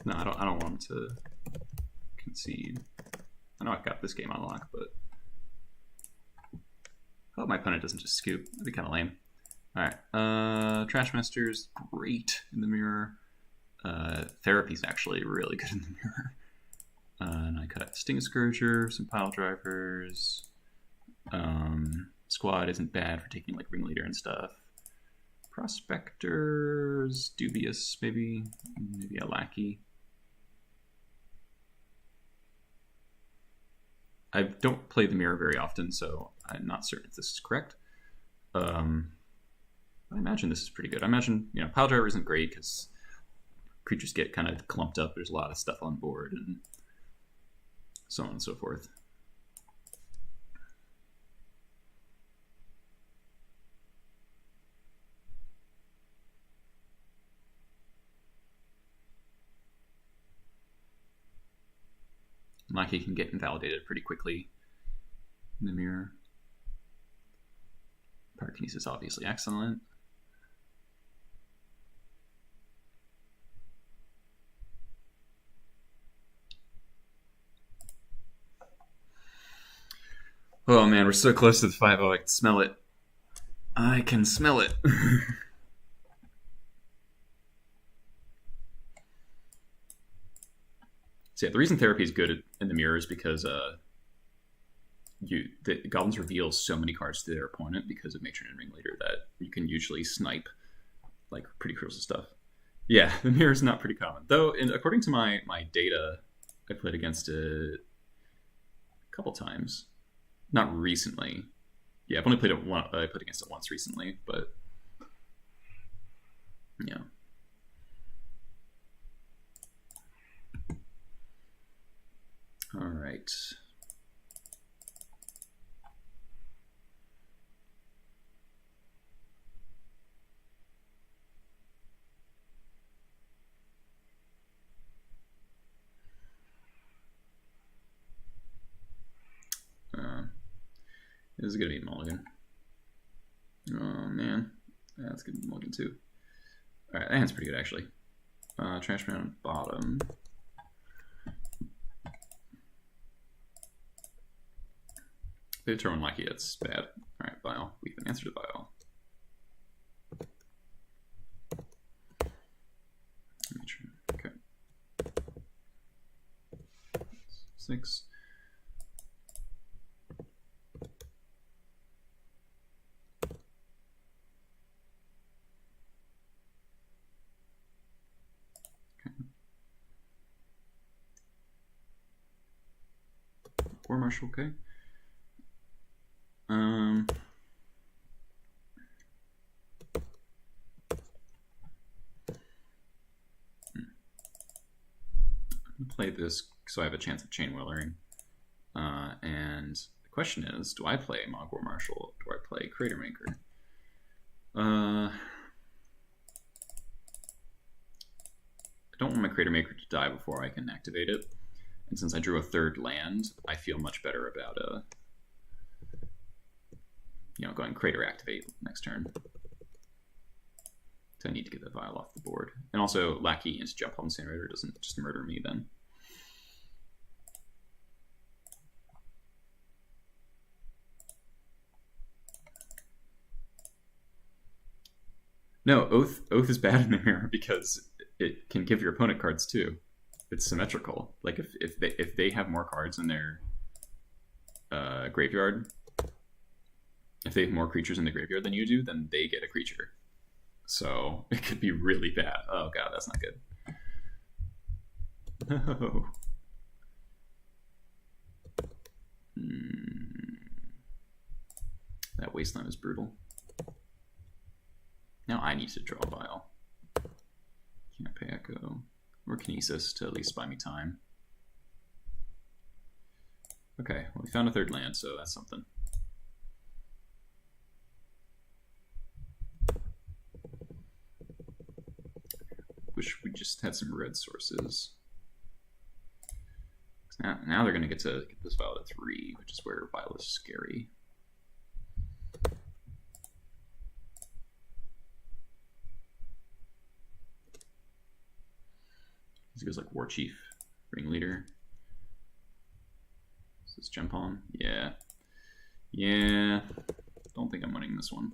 A: No, I don't want him to concede. I know I've got this game on lock, but I hope my opponent doesn't just scoop. That'd be kind of lame. All right, Trash Master's great in the mirror. Therapy's actually really good in the mirror. And I cut Sting Scourger, some pile drivers. Squad isn't bad for taking like Ringleader and stuff. Prospector's dubious, maybe a Lackey. I don't play the mirror very often, so I'm not certain if this is correct. I imagine this is pretty good. I imagine, pile driver isn't great because creatures get kind of clumped up. There's a lot of stuff on board and so on and so forth. Lackey can get invalidated pretty quickly in the mirror. Pyrokinesis obviously excellent. Oh man, we're so close to the 5-0. I can smell it. I can smell it. So yeah, the reason therapy is good in the mirror is because the Goblins reveal so many cards to their opponent because of Matron and Ringleader that you can usually snipe like pretty crucial stuff. Yeah, the mirror is not pretty common. Though, according to my data, I played against it a couple times. Not recently. Yeah, I've only played it once. I played against it once recently, but yeah. All right. This is gonna be mulligan. Oh man, that's gonna be mulligan too. All right, that hand's pretty good actually. Trash man on bottom. They determine Lackey, that's bad. Alright, Bile. We have an answer to Bile. Okay. 6. Okay. War Marshal, okay. Play this so I have a chance of chain wellering. And the question is, do I play Mogwar Marshal? Do I play Crater Maker? I don't want my Crater Maker to die before I can activate it. And since I drew a third land, I feel much better about going Crater Activate next turn. So I need to get the Vial off the board. And also, Lackey into Jump on Incinerator doesn't just murder me then. No, Oath is bad in the mirror because it can give your opponent cards too. It's symmetrical. Like if they have more cards in their graveyard, if they have more creatures in the graveyard than you do, then they get a creature. So it could be really bad. Oh god, that's not good. No. That wasteland is brutal. Now I need to draw a Vial. Can't pay Echo. Or Kinesis to at least buy me time. Okay, well, we found a third land, so that's something. Wish we just had some red sources. Now they're going to get this Vial to 3, which is where Vial is scary. This goes like War Chief, Ringleader. Does this jump on? Yeah. Yeah. Don't think I'm winning this one.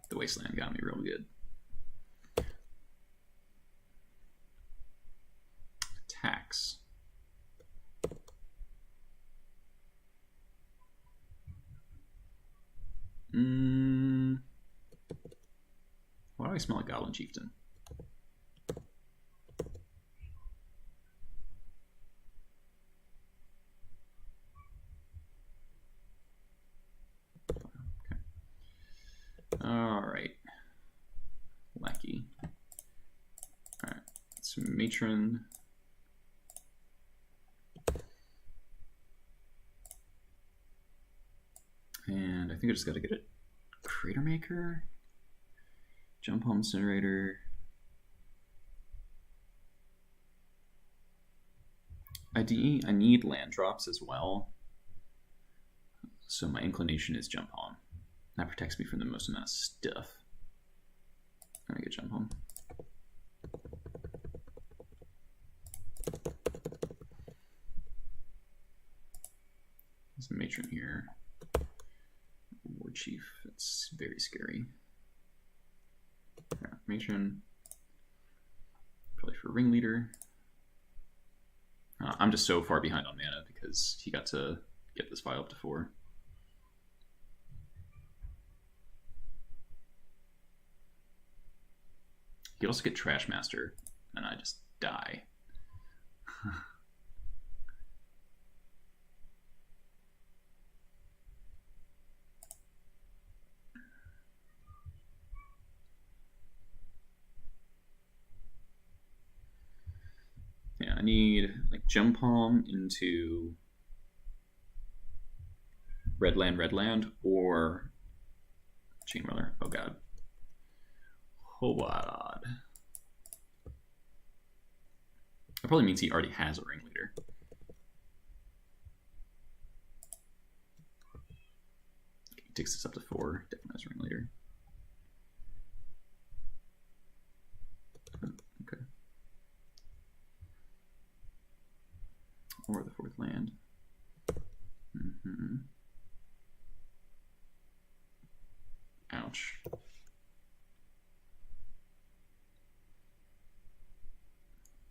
A: The Wasteland got me real good. Attacks. Why do I smell like Goblin Chieftain? Okay. All right. Lackey. All right. It's Matron. And I think I just got to get a Crater Maker. Jump Home Incinerator. I need land drops as well. So my inclination is Jump Home. That protects me from the most amount of stuff. I'm gonna get Jump Home. There's a Matron here. War Chief. It's very scary. Yeah, Matron. Probably for Ringleader. I'm just so far behind on mana because he got to get this file up to 4. You could also get Trash Master, and I just die. Yeah, I need like Jump Palm into red land, or Chain Whirler. Oh god. Oh god. That probably means he already has a Ringleader. He takes this up to 4. Definitely has a Ringleader. Okay. Or the 4th land. Ouch.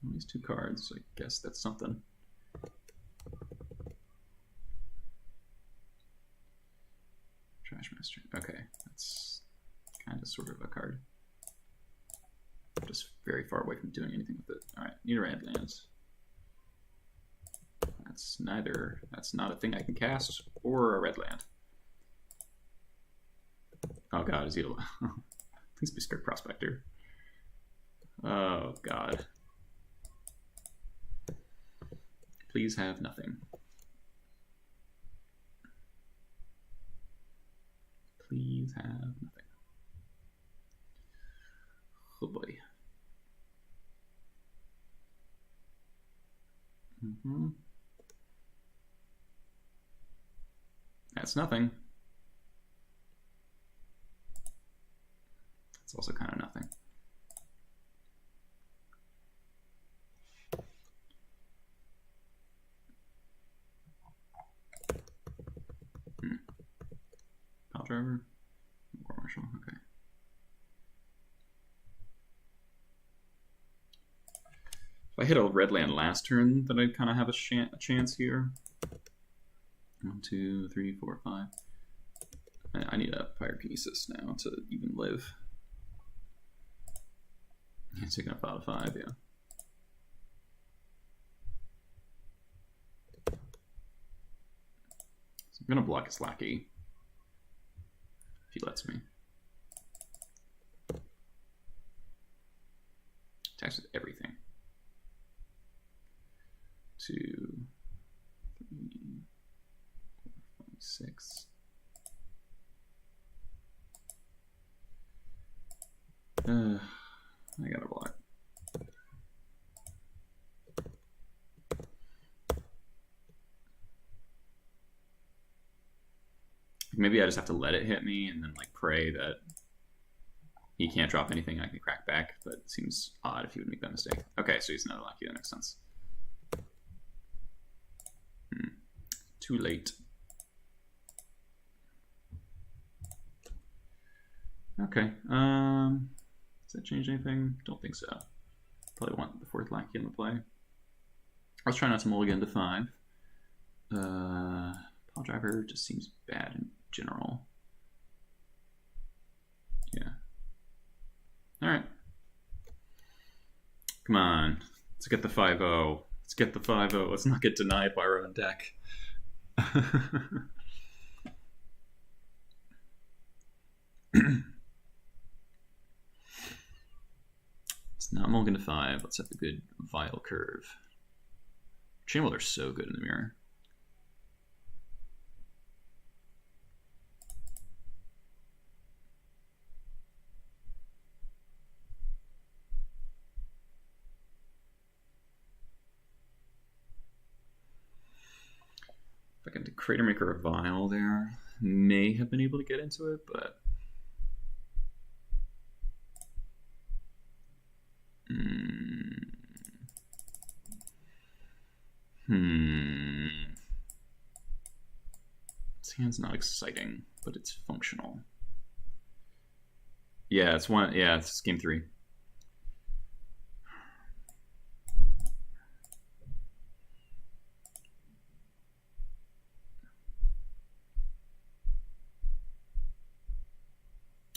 A: These 2 cards, I guess that's something. Trash Master. Okay, that's kind of sort of a card. Just very far away from doing anything with it. Alright, need a red lands. That's not a thing I can cast, or a red land. Oh god, is he please be Skirt Prospector. Oh god. Please have nothing. Please have nothing. Oh boy. That's nothing. It's also kind of nothing. Pile Driver, War Marshal, okay. If I hit a red land last turn, then I'd kind of have a chance here. 1, 2, 3, 4, 5. I need a Pyrokinesis now to even live. Yeah, taking up out of 5, yeah. So I'm gonna block his Lackey if he lets me. Attacks with everything. 2, 3, 4, 5, 6. I gotta block. Maybe maybe I just have to let it hit me and then like pray that he can't drop anything I can crack back, but it seems odd if he would make that mistake. Okay, so he's another lucky. That makes sense. Too late. Okay. Does that change anything? Don't think so. Probably want the fourth lackey in the play. I was trying not to mulligan to 5. Pile driver just seems bad in general. Yeah. Alright. Come on. Let's get the 5-0. Let's get the 5-0. Let's not get denied by our own deck. It's not mulligan to 5. Let's have a good Vile Curve. Chainwheel are so good in the mirror. If I can Crater Maker a Vile there, may have been able to get into it, but This hand's not exciting, but it's functional. Yeah, it's one. Yeah, it's game 3.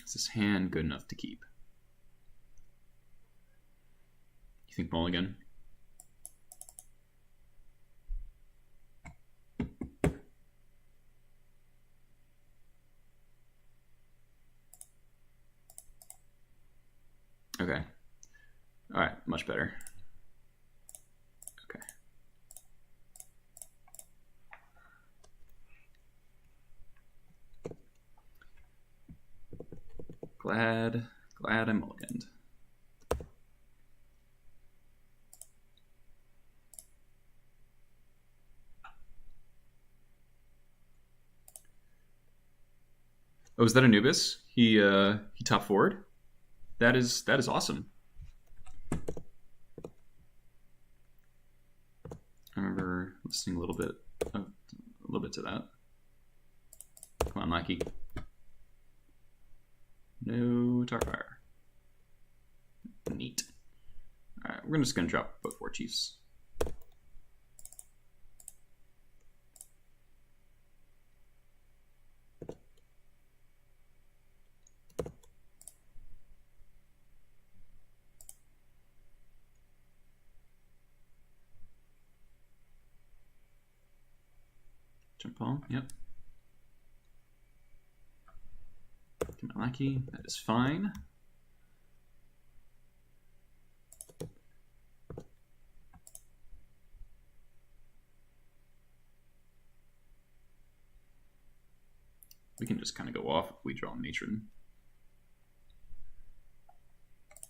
A: Is this hand good enough to keep? You think mulligan? Okay. All right, much better. Okay. Glad I mulliganed. Oh, is that Anubis? He top forward? That is awesome. I remember listening a little bit to that. Come on, Lackey. No Tarfire. Neat. All right, we're just gonna drop both War Chiefs. Jump on, yep. Get my Lackey, that is fine. We can just kind of go off if we draw a Matron.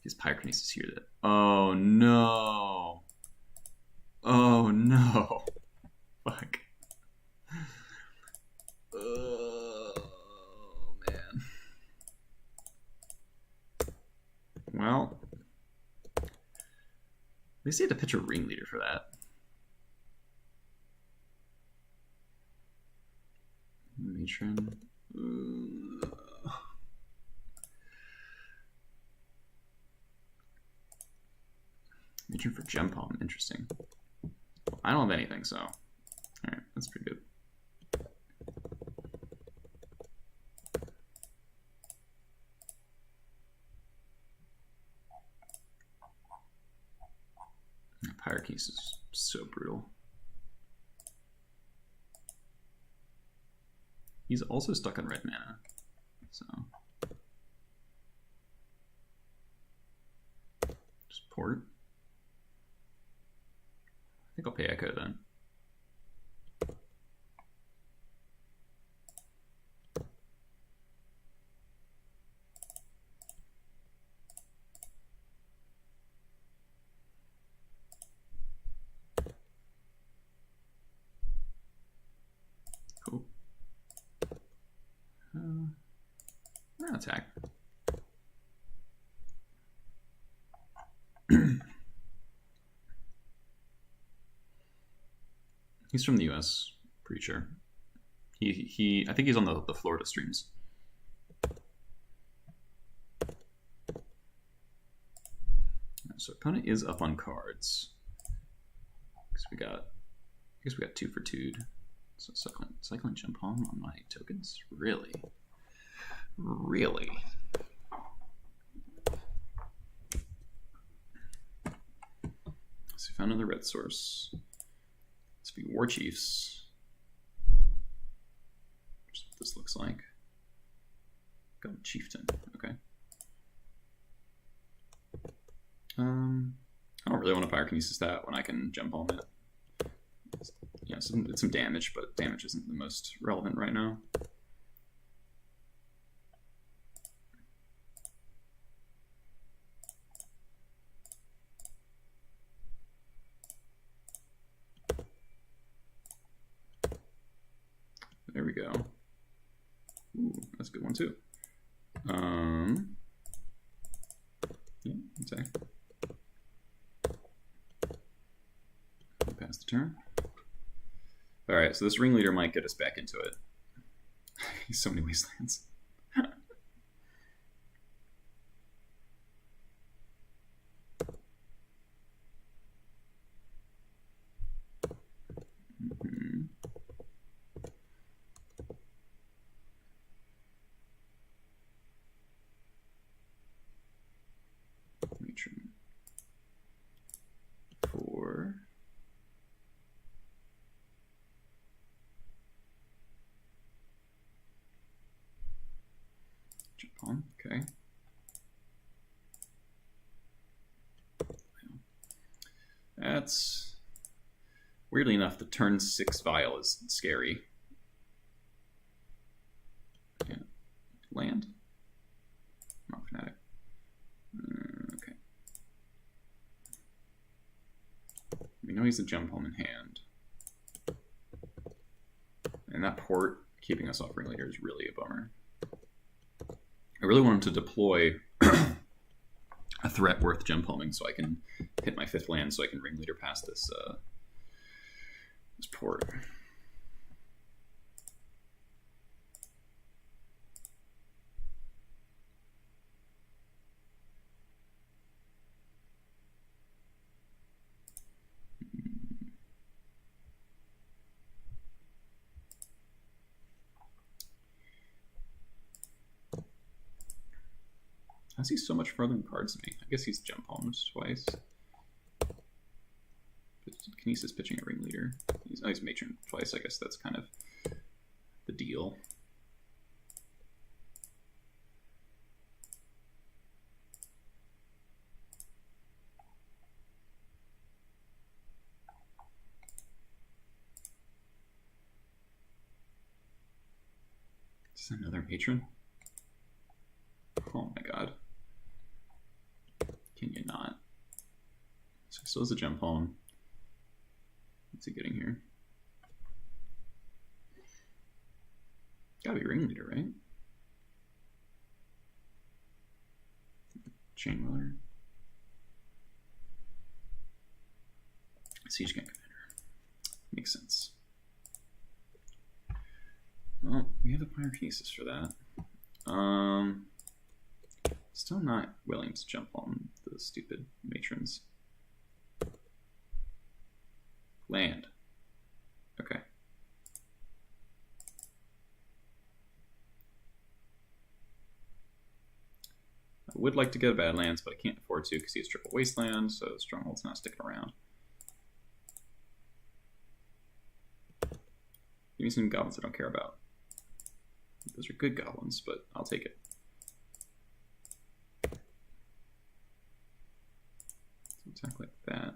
A: His Pyrokinesis here that. Oh no! Oh no! Fuck. Oh man. Well, at least he had to pitch a ringleader for that. Matron. Matron for Gem Palm, interesting. I don't have anything, so alright, that's pretty good. Pyrokinesis is so brutal. He's also stuck on red mana, so just port. I think I'll pay Echo then. Cool. Attack. He's from the U.S. Pretty sure. I think he's on the Florida streams. So opponent is up on cards. I guess we got 2 for 2'd. So cycling jump home on my tokens? Really? Really? So we found another red source. Let's be War Chiefs. Just what this looks like. Got a Chieftain. Okay. I don't really want to pyrokinesis that when I can jump home it. Yeah, it's some damage, but damage isn't the most relevant right now. There we go. Ooh, that's a good one too. Yeah, attack. Pass the turn. All right, so this ringleader might get us back into it. He's so many wastelands. Matron. 4. Jump on, okay. That's weirdly enough, the turn 6 vial is scary. Yeah. Land. Not fanatic. Okay. We know he's a jump home in hand. And that port keeping us off ringleader is really a bummer. I really want him to deploy a threat worth jump homing so I can hit my 5th land so I can ringleader past this this port. How's he so much further in cards than me? I guess he's jump homes twice. Kinesis pitching a ringleader. He's matron twice. I guess that's kind of the deal. Is this another matron? Oh my god. Can you not? So is a jump home. What's he getting here? Gotta be ringleader, right? Chainwhiller. Siege Gang Commander. Makes sense. Well, we have a pyrokinesis for that. Still not willing to jump on the stupid matrons. Land. Okay. I would like to get a Badlands, but I can't afford to because he has triple wasteland, so Stronghold's not sticking around. Give me some goblins I don't care about. Those are good goblins, but I'll take it. So attack like that.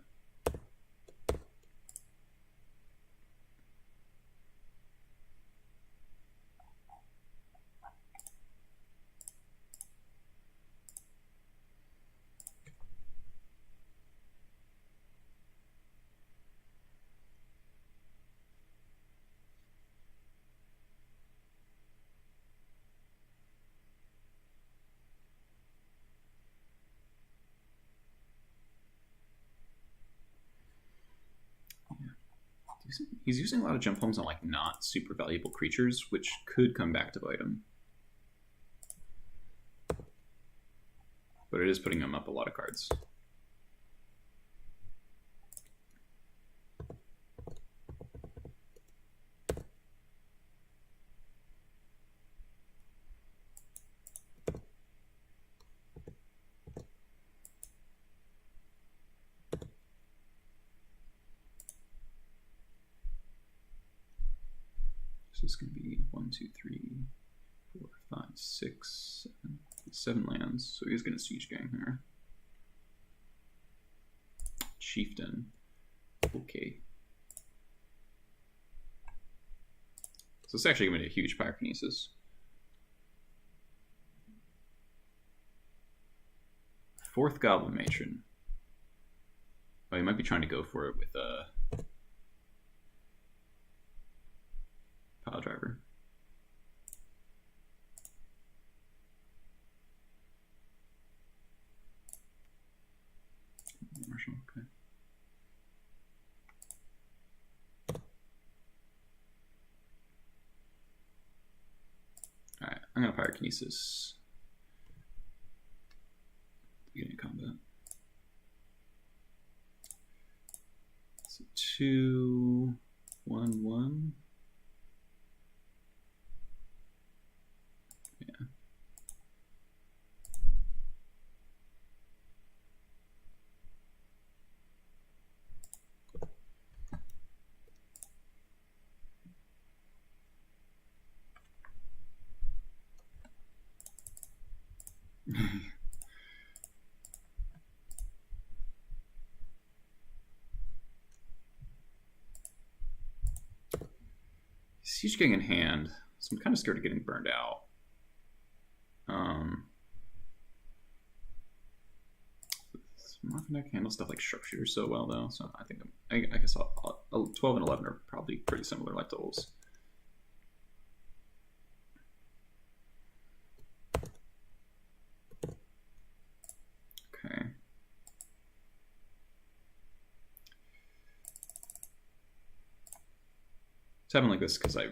A: He's using a lot of jump homes on like not super valuable creatures, which could come back to bite him. But it is putting him up a lot of cards. So it's going to be 1, 2, 3, 4, 5, 6, 7 lands. So he's going to Siege Gang here. Chieftain. Okay. So it's actually going to be a huge Pyrokinesis. Fourth Goblin Matron. Oh, he might be trying to go for it with Pile Driver. Marshall, okay. Alright, I'm gonna Pyrokinesis. Beginning of combat. So 2, 1, 1. Yeah. Siege Gang in hand, so I'm kind of scared of getting burned out. Muffin deck handles stuff like Sharpshooter so well, though, so I think I guess 12 and 11 are probably pretty similar, like to Elves. Okay. It's happening like this because okay.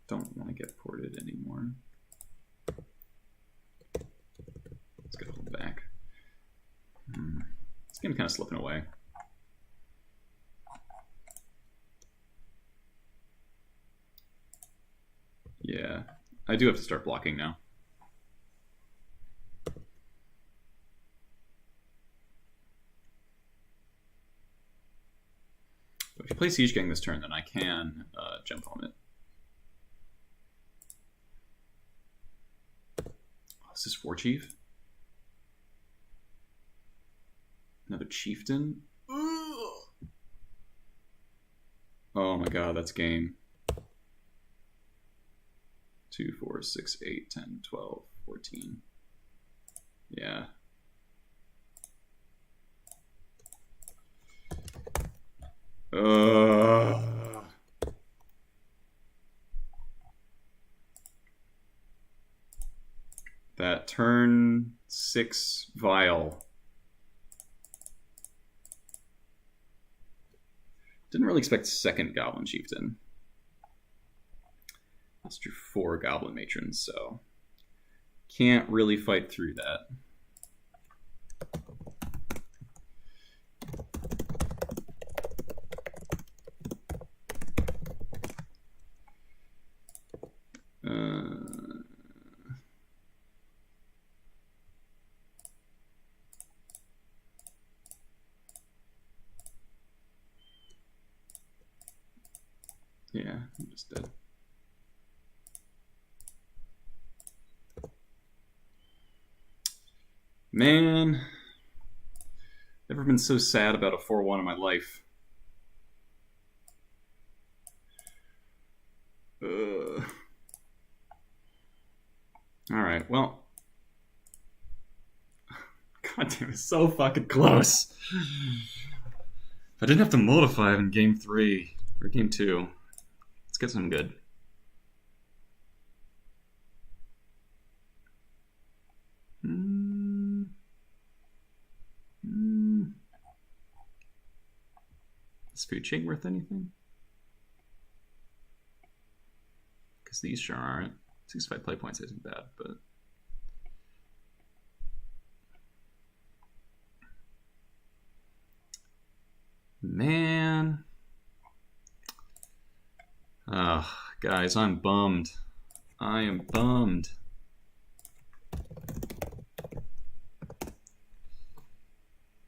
A: Don't want to get ported anymore. Let's get a hold back. This game kind of slipping away. Yeah, I do have to start blocking now. But if you play Siege Gang this turn, then I can jump on it. Oh, is this War Chief? Another Chieftain? Oh my god, that's game. 2, 4, 6, 8, 10, 12, 14. Yeah. That turn 6 Vial. Didn't really expect second Goblin Chieftain. Let's do 4 Goblin Matrons, so can't really fight through that. Yeah, I'm just dead. Man, never been so sad about a 4-1 in my life. Alright, well. God damn, it's so fucking close. If I didn't have to modify in game 3, or game 2, let's get some good. Is food chain worth anything? Because these sure aren't. 65 play points isn't bad, but man. Oh, guys, I'm bummed. I am bummed.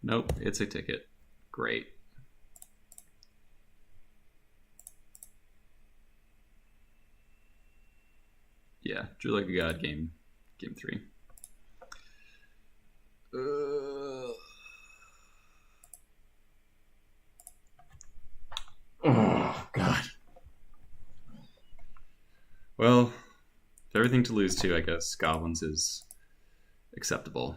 A: Nope, it's a ticket. Great. Yeah, drew like a god game 3. Oh, God. Well, everything to lose to, I guess. Goblins is acceptable.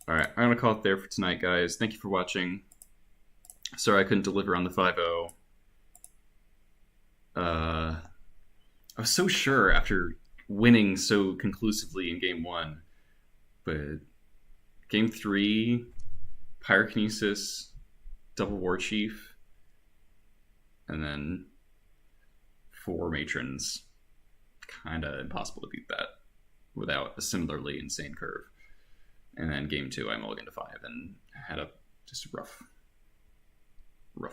A: Alright, I'm going to call it there for tonight, guys. Thank you for watching. Sorry I couldn't deliver on the 5-0. I was so sure after winning so conclusively in Game 1. But Game 3, Pyrokinesis, Double War Chief, and then 4 Matrons. Kinda impossible to beat that without a similarly insane curve. And then Game 2, I mulliganed to 5 and had just rough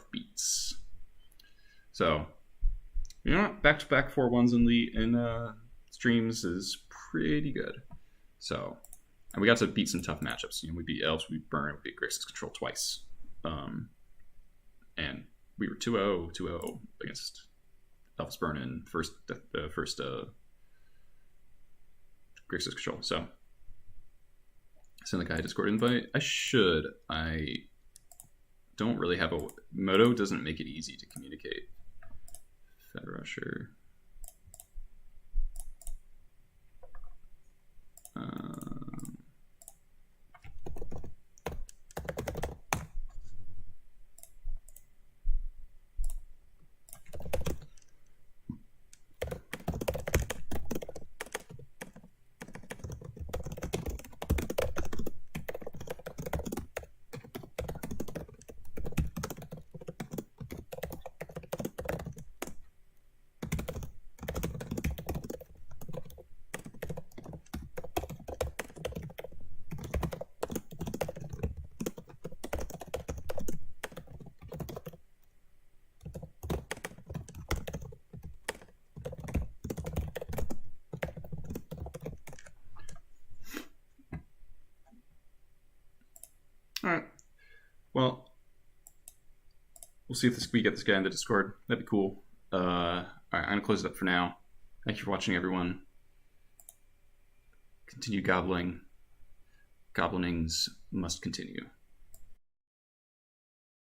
A: beats. So, you know, back-to-back 4-1s in streams is pretty good. So, and we got to beat some tough matchups. You know, we beat Elves, we beat Burn, we beat Grixis Control twice. And we were 2-0 against Elves Burn in the first Grixis Control. So, send the guy a Discord invite. I don't really have a... Moto doesn't make it easy to communicate. Fed Rusher. Alright. Well, we'll see if we get this guy in the Discord. That'd be cool. Alright, I'm going to close it up for now. Thank you for watching, everyone. Continue gobbling. Goblinings must continue.